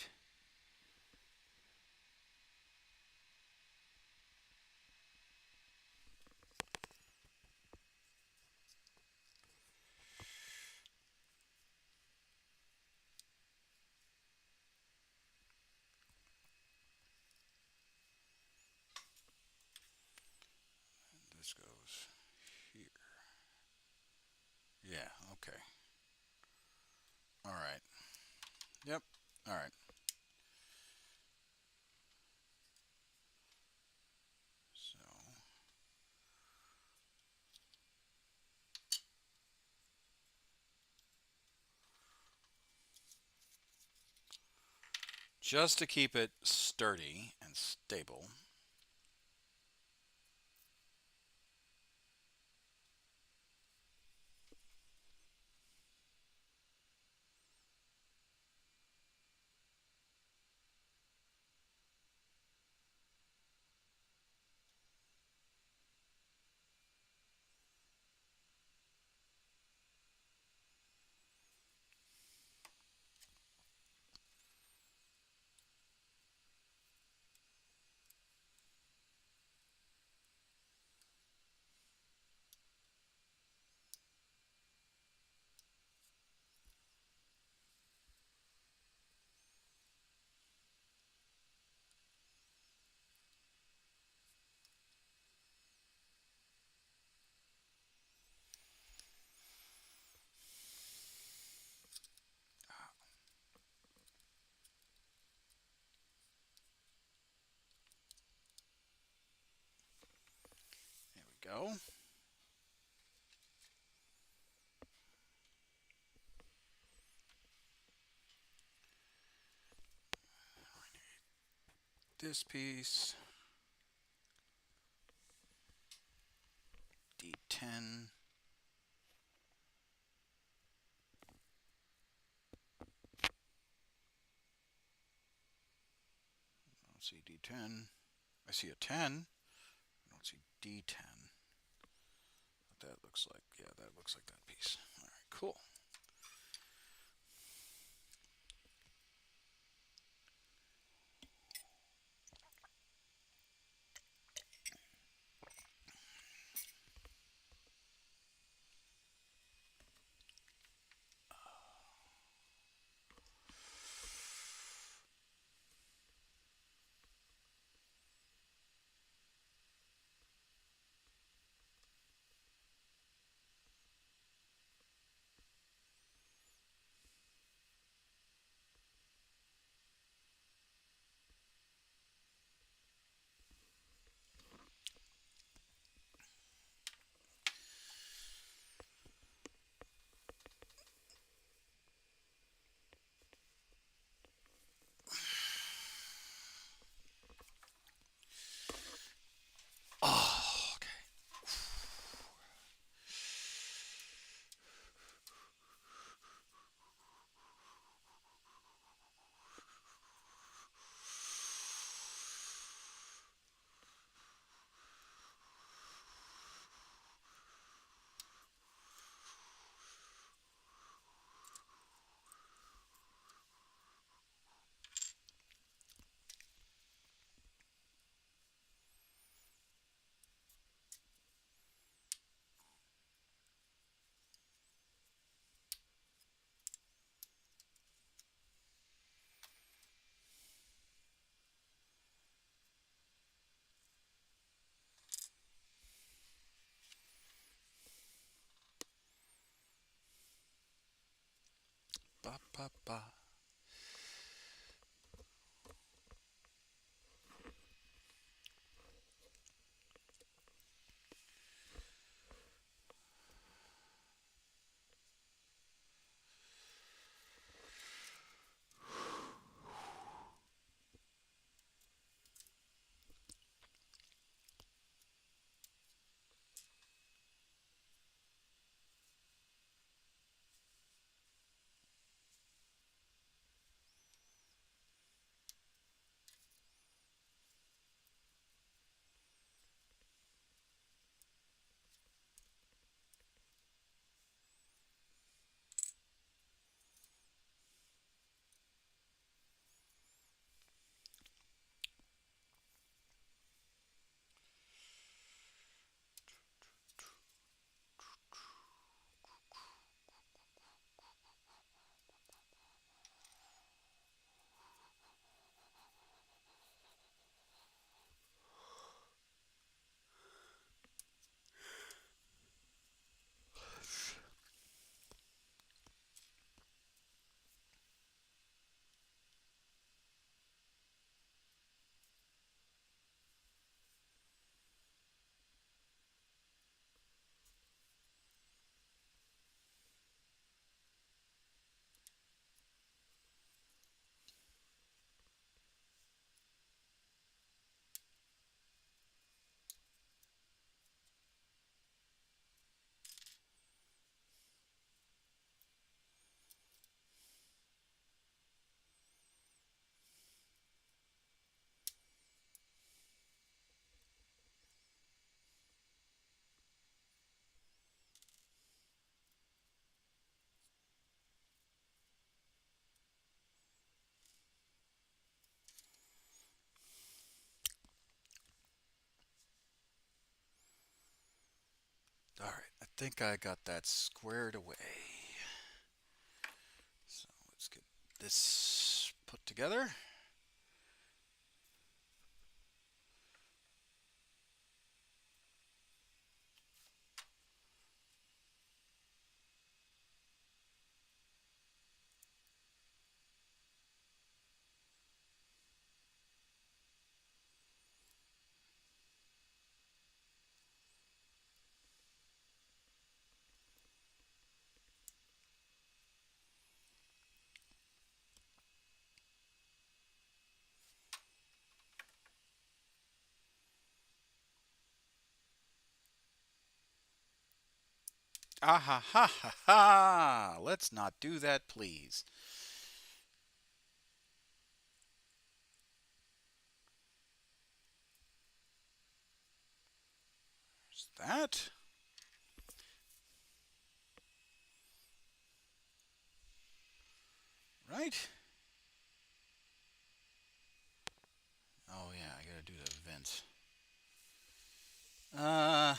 A: And this goes here. Yeah, okay. All right. Yep. All right. So just to keep it sturdy and stable. go. This piece, D10. I don't see D10. I see a 10. I don't see D10. What that looks like. Yeah, that looks like that piece. All right, cool. Oh, okay. Ba, ba, ba. All right, I think I got that squared away. So let's get this put together.
B: Ah ha ha ha ha! Let's not do that, please. Is that? Right? Oh yeah, I gotta do the vents. Uh,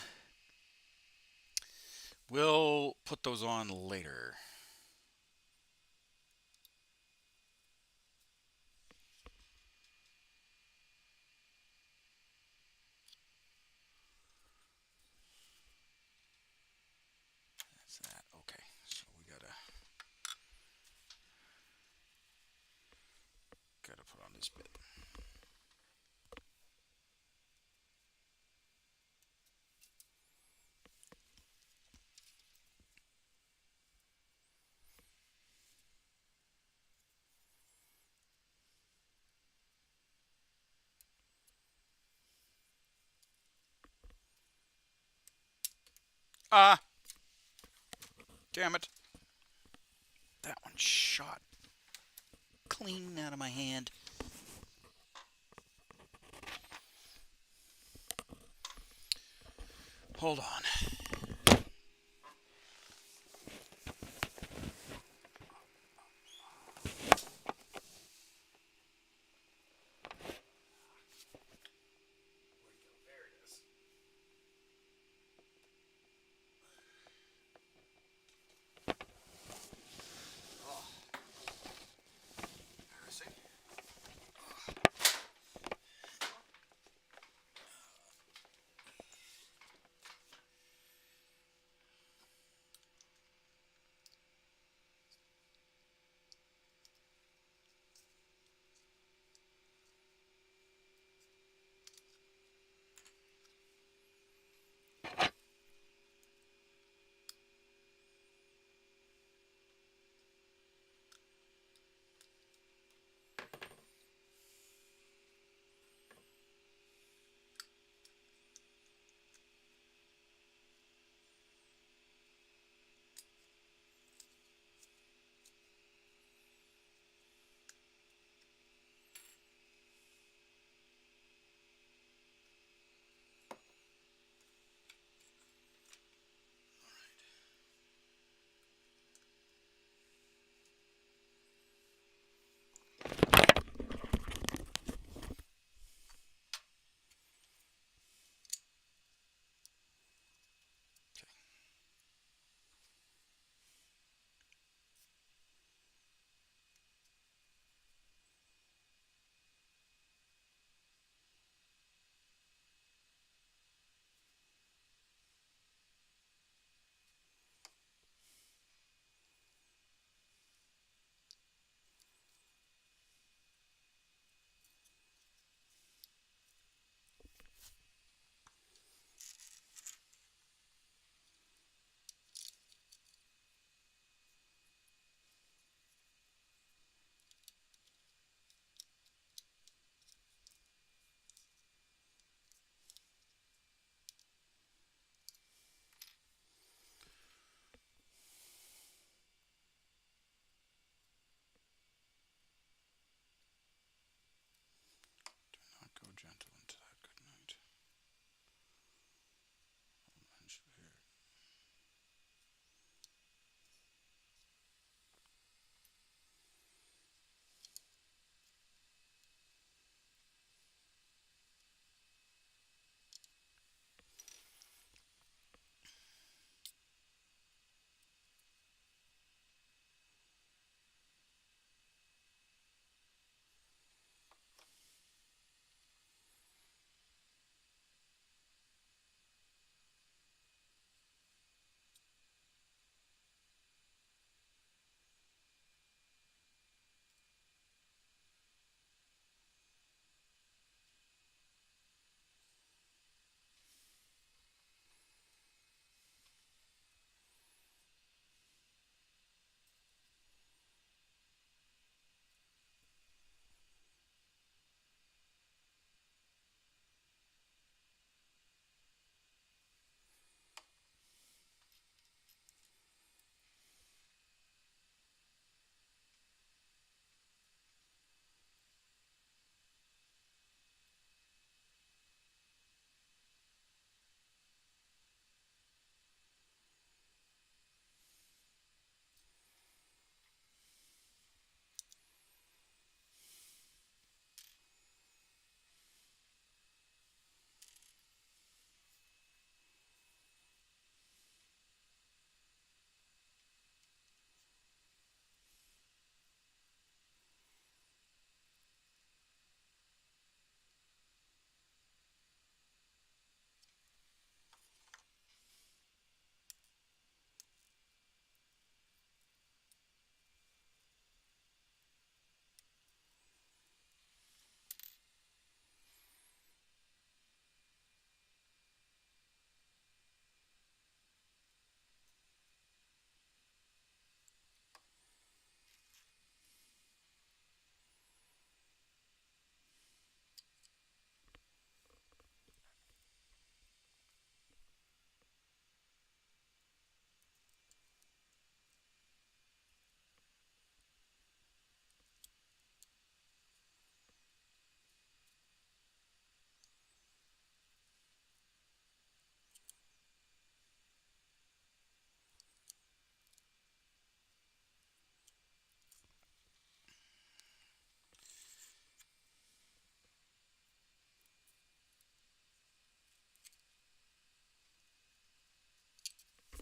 B: we'll put those on later. That's that. Okay, so we gotta put on this bit. Ah, damn it! That one shot clean out of my hand. Hold on. There it is. Oh, embarrassing.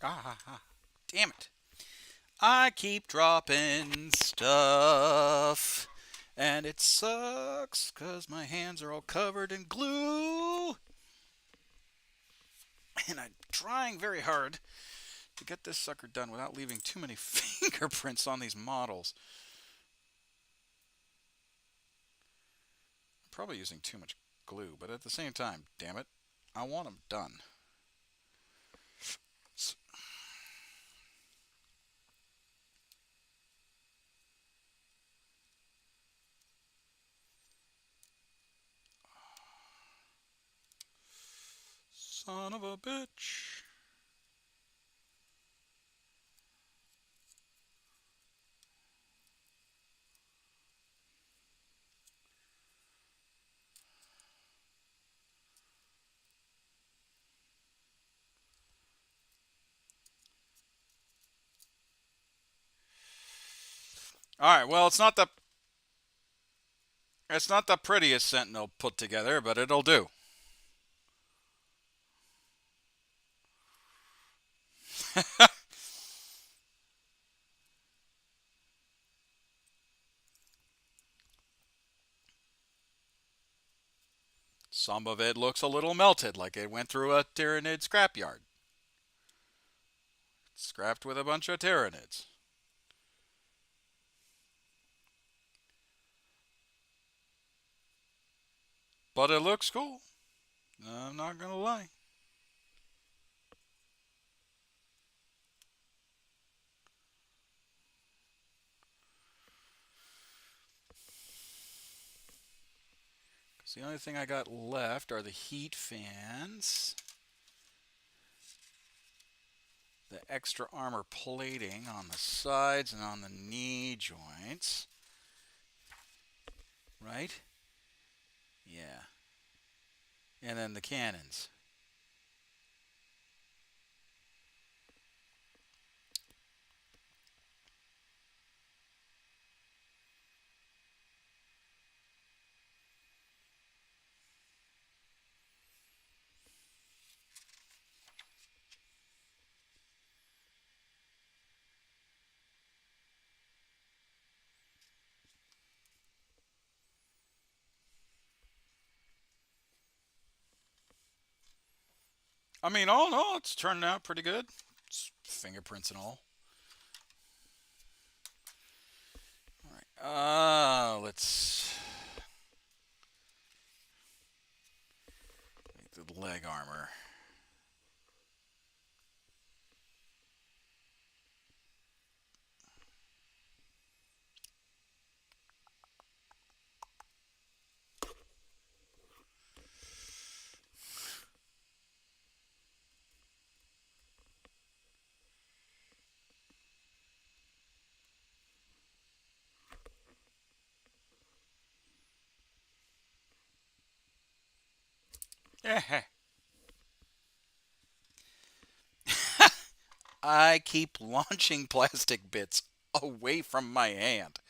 B: Damn it. I keep dropping stuff. And it sucks because my hands are all covered in glue. And I'm trying very hard to get this sucker done without leaving too many fingerprints on these models. I'm probably using too much glue, but at the same time, damn it, I want them done. Son of a bitch. All right, well, it's not the prettiest Sentinel put together, but it'll do. Some of it looks a little melted, like it went through a Tyranid scrapyard. Scrapped with a bunch of Tyranids. But it looks cool. I'm not gonna lie. Because the only thing I got left are the heat fans, the extra armor plating on the sides and on the knee joints. Right? Yeah. And then the cannons. I mean, all in all, it's turning out pretty good. It's fingerprints and all. All right. Let's make the leg armor. Yeah. I keep launching plastic bits away from my hand.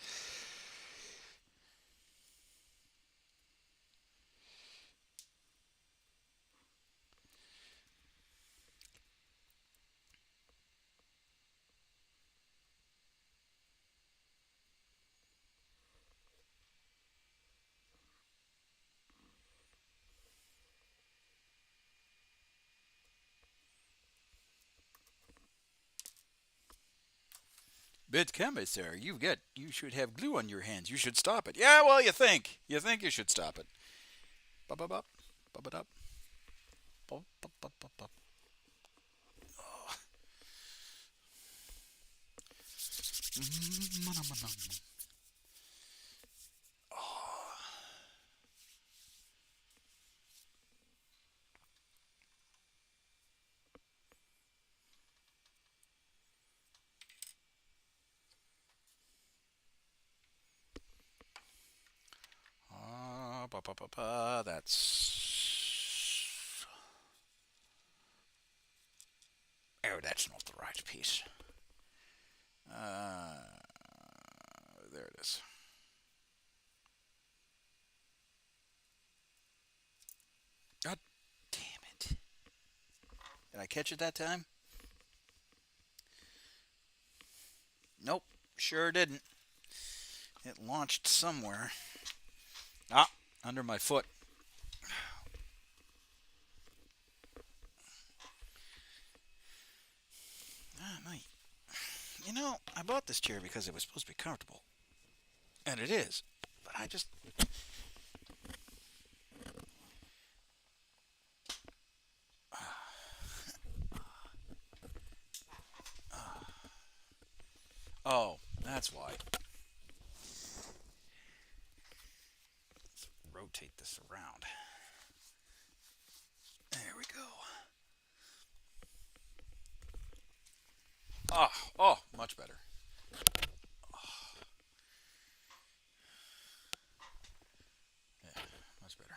B: But Commissar, you should have glue on your hands. You should stop it. Yeah, well, you think you should stop it. Bub bub up, bub it up, bub bub bub bub bub. Oh. That's. Oh, that's not the right piece. There it is. God damn it. Did I catch it that time? Sure didn't. It launched somewhere. Ah, under my foot. Ah, mate. You know, I bought this chair because it was supposed to be comfortable. And it is. But I just... Oh, that's why. Let's rotate this around. There we go. Oh, oh, much better. Yeah, much better.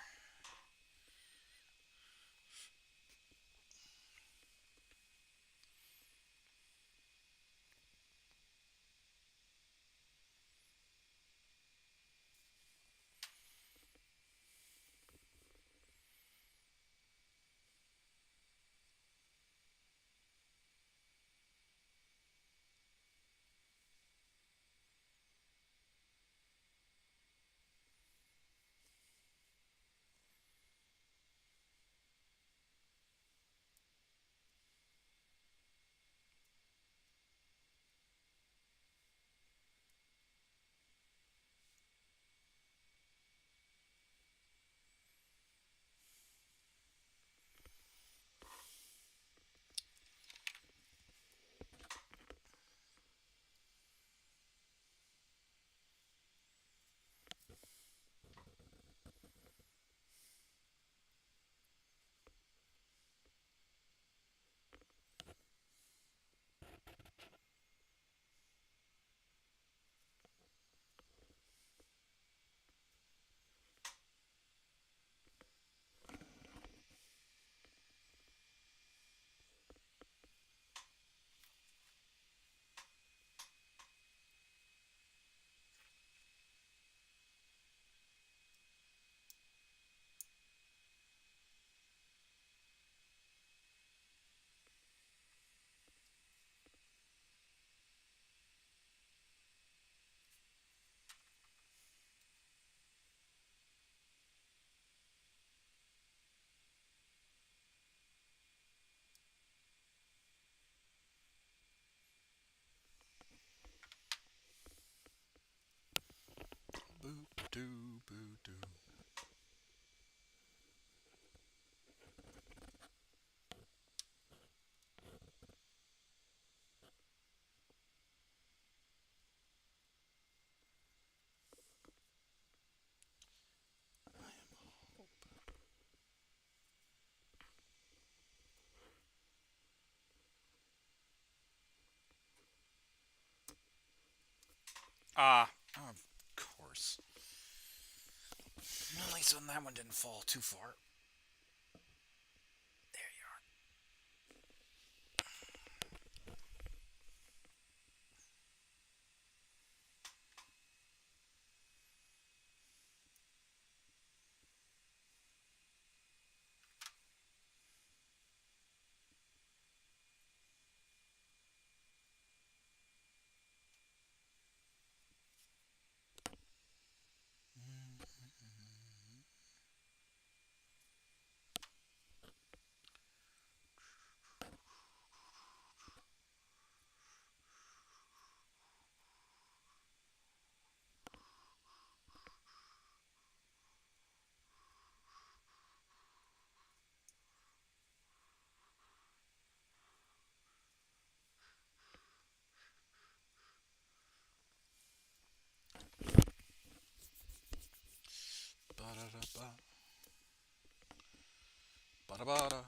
B: Boop, doo, boo, doo. Ah, of course. At least on that one didn't fall too far. There you are. Ba-da-da-ba. Ba-da-ba-da.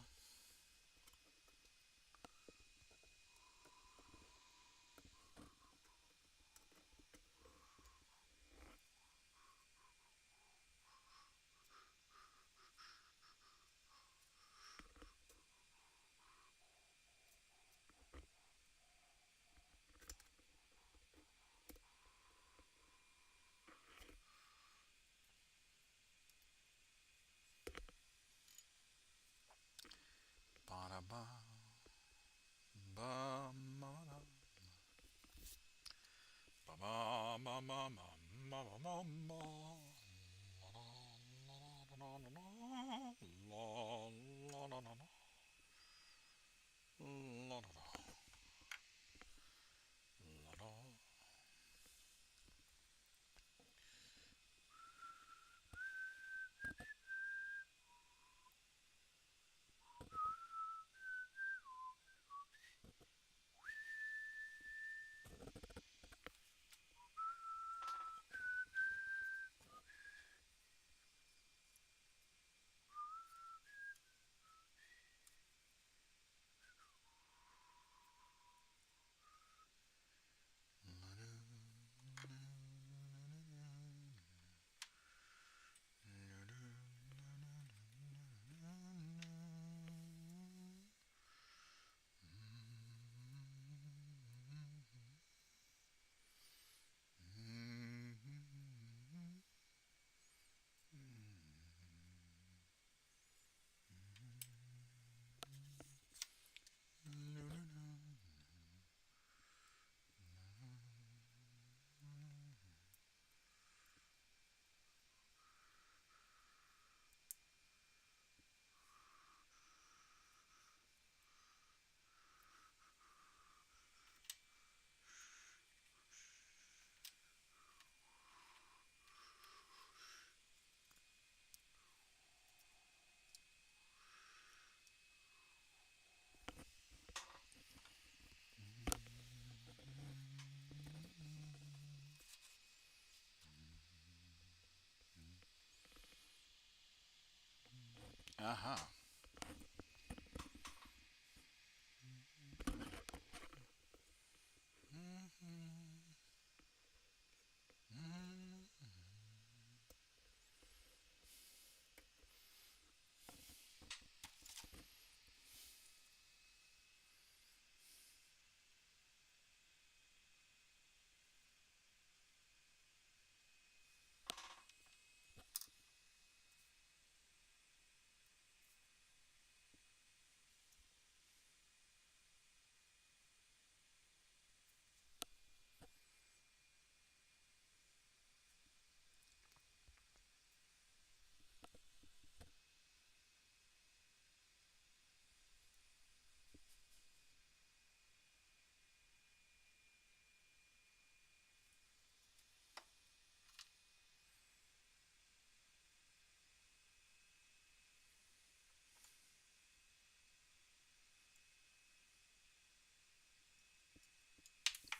B: Uh-huh.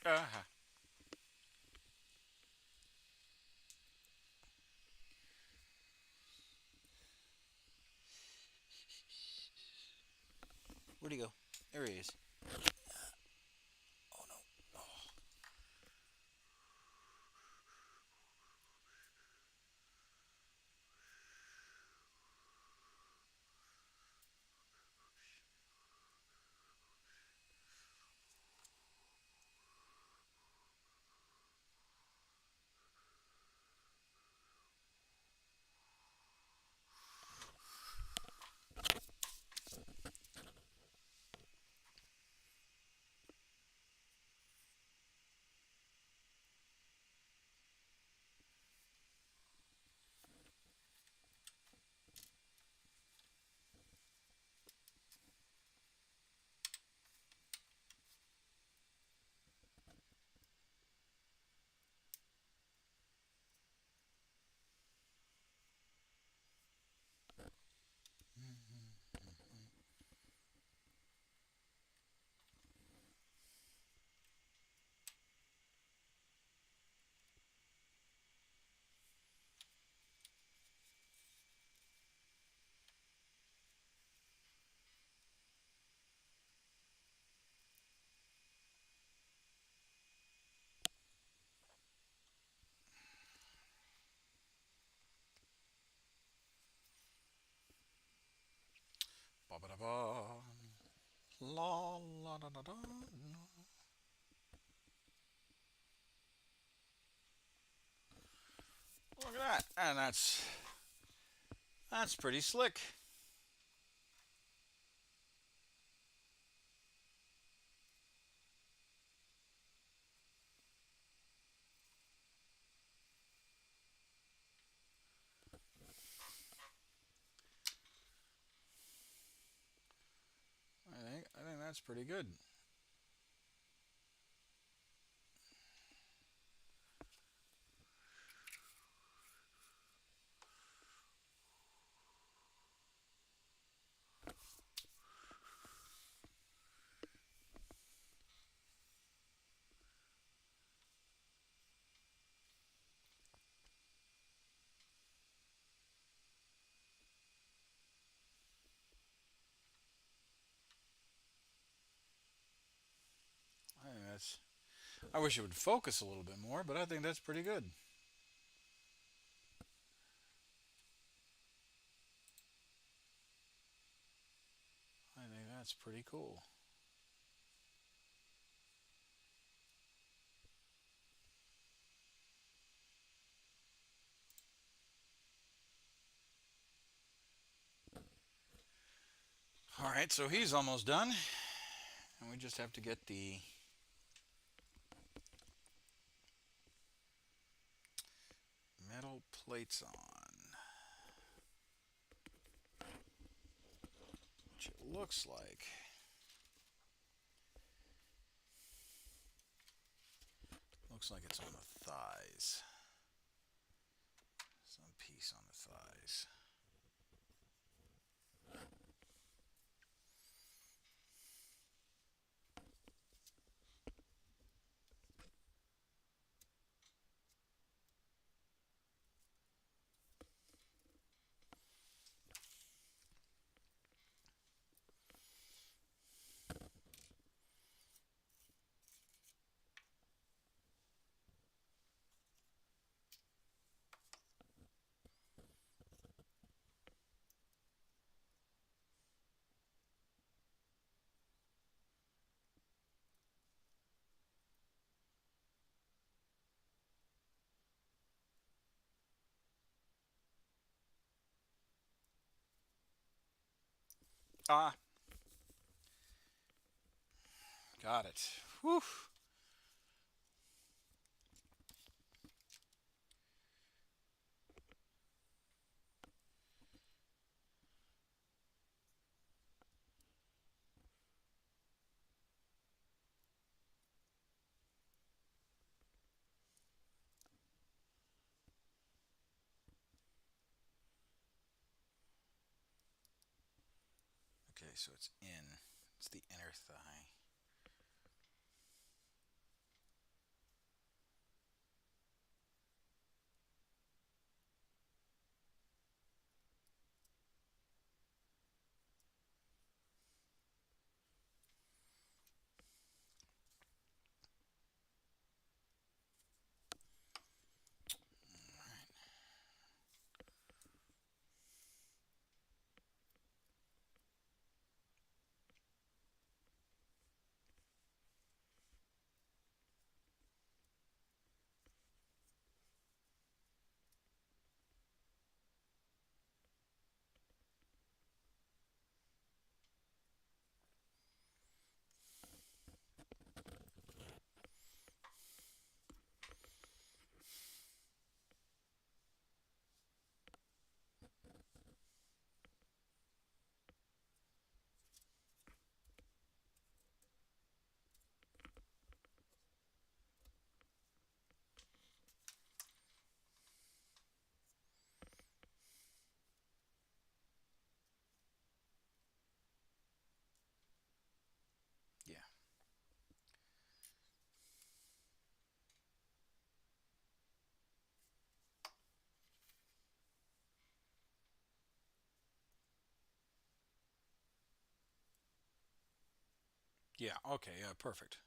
B: Uh-huh. Where'd he go? There he is. Oh no. Ba-ba-da-ba. La la da da da. Look at that. And that's pretty slick. That's pretty good. I think that's. I wish it would focus a little bit more, but I think that's pretty good. I think that's pretty cool. All right, so he's almost done, and we just have to get the metal plates on, which it looks like it's on the thighs. Some piece on the thighs. Ah, got it. Whew. Okay, so it's in. It's the inner thigh. Yeah. Yeah, okay, yeah, perfect.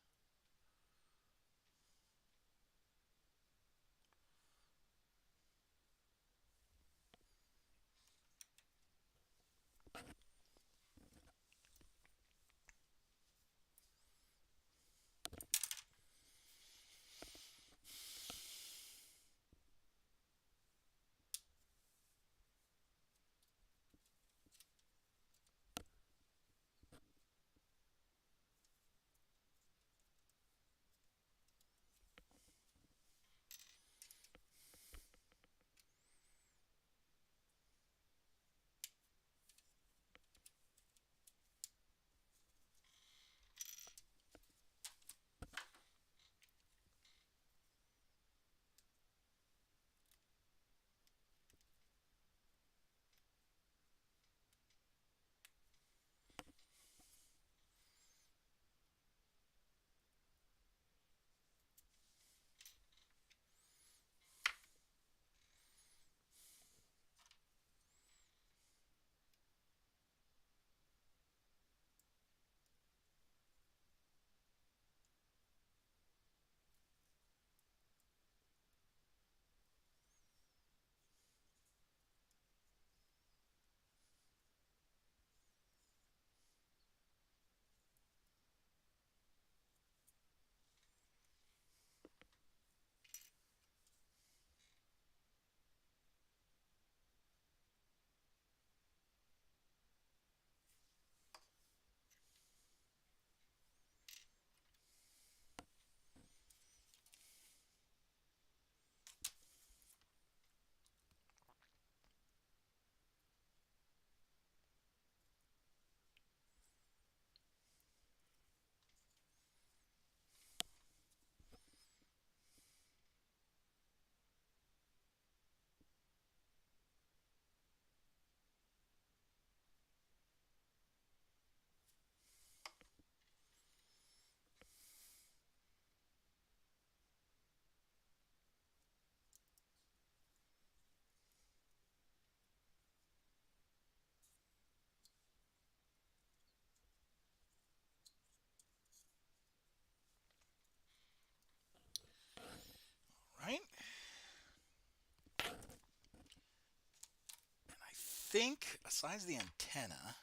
B: think, besides the antenna,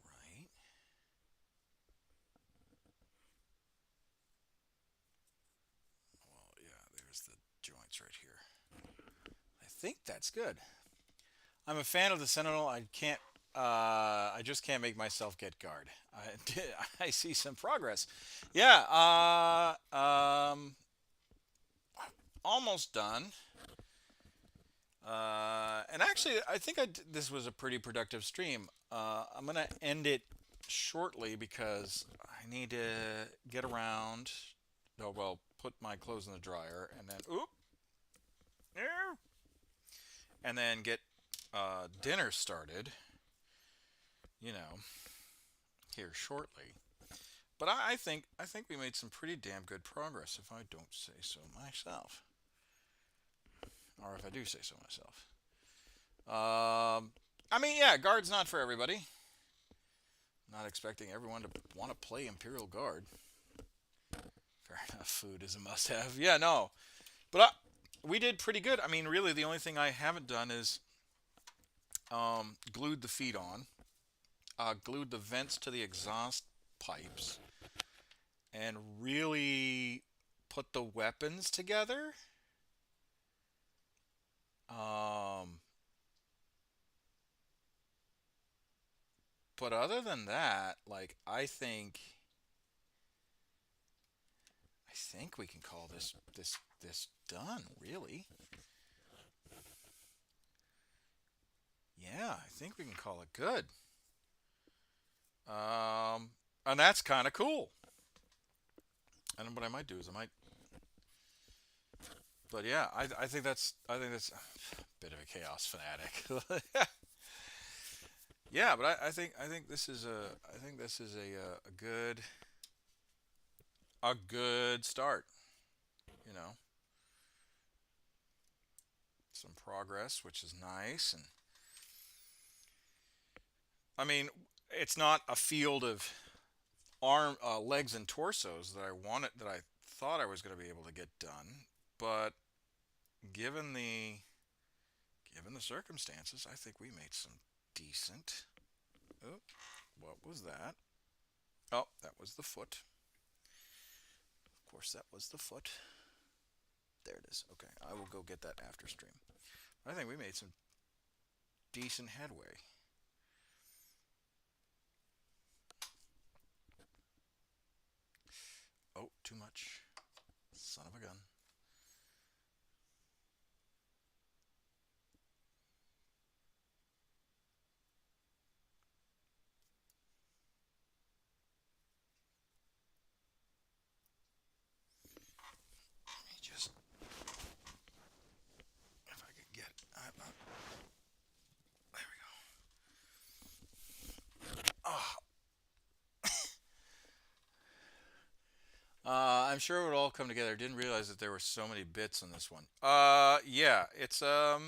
B: right? Well, yeah, there's the joints right here. I think that's good. I'm a fan of the Sentinel. I can't. I just can't make myself get guard. I see some progress. Yeah. Almost done. And actually, I think this was a pretty productive stream. I'm gonna end it shortly because I need to get around. Oh well, put my clothes in the dryer and then and then get dinner started. You know, here shortly. But I think we made some pretty damn good progress, if I don't say so myself, or if I do say so myself. I mean, yeah, guard's not for everybody. Not expecting everyone to want to play Imperial Guard. Fair enough. Food is a must-have. Yeah, no, but we did pretty good. I mean, really, the only thing I haven't done is glued the feet on, glued the vents to the exhaust pipes, and really put the weapons together. Um, but other than that, like I think we can call this done, really. Yeah, I think we can call it good. And that's kind of cool. And what I might do is I might, but yeah, I think that's a bit of a chaos fanatic. Yeah, but I think this is a good start. You know, some progress, which is nice, and I mean, it's not a field of legs, and torsos that I thought I was going to be able to get done, but given the given the circumstances, I think we made some decent. Oh, what was that? Oh, that was the foot. Of course, that was the foot. There it is. Okay, I will go get that after stream. I think we made some decent headway. Oh, too much. Son of a gun. Let me just, if I could get, there we go. Oh, I'm sure it would all come together. Didn't realize that there were so many bits in this one. Yeah, it's a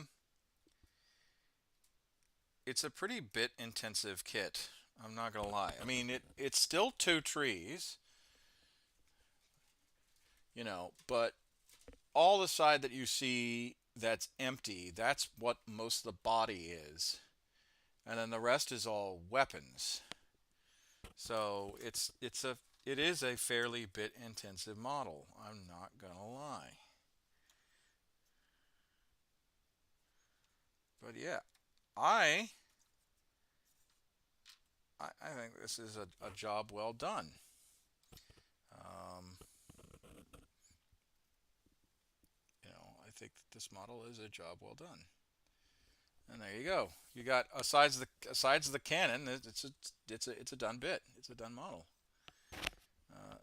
B: pretty bit intensive kit. I'm not gonna lie. I mean, it's still two trees, but all the side that you see that's empty, that's what most of the body is, and then the rest is all weapons. So it is a fairly bit intensive model. I'm not gonna lie. But yeah, I I think this is a job well done. Um, I think that this model is a job well done. And there you go. You got asides the cannon. It's a done bit. It's a done model.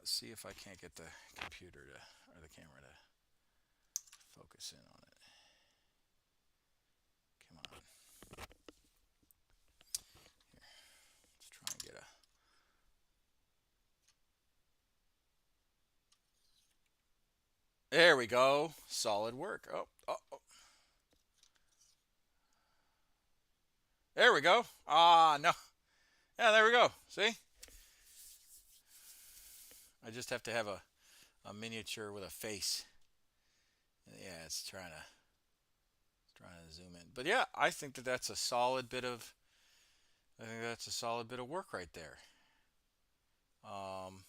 B: See if I can't get the computer or the camera to focus in on it. Come on. Here, let's try and get a. There we go. Solid work. Oh, oh, oh. There we go. Ah, no. Yeah, there we go. See? I just have to have a miniature with a face.
A: Yeah, it's trying to zoom in. But yeah, I think that that's a solid bit of I think that's a solid bit of work right there. Um,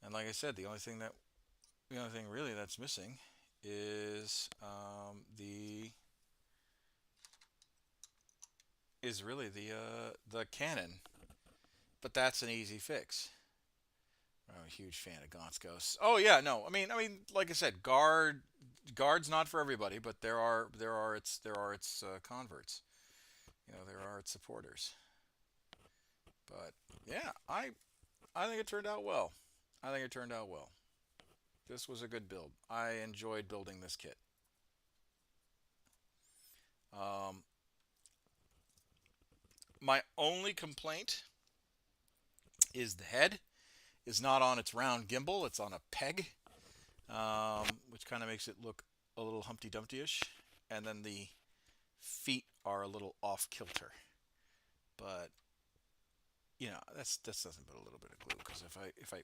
A: and like I said, the only thing really that's missing is really the cannon, but that's an easy fix. I'm a huge fan of Gaunt's Ghosts. Oh yeah, no, like I said, guard's not for everybody, but there are its converts. You know, there are its supporters. But yeah, I think it turned out well. I think it turned out well. This was a good build. I enjoyed building this kit. Um, my only complaint is the head is not on its round gimbal. It's on a peg, which kind of makes it look a little Humpty Dumpty-ish. And then the feet are a little off kilter. But you know, that's nothing but a little bit of glue. Because if I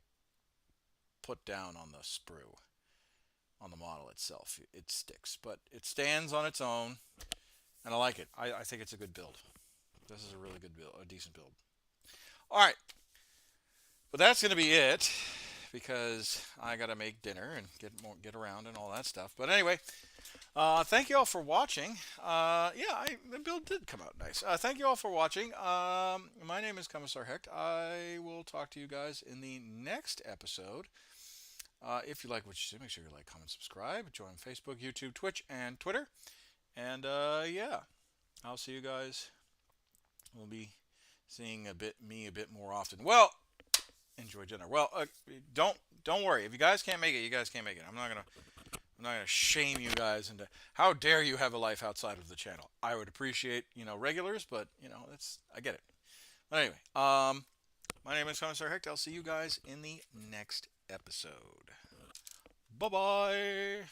A: put down on the sprue on the model itself, it sticks. But it stands on its own, and I like it. I think it's a good build. This is a really good build, a decent build. All right, but that's going to be it because I got to make dinner and get around and all that stuff. But anyway, thank you all for watching. The build did come out nice. Thank you all for watching. My name is Commissar Hecht. I will talk to you guys in the next episode. If you like what you see, make sure you like, comment, subscribe. Join Facebook, YouTube, Twitch, and Twitter. And yeah, I'll see you guys. We'll be seeing me a bit more often. Well, enjoy dinner. Well, don't worry. If you guys can't make it, you guys can't make it. I'm not gonna shame you guys into how dare you have a life outside of the channel. I would appreciate regulars, but I get it. But anyway, my name is Commissar Hecht. I'll see you guys in the next episode. Bye bye.